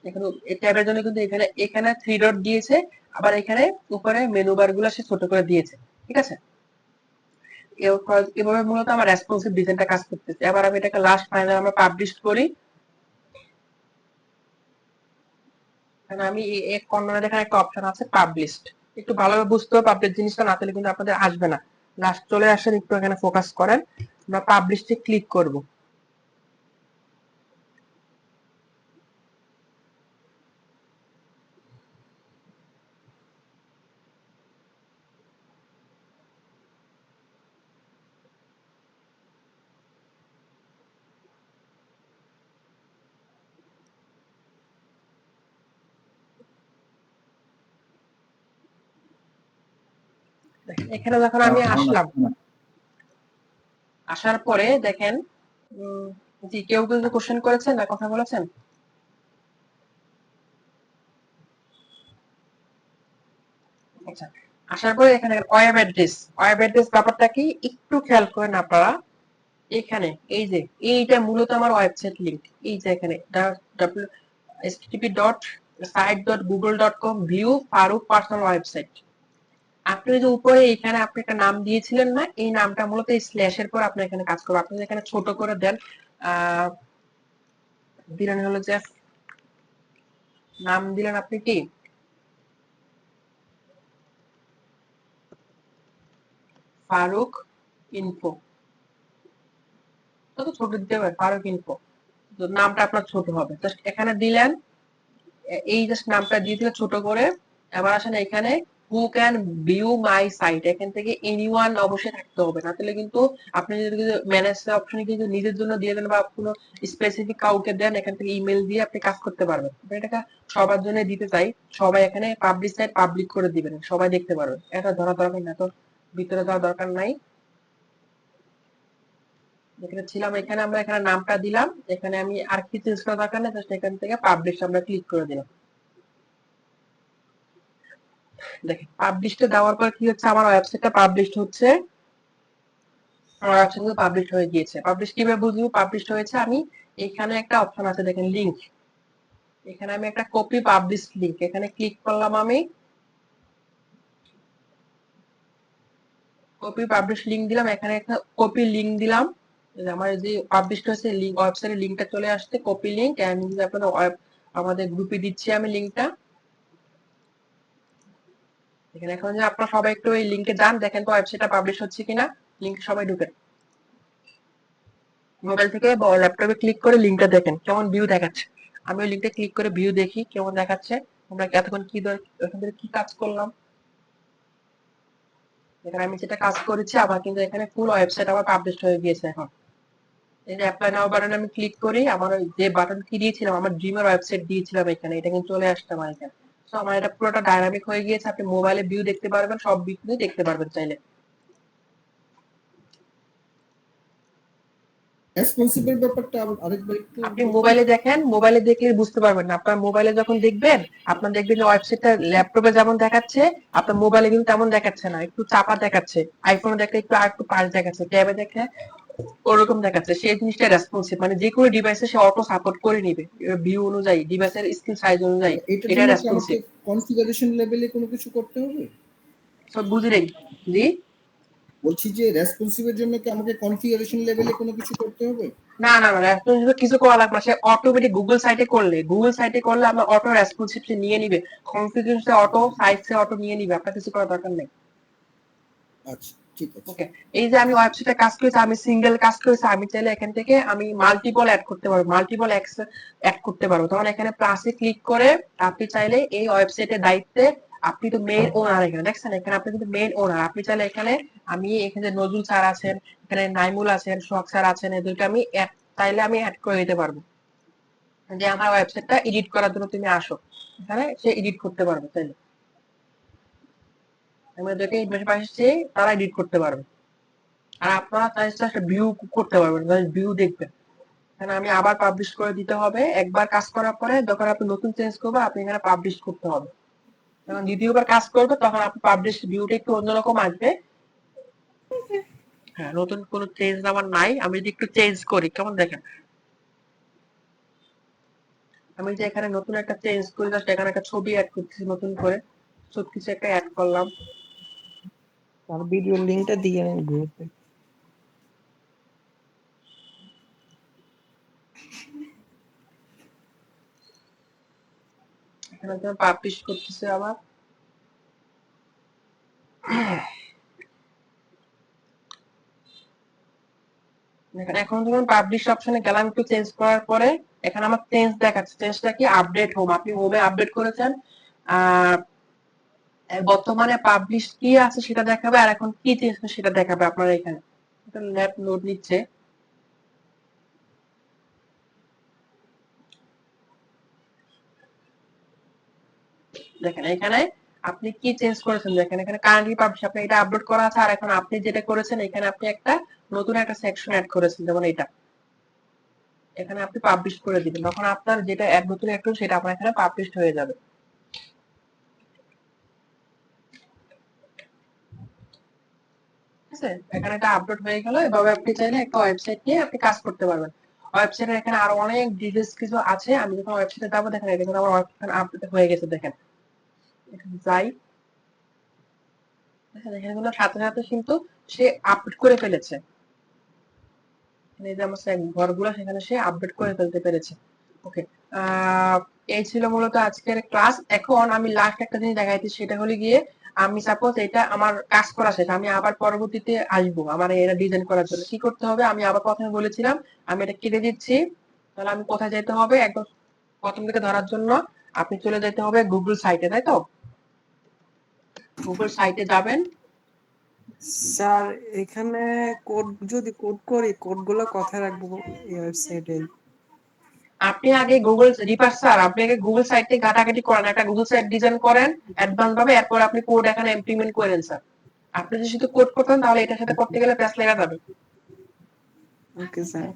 এখানে ট্যাবের জন্য কিন্তু এখানে এখানে 3 ডট দিয়েছে, আবার এখানে উপরে মেনু বার গুলো সে ছোট করে দিয়েছে, ঠিক আছে। এভাবে মূলত আমার রেসপন্সিভ ডিজাইনটা কাজ করতেছে। এবার আমি এটাকে লাস্ট ফাইনাল আমরা পাবলিশ করি, কারণ আমি এক কর্নারে এখানে একটা অপশন আছে পাবলিশড, একটু ভালোভাবে বুঝতে হবে পাবলিশ জিনিসটা, না তাহলে কিন্তু আপনাদের আসবে না। লাস্ট চলে আসেন, একটু এখানে ফোকাস করেন, আমরা পাবলিশে ক্লিক করব। এখানে যখন আমি আসলাম, আসার পরে দেখেন জি কেউ কিছু কোশ্চেন করেছেন না কথা বলেছেন? আচ্ছা, আসার পরে এখানে ওয়েব অ্যাড্রেস ব্যাপারটা কি একটু খেয়াল করেন আপনারা। এখানে এই যে এইটা মূলত আমার ওয়েবসাইট লিংক, এই যে এখানে http://site.google.com view Faruk personal website. আপনি যে উপরে এখানে আপনি একটা নাম দিয়েছিলেন না, এই নামটা মূলত এই স্ল্যাশের পর আপনি এখানে কাজ করবেন। আপনি এখানে ছোট করে দেন, দিলেন হলো যে নাম দিলেন আপনি কি ফারুক ইনফো, তো ছোট দিতে হবে ফারুক ইনফো, তো নামটা আপনার ছোট হবে, জাস্ট এখানে দিলেন, এই জাস্ট নামটা দিয়ে দিলে ছোট করে। এবার আসেন এখানে who can view my site, এখান থেকে এনিওয়ান অবশ্যই থাকতে হবে, না তাহলে কিন্তু আপনি যদি ম্যানেজ অপশনে কিন্তু নিজের জন্য দিয়ে দেন বা কোনো স্পেসিফিক কাউকে দেন, এখান থেকে ইমেল দিয়ে আপনি কাজ করতে পারবেন। এটাকে সবার জন্য দিতে চাই, সবাই এখানে পাবলিক সাইট পাবলিক করে দিবেন, সবাই দেখতে পারবে, এটা ধরা দরকার না, তো ভিতরে যাওয়ার দরকার নাই। যেখানে ছিলাম এখানে আমরা এখানে নামটা দিলাম, এখানে আমি আর কিছু চেঞ্জ করার দরকার নেই, জাস্ট এখান থেকে পাবলিশ আমরা ক্লিক করে দিলাম। দেখেন পাবলিশটা দেওয়ার পর কি হচ্ছে, আমার ওয়েবসাইটটা পাবলিশ হচ্ছে, আমার ওয়েবসাইট পাবলিশ হয়ে গিয়েছে। পাবলিশ কিভাবে বুঝবো পাবলিশ হয়েছে, আমি এখানে একটা অপশন আছে দেখেন লিংক, এখানে আমি একটা কপি পাবলিশ লিংক এখানে ক্লিক করলাম, আমি কপি পাবলিশ লিংক দিলাম, এখানে একটা কপি লিংক দিলাম, আমার যে পাবলিশ হয়েছে লিংক ওয়েবসাইটের লিংকটা চলে আসছে, কপি লিংক, আমি যদি আপনাদের আমাদের গ্রুপে দিচ্ছি আমি লিংকটা এখানে। এখন যে আপনারা সবাই একটু এই লিংকে যান, দেখেন তো ওয়েবসাইটটা পাবলিশ হচ্ছে কিনা, লিংকে সবাই ঢুকেন, মোবাইল থেকে বা ল্যাপটপে ক্লিক করে লিংকটা দেখেন কেমন ভিউ দেখাচ্ছে। আমি ওই লিংকটা ক্লিক করে ভিউ দেখি কেমন দেখাচ্ছে, আমরা এতক্ষণ কি এখান থেকে কি কাজ করলাম, এখানে আমি যেটা কাজ করেছি আবার কিন্তু এখানে ফুল ওয়েবসাইট আবার পাবলিশ হয়ে গিয়েছে। এখন এই যে অ্যাপ্লাই নাও বাটনে আমি ক্লিক করি, আমার যে বাটন কি দিয়েছিলাম, আমার ড্রিমের ওয়েবসাইট দিয়েছিলাম এখানে, এটা কিন্তু চলে আসছে আমার এখানে। তো আমার এটা পুরোটা ডাইনামিক হয়ে গিয়েছে, আপনি মোবাইলে ভিউ দেখতে পারবেন, সব ভিউ দেখতে পারবেন চাইলে। রেসপন্সিভের ব্যাপারটা আরেকবার একটু আপনি মোবাইলে দেখেন, মোবাইলে দেখলে বুঝতে পারবেন না। আপনার মোবাইলে যখন দেখবেন, আপনার দেখবেন যে ওয়েবসাইটটা ল্যাপটপে যেমন দেখাচ্ছে, আপনার মোবাইলে কিন্তু তেমন দেখাচ্ছে না, একটু চাপা দেখাচ্ছে। আইফোনে দেখলে একটু আর একটু পাশ দেখাচ্ছে, ট্যাবে দেখলে ওরকম দেখাচ্ছে। সেই জিনিসটা রেসপন্সিভ, মানে যে কোনো ডিভাইসে সে অটো সাপোর্ট করে নিবে ভিউ অনুযায়ী, ডিভাইসের স্ক্রিন সাইজ অনুযায়ী। এটার এটা জন্য কি আমাকে রেসপন্সিভ। কনফিগারেশন লেভেলে কোনো কিছু করতে হবে? সব বুঝি নেই। জি, বলছি যে রেসপন্সিভের জন্য কি আমাকে কনফিগারেশন লেভেলে কোনো কিছু করতে হবে? না না না, রেসপন্সিভ কিছু করা লাগবে না। সে অটোমেটিক গুগল সাইটে করলে আমরা অটো রেসপন্সিভ সে নিয়ে নিবে, কনফিগারেশন অটো, সাইজ সে অটো নিয়ে নিবে, আপনার কিছু করার দরকার নেই। আচ্ছা, ঠিক আছে। ওকে, এই যে আমি ওয়েবসাইটে কাজ করেছি, আমি সিঙ্গেল কাজ করেছি, আমি চাইলে এখান থেকে আমি মাল্টিপল অ্যাড করতে পারবো, মাল্টিপল অ্যাড করতে পারবো। তখন এখানে প্লাসে ক্লিক করে আপনি চাইলে এই ওয়েবসাইটের দায়িত্বে, আপনি তো মেইন ওনার, এখানে দেখছেন, এখানে আপনি কিন্তু মেইন ওনার। আপনি চাইলে এখানে, আমি এখানে নজরুল স্যার আছেন, এখানে নাইমুল আছেন, সোহাগ স্যার আছেন, এদেরকে আমি চাইলে আমি অ্যাড করে দিতে পারবো যে আমার ওয়েবসাইটটা এডিট করার জন্য তুমি আসো, এখানে সে এডিট করতে পারবে চাইলে। আমি ওদেরকে পাশে তারা এডিট করতে পারবে। আর আপনারা চাইলে একটা ভিউ করতে পারবেন, ভিউ দেখবেন। এখানে আমি আবার পাবলিশ করে দিতে হবে, একবার কাজ করার পরে যখন আপনি নতুন চেঞ্জ করবে, আপনি এখানে পাবলিশ করতে হবে। যখন দ্বিতীয়বার কাজ করবে, তখন আপনি পাবলিশ ভিউটা একটু অন্যরকম আসবে। হ্যাঁ, নতুন কোনো চেঞ্জ আমার নাই। আমি যদি একটু চেঞ্জ করি, কেমন দেখেন, আমি যে এখানে নতুন একটা চেঞ্জ করি, জাস্ট এখানে একটা ছবি অ্যাড করতেছি নতুন করে, সব কিছু একটা অ্যাড করলাম। আর ভিডিও লিংকটা দিয়ে গ্রুপে। এখানে পাবলিশ করতেছে আবার। এখন যখন পাবলিশ অপশনে গেলাম, একটু চেঞ্জ করার পরে এখানে আমার চেঞ্জ দেখাচ্ছে। চেঞ্জটা কি? Update home. আপনি হোমে আপডেট করেছেন, বর্তমানে পাবলিশ কি আছে সেটা দেখাবে, আর এখন কি চেঞ্জ সেটা দেখাবে আপনার এখানে। এটা ল্যাব লোড নিচ্ছে। দেখেন এখানে আপনি কি চেঞ্জ করেছেন, দেখেন এখানে কারেন্টলি পাবলিশ, আপনি এটা আপলোড করা আছে, আর এখন আপনি যেটা করেছেন, এখানে আপনি একটা নতুন একটা সেকশন অ্যাড করেছেন, যেমন এটা এখানে আপনি পাবলিশ করে দিবেন, তখন আপনার যেটা নতুন অ্যাড করুন সেটা আপনার এখানে পাবলিশ হয়ে যাবে। ঠিক আছে, এখানে এটা আপলোড হয়ে গেল। এভাবে আপনি চাইলে একটা ওয়েবসাইট নিয়ে আপনি কাজ করতে পারবেন। ওয়েবসাইটের এখানে আরো অনেক ডিটেইলস কিছু আছে। আমি যখন ওয়েবসাইটে যাবো, দেখেন এটা কিন্তু আমার ওয়েবসাইট আপডেট হয়ে গেছে। দেখেন এখানে যাই, দেখেন এখানে কিন্তু সাথে সাথে কিন্তু সে আপডেট করে ফেলেছে। এই যে আমার ঘরগুলো, সেখানে সে আপডেট করে ফেলতে পেরেছে। ওকে, এই ছিল মূলত আজকের ক্লাস। এখন আমি লাস্ট একটা জিনিস দেখাইছি, সেটা হলো গিয়ে, আমি সাপোজ এটা আমার কাজ করা শেষ, আমি আবার পরবর্তীতে আসবো আমার এটা ডিজাইন করার জন্য। কি করতে হবে? আমি আবার প্রথমে বলেছিলাম, আমি এটা কেটে দিচ্ছি। তাহলে আমি কোথায় যেতে হবে? একদম প্রথম থেকে ধরার জন্য আপনি চলে যেতে হবে গুগল সাইটে, তাই তো? গুগল সাইটে যাবেন। স্যার এখানে যদি কোড করি, কোডগুলো কোথায় রাখবো এই ওয়েবসাইটে? আপনি আগে গুগল রিপার স্যার, আপনি আগে গুগল সাইট থেকে ঘাটাঘাটি করেন, একটা গুগল সাইট ডিজাইন করেন অ্যাডভান্স ভাবে, এরপর আপনি কোড এখানে ইমপ্লিমেন্ট করেন স্যার। আপনি যদি শুধু কোড করতেন, তাহলে এটার সাথে করতে গেলে প্যাচ লেগে যাবে। Okay sir.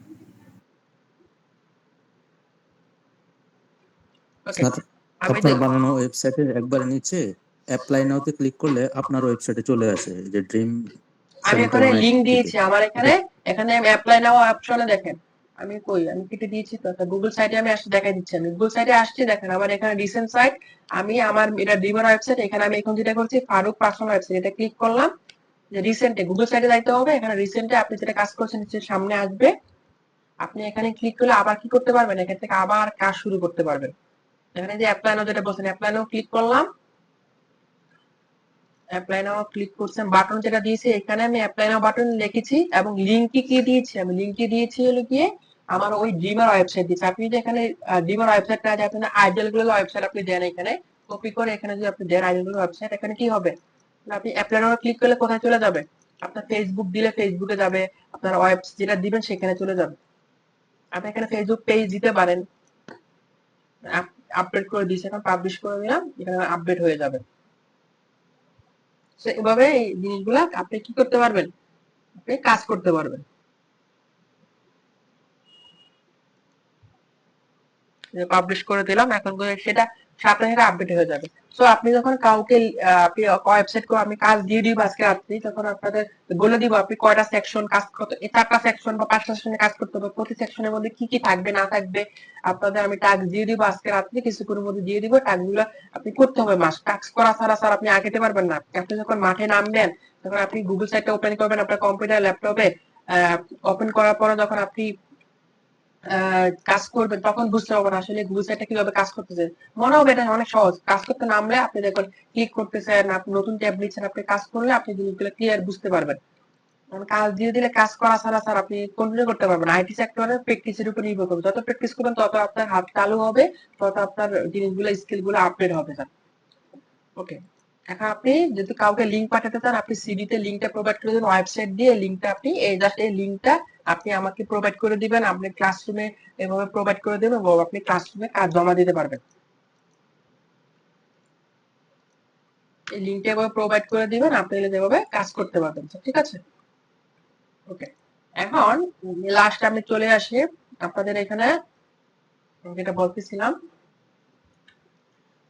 ওকে, স্যার, আমি আপনার বানানো ওয়েবসাইটের একবার নিচে অ্যাপ্লাই নাওতে ক্লিক করলে আপনার ওয়েবসাইটে চলে আসে, যে ড্রিম আমি এখানে সেন্টার লিংক থেকে। দিয়েছি আমার এখানে, এখানে আমি অ্যাপ্লাই নাও অপশনে দেখেন, আমি কই, আমি কেটে দিয়েছি তো। গুগল সাইটে আমি আসলে দেখাই দিচ্ছি, আমি গুগল সাইটে আসছি, দেখেন আমার এখানে রিসেন্ট সাইট, আমি আমার এটা ডিমার ওয়েবসাইট, এখানে আমি এখন যেটা করছি ফারুক পার্সোনাল ওয়েবসাইট, এটা ক্লিক করলাম। যে রিসেন্টে গুগল সাইটে যাইতে হবে, এখানে রিসেন্টে আপনি যেটা কাজ করছেন সেটা সামনে আসবে। আপনি এখানে ক্লিক করলে আবার কি করতে পারবেন, এখান থেকে আবার কাজ শুরু করতে পারবেন। এখানে যে অ্যাপ্লাই নাও যেটা বলছেন, অ্যাপ্লাই নাও ক্লিক করলাম। অ্যাপ্লাই নাও ক্লিক করছেন, বাটন যেটা দিয়েছি এখানে আমি অ্যাপ্লাই নাও বাটন লিখেছি, এবং লিংকটি কি দিয়েছি, আমি লিংকটি দিয়েছি হলো গিয়ে আমার ওই ড্রিমার ওয়েবসাইট দিয়েছি। আপনি যে এখানে ড্রিমার ওয়েবসাইটটা আছে, আপনার আইডিয়াল গুলো ওয়েবসাইট আপনি দেন, এখানে কপি করে এখানে যদি আপনি দেন আইডিয়াল গুলো ওয়েবসাইট, এখানে কি হবে, আপনি অ্যাপ্লাই নাও ক্লিক করলে কোথায় চলে যাবে? আপনার ফেসবুক দিলে ফেসবুকে যাবে, আপনার ওয়েব যেটা দিবেন সেখানে চলে যাবে। আপনি এখানে ফেসবুক পেজ দিতে পারেন, আপডেট করে দিয়েছি, এখন পাবলিশ করে দিলাম, এখানে আপডেট হয়ে যাবে। এভাবে এই জিনিসগুলা আপনি কি করতে পারবেন, আপনি কাজ করতে পারবেন। পাবলিশ করে দিলাম, এখন করে সেটা সাথে সাথে আপডেট হয়ে যাবে। সো আপনি যখন কাউকে আপনি ওয়েবসাইট করে আমি কাজ দিয়ে দিব আজকে রাত্রি, তখন আপনাদের বলে দিব আপনি কয়টা সেকশন কাজ করতে, 4টা সেকশন বা 5টা সেকশনে কাজ করতে হবে, প্রতি সেকশনের মধ্যে কি কি থাকবে না থাকবে আপনাদের আমি টাস্ক দিয়ে দিব আজকে রাত্রি, কিছুক্ষণের মধ্যে দিয়ে দিব। টাস্কগুলো আপনি করতে হবে, টাস্ক করা ছাড়া স্যার আপনি আগাতে পারবেন না। আপনি যখন মাঠে নামবেন তখন আপনি গুগল সাইটটা ওপেন করবেন আপনার কম্পিউটার ল্যাপটপে, ওপেন করার পরে যখন আপনি কাজ করবেন তখন বুঝতে পারবেন আসলে গুগল সাইটটা কিভাবে কাজ করতেছে। মনে হবে এটা অনেক সহজ, কাজ করতে নামলে আপনি যখন ক্লিক করতেছেন, আপনি নতুন ট্যাব নিচ্ছেন, আপনি কাজ করলে আপনি জিনিসগুলো ক্লিয়ার বুঝতে পারবেন। কাজ দিয়ে দিলে কাজ করা ছাড়া স্যার আপনি কন্টিনিউ করতে পারবেন। আইটি সেক্টরে প্র্যাকটিসের উপর নির্ভর করবে, যত প্র্যাকটিস করবেন তত আপনার হাত চালু হবে, তত আপনার জিনিসগুলো স্কিলগুলো আপডেট হবে স্যার। ওকে, এখন আপনি যদি কাউকে লিংক পাঠাতে চান আপনি সিডি তে লিংকটা প্রোভাইড করে দেবেন, ওয়েবসাইট দিয়ে লিংকটা আপনি এই জাস্ট এই লিংকটা আপনি আমাকে প্রোভাইড করে দিবেন, আপনি ক্লাসরুমে এভাবে প্রোভাইড করে দেবেন এবং আপনি ক্লাসরুমে কাজ জমা দিতে পারবেন। এই লিংকটা এভাবে প্রোভাইড করে দিবেন, আপনি যেভাবে কাজ করতে পারবেন, ঠিক আছে? ওকে, এখন লাস্ট আমি চলে আসি আপনাদের এখানে যেটা বলতেছিলাম,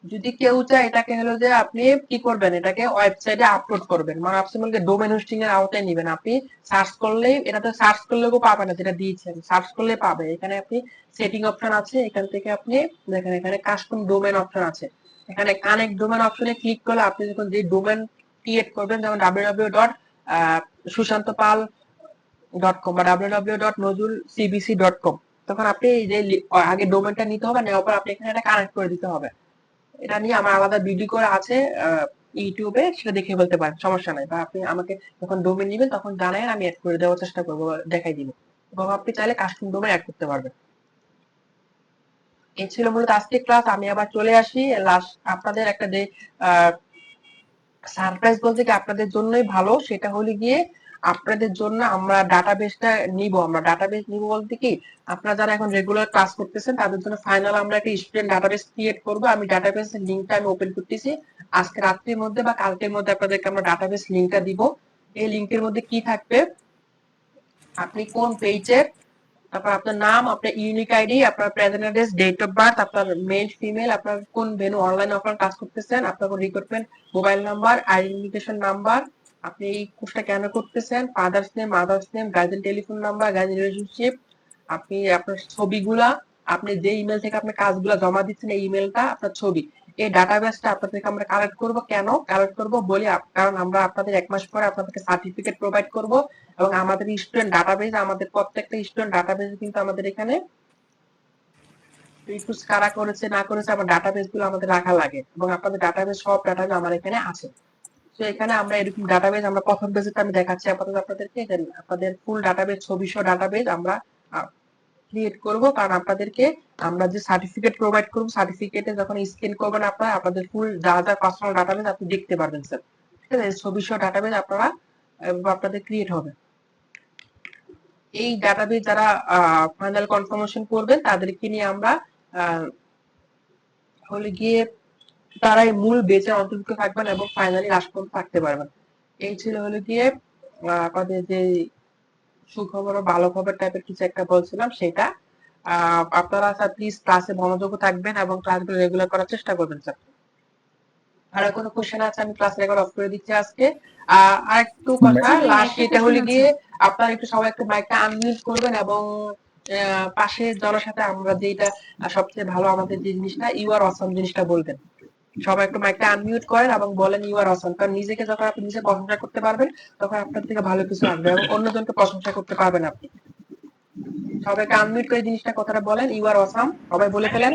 যদি কেউ চায় এটাকে হলো যে আপনি কি করবেন, এটাকে ওয়েবসাইটে আপলোড করবেন, মানে আপনি বলতে ডোমেইন হোস্টিং এর আওতায় নেবেন। আপনি সার্চ করলেই, এটাতে সার্চ করলেও পাবে না, যেটা দিয়েছেন সার্চ করলে পাবে। এখানে আপনি সেটিং অপশন আছে, এখান থেকে আপনি দেখেন এখানে কাস্টম ডোমেইন অপশন আছে, এখানে কানেক্ট ডোমেইন অপশনে ক্লিক করলে আপনি যখন যে ডোমেইন ক্রিয়েট করবেন, যেমন www.sushantopal.com বা www.nozulcbc.com, তখন আপনি এই যে আগে ডোমেইনটা নিতে হবে, নেওয়ার পর আপনি এখানে এটা কানেক্ট করে দিতে হবে। এটা নিয়ে আমার আলাদা ভিডিও করা আছে ইউটিউবে, সেটা দেখে বলতে পারেন, সমস্যা নাই। বা আপনি আমাকে যখন ডোমেইন নেবেন তখন জানান, আমি অ্যাড করে দেওয়ার চেষ্টা করবো, দেখাই দিব, এবং আপনি চাইলে কাস্টম ডোমেইন অ্যাড করতে পারবেন। এই ছিল মূলত আজকের ক্লাস। আমি আবার চলে আসি লাস্ট আপনাদের একটা যে সারপ্রাইজ বলতে কি আপনাদের জন্যই ভালো, সেটা হলো গিয়ে আপনাদের জন্য আমরা ডাটাবেসটা নিব। আমরা ডাটাবেস নিব বলতে কি, আপনারা যারা এখন রেগুলার ক্লাস করতেছেন তাদের জন্য ফাইনাল আমরা একটা স্টুডেন্ট ডাটাবেস ক্রিয়েট করব। আমি ডাটাবেসের লিংকটা আমি ওপেন করতেছি, আজকে রাত্রির মধ্যে বা কালকের মধ্যে আপনাদেরকে আমরা ডাটাবেস লিংকটা দিব। এই লিংকের মধ্যে কি থাকবে, আপনি কোন পেজের, তারপর আপনার নাম, আপনার ইউনিক আইডি, আপনার present address, date of birth, আপনার মেল ফিমেল, আপনার কোন ভেন্যু অনলাইন অফলাইন কাজ করতেছেন, আপনার কোন recruitment mobile number, identification number, আপনি এই কোর্সটা কেন করতেছেন, father's name, mother's name, guardian telephone number, guardian relationship, আপনি আপনার ছবিগুলা, আপনি যে ইমেল থেকে আপনি কাজগুলো জমা দিচ্ছেন এই ইমেলটা, আপনার ছবি, এই ডাটাবেসটা আপনাদেরকে আমরা কালেক্ট করব। কেন কালেক্ট করব বলি, কারণ আমরা আপনাদের 1 মাস পরে আপনাদেরকে সার্টিফিকেট প্রোভাইড করব, এবং আমাদের স্টুডেন্ট ডাটাবেস, আমাদের প্রত্যেকটা স্টুডেন্ট ডাটাবেস কিন্তু আমাদের এখানে রিকোয়েস্ট কারা করেছে না করেছে আমার ডাটাবেস গুলো আমাদের রাখা লাগে, এবং আপনাদের ডাটাবেস সব ডাটাবেস আমার এখানে আছে। তো এখানে আমরা এরকম ডাটাবেস আমরা প্রথম পেজে আমি দেখাচ্ছি আপাতত আপনাদেরকে, আপনাদের ফুল ডাটাবেস ছবি সহ ডাটাবেস আমরা ক্রিয়েট করব, কারণ আপনাদেরকে আমরা যে সার্টিফিকেট প্রোভাইড করব, সার্টিফিকেটে যখন স্ক্যান করবেন আপনারা আপনাদের ফুল যা যা পার্সোনাল ডাটাবেস আপনি দেখতে পারবেন স্যার, ঠিক আছে? ছবি সহ ডাটাবেস আপনারা আপনাদের ক্রিয়েট হবে। এই ডাটাবেস যারা ফাইনাল কনফার্মেশন করবেন তাদেরকে নিয়ে আমরা হলে গিয়ে তারাই মূল বেচে অন্তর্ভুক্ত থাকবেন এবং ফাইনালি লাস্ট পর্যন্ত থাকতে পারবেন। এই ছিল হলে গিয়ে আপনাদের যে সুখবর ও ভালো খবর টাইপের কিছু একটা বলছিলাম সেটা। আপনারা স্যার প্লিজ ক্লাসে মনোযোগ থাকবেন এবং ক্লাসগুলো রেগুলার করার চেষ্টা করবেন স্যার। আর কোনো কোশ্চেন আছে আমি ক্লাস রেকর্ড অফ করে দিচ্ছি আজকে। আর একটু কথা লাস্ট, এটা হলে গিয়ে আপনারা একটু সবাই একটু মাইকটা আনমিউট করবেন, এবং পাশে জনের সাথে আমরা যেটা সবচেয়ে ভালো আমাদের যে জিনিসটা ইউ আর অসম জিনিসটা বলবেন। সবাই একটু মাইকটা আনমিউট করেন এবং বলেন ইউ আর অসম, কারণ নিজেকে যখন আপনি নিজে প্রশংসা করতে পারবেন তখন আপনার থেকে ভালো কিছু আসবে এবং অন্যজনকে প্রশংসা করতে পারবেন আপনি। সবাইকে আনমিউট করে জিনিসটা কথাটা বলেন, ইউ আর অসম, সবাই বলে ফেলেন।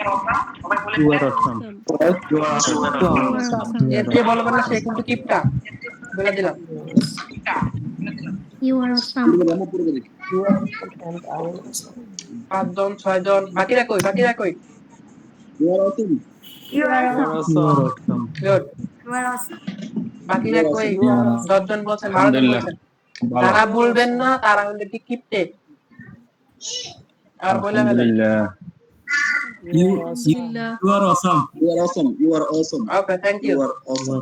যে বলবেন না সে কিন্তু কিপটা, বলে দিলাম। You are awesome. 5 জন 6 জন, বাকিরা কই, বাকিরা কই? Good. বাকিরা কই? 10 জন বলছেন, 12 জন বলছেন। যারা বলবেন না তারা হলে কি কিপটে, আর বলে ফেলেন। You are awesome. You are awesome. You are awesome. Okay, thank you. You are awesome.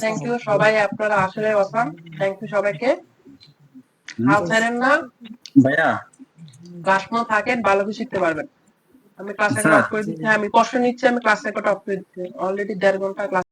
Thank you. সবাই আপনারা আসলে অসাম। থ্যাংক ইউ সবাইকে। হাল ছাড়েন না ভাইয়া, ক্লাসমে থাকেন, ভালো কিছু শিখতে পারবেন। আমি ক্লাস রেকর্ড স্যার। অফ করে দিচ্ছি, আমি প্রশ্ন নিচ্ছি, আমি ক্লাস রেকর্ড অফ করে দিচ্ছি, অলরেডি 1.5 ঘন্টা ক্লাস